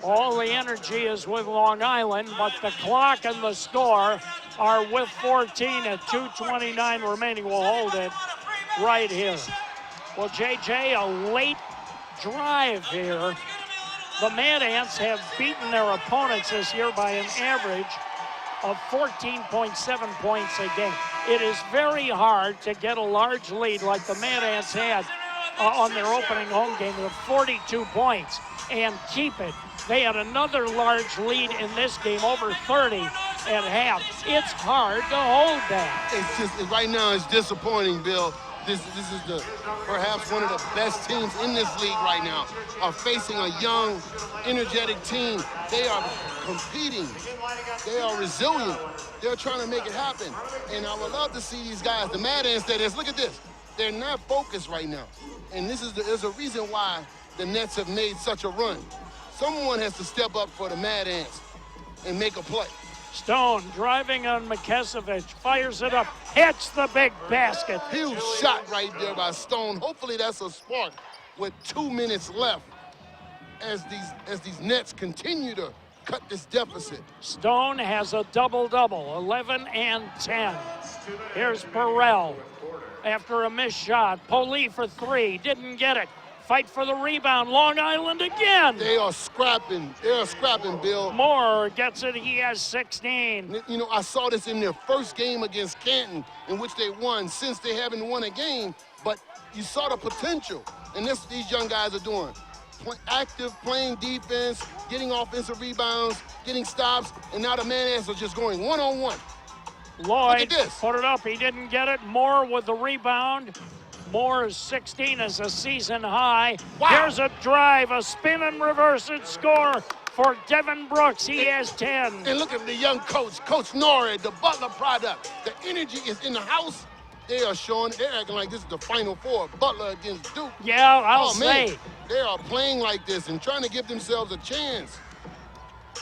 All the energy is with Long Island, but the clock and the score are with 14 at 2:29 remaining. We'll hold it right here. Well, JJ, a late drive here. The Mad Ants have beaten their opponents this year by an average of 14.7 points a game. It is very hard to get a large lead like the Mad Ants had on their opening home game with 42 points and keep it. They had another large lead in this game, over 30 at half. It's hard to hold that. It's just, right now it's disappointing, Bill. This is perhaps one of the best teams in this league right now, are facing a young, energetic team. They are competing. They are resilient. They're trying to make it happen. And I would love to see these guys, the Mad Ants, that is, look at this. They're not focused right now. And there's a reason why the Nets have made such a run. Someone has to step up for the Mad Ants and make a play. Stone driving on McKesevich, fires it up, hits the big basket. Huge shot right there by Stone. Hopefully that's a spark with 2 minutes left as these Nets continue to cut this deficit. Stone has a double-double, 11 and 10. Here's Burrell after a missed shot. Poli for three, didn't get it. Fight for the rebound, Long Island again. They are scrapping. Bill. Moore gets it, he has 16. You know, I saw this in their first game against Canton, in which they won, since they haven't won a game, but you saw the potential, and this these young guys are doing. Active, playing defense, getting offensive rebounds, getting stops, and now the Mad Ants are just going one-on-one. Lloyd Look at this. put it up, he didn't get it. Moore with the rebound. Moore's 16 is a season high. Wow. Here's a drive, a spin and reverse and score for Devin Brooks. He has 10. And look at the young coach, Coach Norrie, the Butler product. The energy is in the house. They are showing, they're acting like this is the Final Four, Butler against Duke. Yeah, I'll man, say. they are playing like this and trying to give themselves a chance.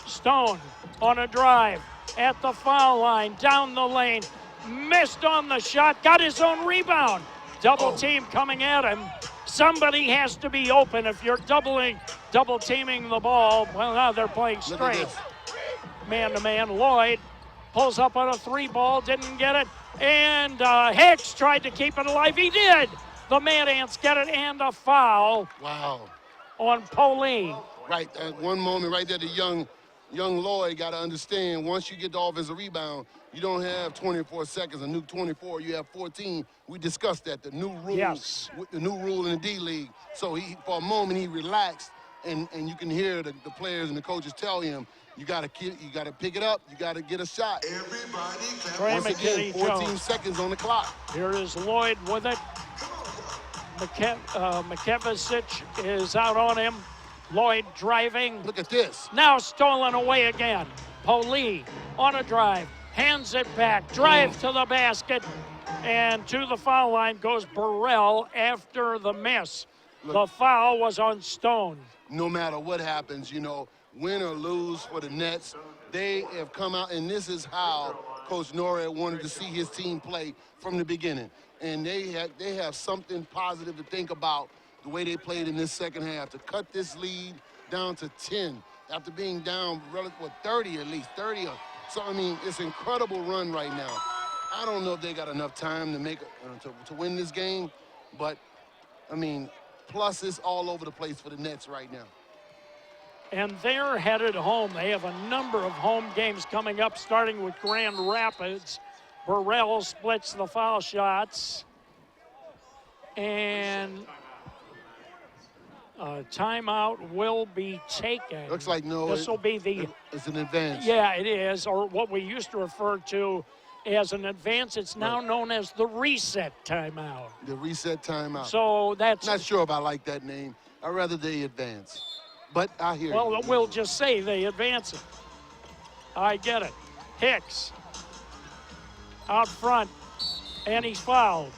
Stone on a drive at the foul line, down the lane, missed on the shot, got his own rebound. Double team coming at him. Somebody has to be open if you're double teaming the ball. Well, now they're playing Look at straight. this. Man-to-man, Lloyd pulls up on a three ball, didn't get it. And Hicks tried to keep it alive. He did. The Mad Ants get it, and a foul Wow. on Poli. Right, at one moment right there, the young young Lloyd got to understand, once you get the offensive rebound, you don't have 24 seconds, a nuke 24, you have 14. We discussed that, the new rule, Yes. the new rule in the D-League. So for a moment, he relaxed, and you can hear the players and the coaches tell him, you got to pick it up, you got to get a shot. Trey Once again, McKinney 14 Jones. seconds on the clock. Here is Lloyd with it. McKevicic is out on him. Lloyd driving. Look at this. Now stolen away again. Poli on a drive. Hands it back. Drive to the basket. And to the foul line goes Burrell after the miss. The foul was on Stone. No matter what happens, win or lose for the Nets, they have come out, and this is how Coach Norred wanted to see his team play from the beginning. And they have something positive to think about the way they played in this second half, to cut this lead down to 10 after being down 30 at least, 30. So, I mean, it's an incredible run right now. I don't know if they got enough time to make to win this game, but, I mean, pluses all over the place for the Nets right now. And they're headed home. They have a number of home games coming up, starting with Grand Rapids. Burrell splits the foul shots. And timeout will be taken. Looks like no. This will be the. It's an advance. Yeah, it is, or what we used to refer to as an advance. It's now known as the reset timeout. The reset timeout. So that's. Not sure if I like that name. I'd rather they advance. But I hear you. Well, we'll just say they advance it. I get it. Hicks out front, and he's fouled.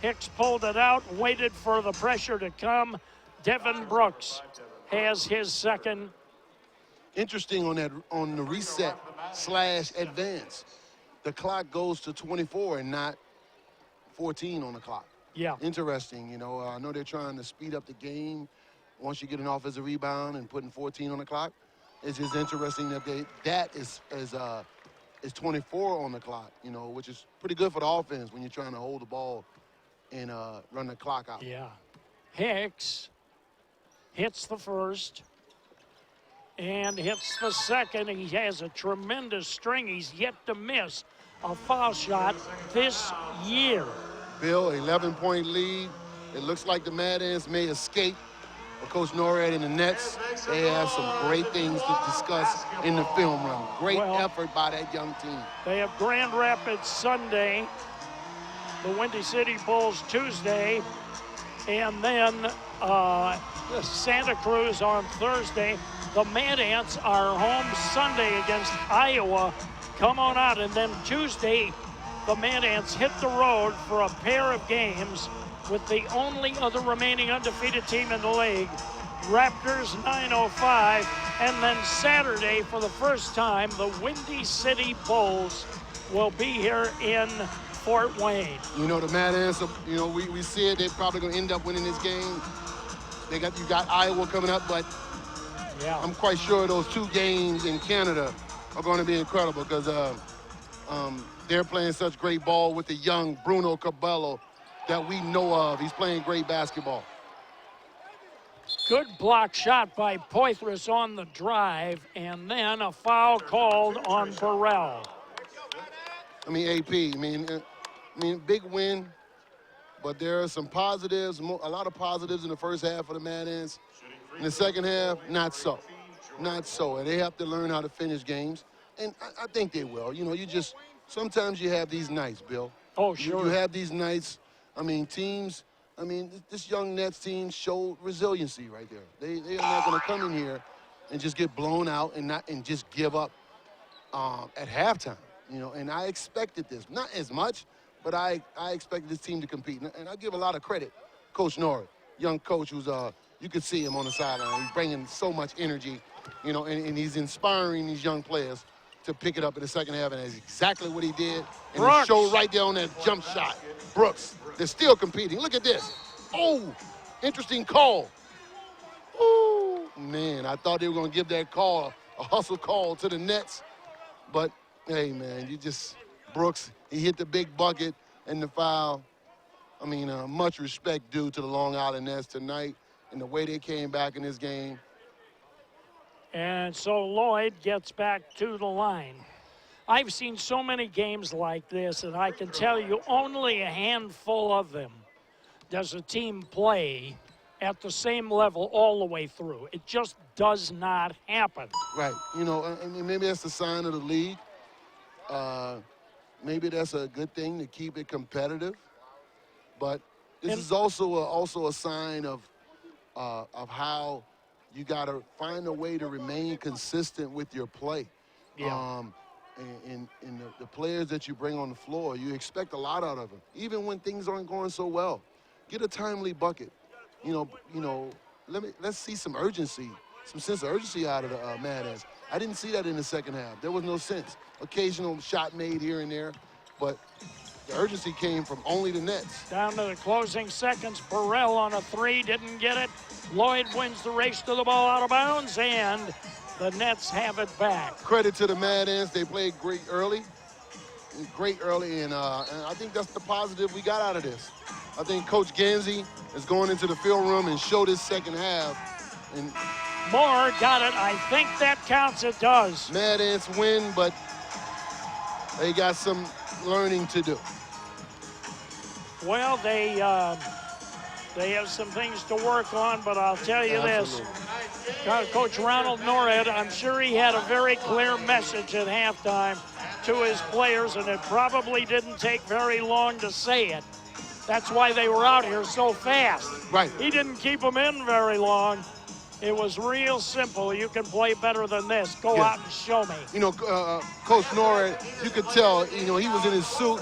Hicks pulled it out, waited for the pressure to come. Devin Brooks has his second. Interesting on the reset / advance. The clock goes to 24 and not 14 on the clock. Yeah. Interesting. I know they're trying to speed up the game once you get an offensive rebound and putting 14 on the clock. It's just interesting that that is 24 on the clock, which is pretty good for the offense when you're trying to hold the ball and run the clock out. Yeah. Hicks hits the first and hits the second. He has a tremendous string. He's yet to miss a foul shot this year. Bill, 11-point lead. It looks like the Mad Ants may escape. But Coach Norred and the Nets, they have some great things to discuss in the film room. Great effort by that young team. They have Grand Rapids Sunday, the Windy City Bulls Tuesday, and then Santa Cruz on Thursday. The Mad Ants are home Sunday against Iowa. Come on out. And then Tuesday, the Mad Ants hit the road for a pair of games with the only other remaining undefeated team in the league, Raptors 905. And then Saturday, for the first time, the Windy City Bulls will be here in Fort Wayne. The Mad Ants, we said they're probably going to end up winning this game. You got Iowa coming up, but yeah, I'm quite sure those two games in Canada are going to be incredible because they're playing such great ball with the young Bruno Cabello that we know of. He's playing great basketball. Good block shot by Poitras on the drive, and then a foul called on Burrell. AP, big win, but there are some positives, a lot of positives in the first half for the Mad Ants. In the second half, not so. Not so, and they have to learn how to finish games, and I think they will. Sometimes you have these nights, Bill. Oh, sure. You have these nights. This young Nets team showed resiliency right there. They are not going to come in here and just get blown out and just give up at halftime. And I expected this, not as much, but I expected this team to compete. And I give a lot of credit, Coach Norred, young coach who's you can see him on the sideline. He's bringing so much energy, and he's inspiring these young players to pick it up in the second half, and that's exactly what he did. And it showed right there on that jump shot. Brooks, they're still competing. Look at this. Oh, interesting call. Oh, man, I thought they were going to give that call, a hustle call to the Nets. But, hey, man, Brooks, he hit the big bucket and the foul. Much respect due to the Long Island Nets tonight and the way they came back in this game. And so Lloyd gets back to the line. I've seen so many games like this, and I can tell you only a handful of them does a team play at the same level all the way through. It just does not happen. Right. You know, and maybe that's the sign of the league. Maybe that's a good thing to keep it competitive. But this is also a sign of how you got to find a way to remain consistent with your play. Yeah. And the players that you bring on the floor, you expect a lot out of them, even when things aren't going so well. Get a timely bucket. You know. Let's see some urgency, some sense of urgency out of the Mad Ants. I didn't see that in the second half. There was no sense. Occasional shot made here and there, but the urgency came from only the Nets. Down to the closing seconds. Burrell on a three, didn't get it. Lloyd wins the race to the ball out of bounds, and the Nets have it back. Credit to the Mad Ants. They played great early, and I think that's the positive we got out of this. I think Coach Gansey is going into the film room and show this second half. And Moore got it. I think that counts. It does. Mad Ants win, but they got some learning to do. Well, they have some things to work on, but I'll tell you Absolutely. this. Coach Ronald Norred, I'm sure he had a very clear message at halftime to his players, and it probably didn't take very long to say it. That's why they were out here so fast. Right. He didn't keep them in very long. It was real simple. You can play better than this. Go out and show me. You know, Coach Norred, you could tell, he was in his suit,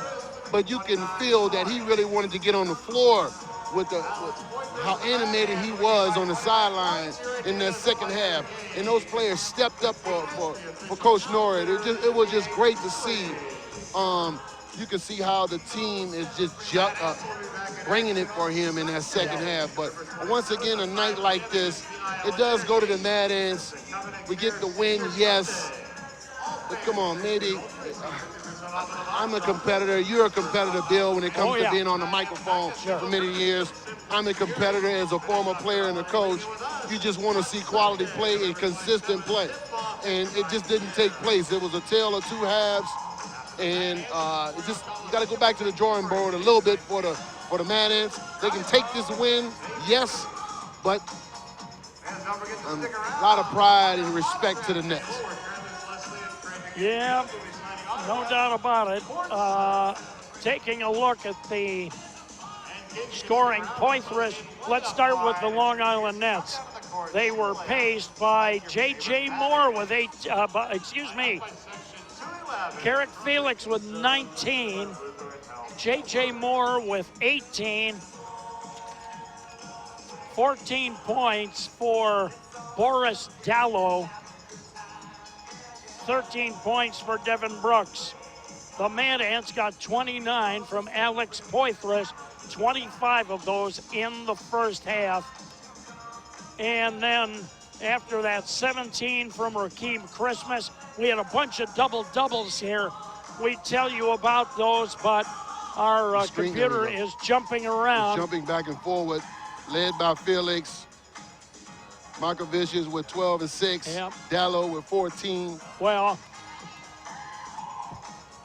but you can feel that he really wanted to get on the floor with how animated he was on the sidelines in that second half. And those players stepped up for Coach Norred. It was just great to see. You can see how the team is just bringing it for him in that second half. But once again, a night like this, it does go to the Mad Ants. We get the win, yes. But come on, maybe I'm a competitor. You're a competitor, Bill, when it comes to being on the microphone for many years. I'm a competitor as a former player and a coach. You just want to see quality play and consistent play. And it just didn't take place. It was a tale of two halves. And you got to go back to the drawing board a little bit for the Mad Ants. They can take this win, yes, but a lot of pride and respect to the Nets. Yeah, no doubt about it. Taking a look at the scoring, Poitras, let's start with the Long Island Nets. They were paced by J.J. Moore with Carrick Felix with 19, J.J. Moore with 18, 14 points for Boris Dallow, 13 points for Devin Brooks. The Mad Ants got 29 from Alex Poitras, 25 of those in the first half. And then after that, 17 from Rakeem Christmas. We had a bunch of double-doubles here. We tell you about those, but our computer is jumping around. It's jumping back and forward, led by Felix. Markovicius with 12 and 6. Yep. Dallow with 14. Well,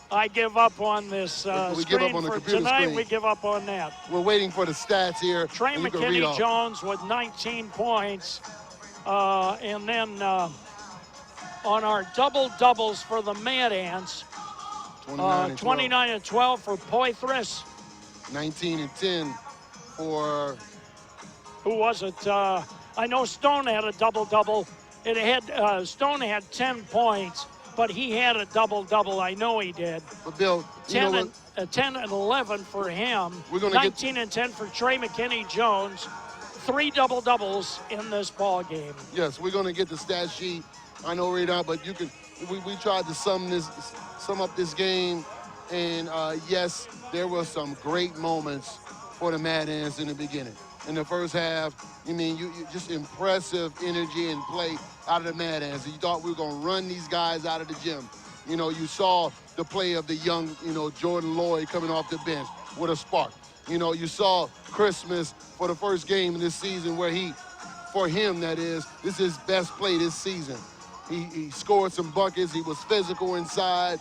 I give up on this we give up on the for computer tonight. screen. We give up on that. We're waiting for the stats here. Trey and you can read off. McKinney-Jones with 19 points. And then on our double-doubles for the Mad Ants, 29 and 12 for Poitras. 19 and 10 for... Who was it? I know Stone had a double-double. Stone had 10 points, but he had a double-double. I know he did. But Bill, 10 and 11 for him. We're gonna 19 and 10 for Trey McKinney-Jones. 3 double-doubles in this ball game. Yes, we're going to get the stat sheet. I know right now, but we tried to sum up this game, and yes, there were some great moments for the Mad Ants in the beginning. In the first half, you just impressive energy and play out of the Mad Ants. You thought we were going to run these guys out of the gym. You saw the play of the young, Jordan Lloyd coming off the bench with a spark. You saw Christmas for the first game in this season where for him, that is, this is his best play this season. He scored some buckets. He was physical inside.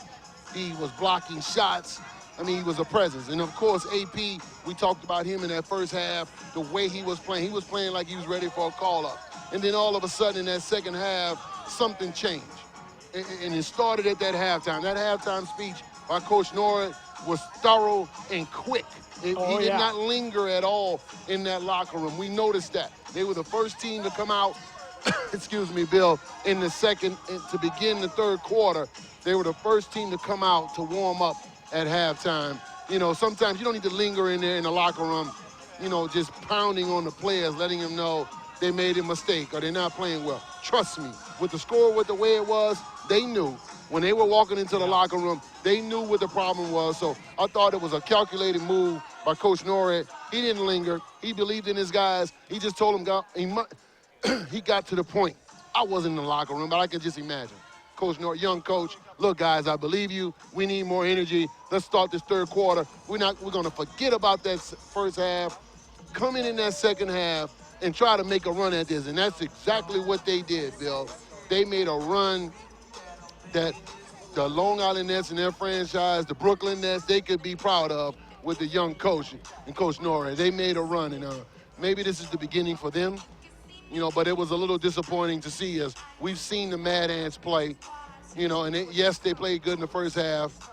He was blocking shots. I mean, he was a presence. And, of course, AP, we talked about him in that first half, the way he was playing. He was playing like he was ready for a call-up. And then all of a sudden in that second half, something changed. And it started at that halftime. That halftime speech by Coach Norwood was thorough and quick. He did not linger at all in that locker room. We noticed that. They were the first team to come out, excuse me, Bill, in the second, to begin the third quarter. They were the first team to come out to warm up at halftime. You know, sometimes you don't need to linger in there in the locker room, you know, just pounding on the players, letting them know they made a mistake or they're not playing well. Trust me, with the score, with the way it was, they knew. When they were walking into the locker room, they knew what the problem was. So I thought it was a calculated move by Coach Norwood. He didn't linger. He believed in his guys. He just told them he got to the point. I wasn't in the locker room, but I can just imagine. Coach Norwood, young coach, look, guys, I believe you. We need more energy. Let's start this third quarter. We're going to forget about that first half, come in that second half, and try to make a run at this. And that's exactly what they did, Bill. They made a run that the Long Island Nets and their franchise, the Brooklyn Nets, they could be proud of with the young coach and Coach Norwood. They made a run, and maybe this is the beginning for them, you know, but it was a little disappointing to see as we've seen the Mad Ants play, you know, and yes, they played good in the first half,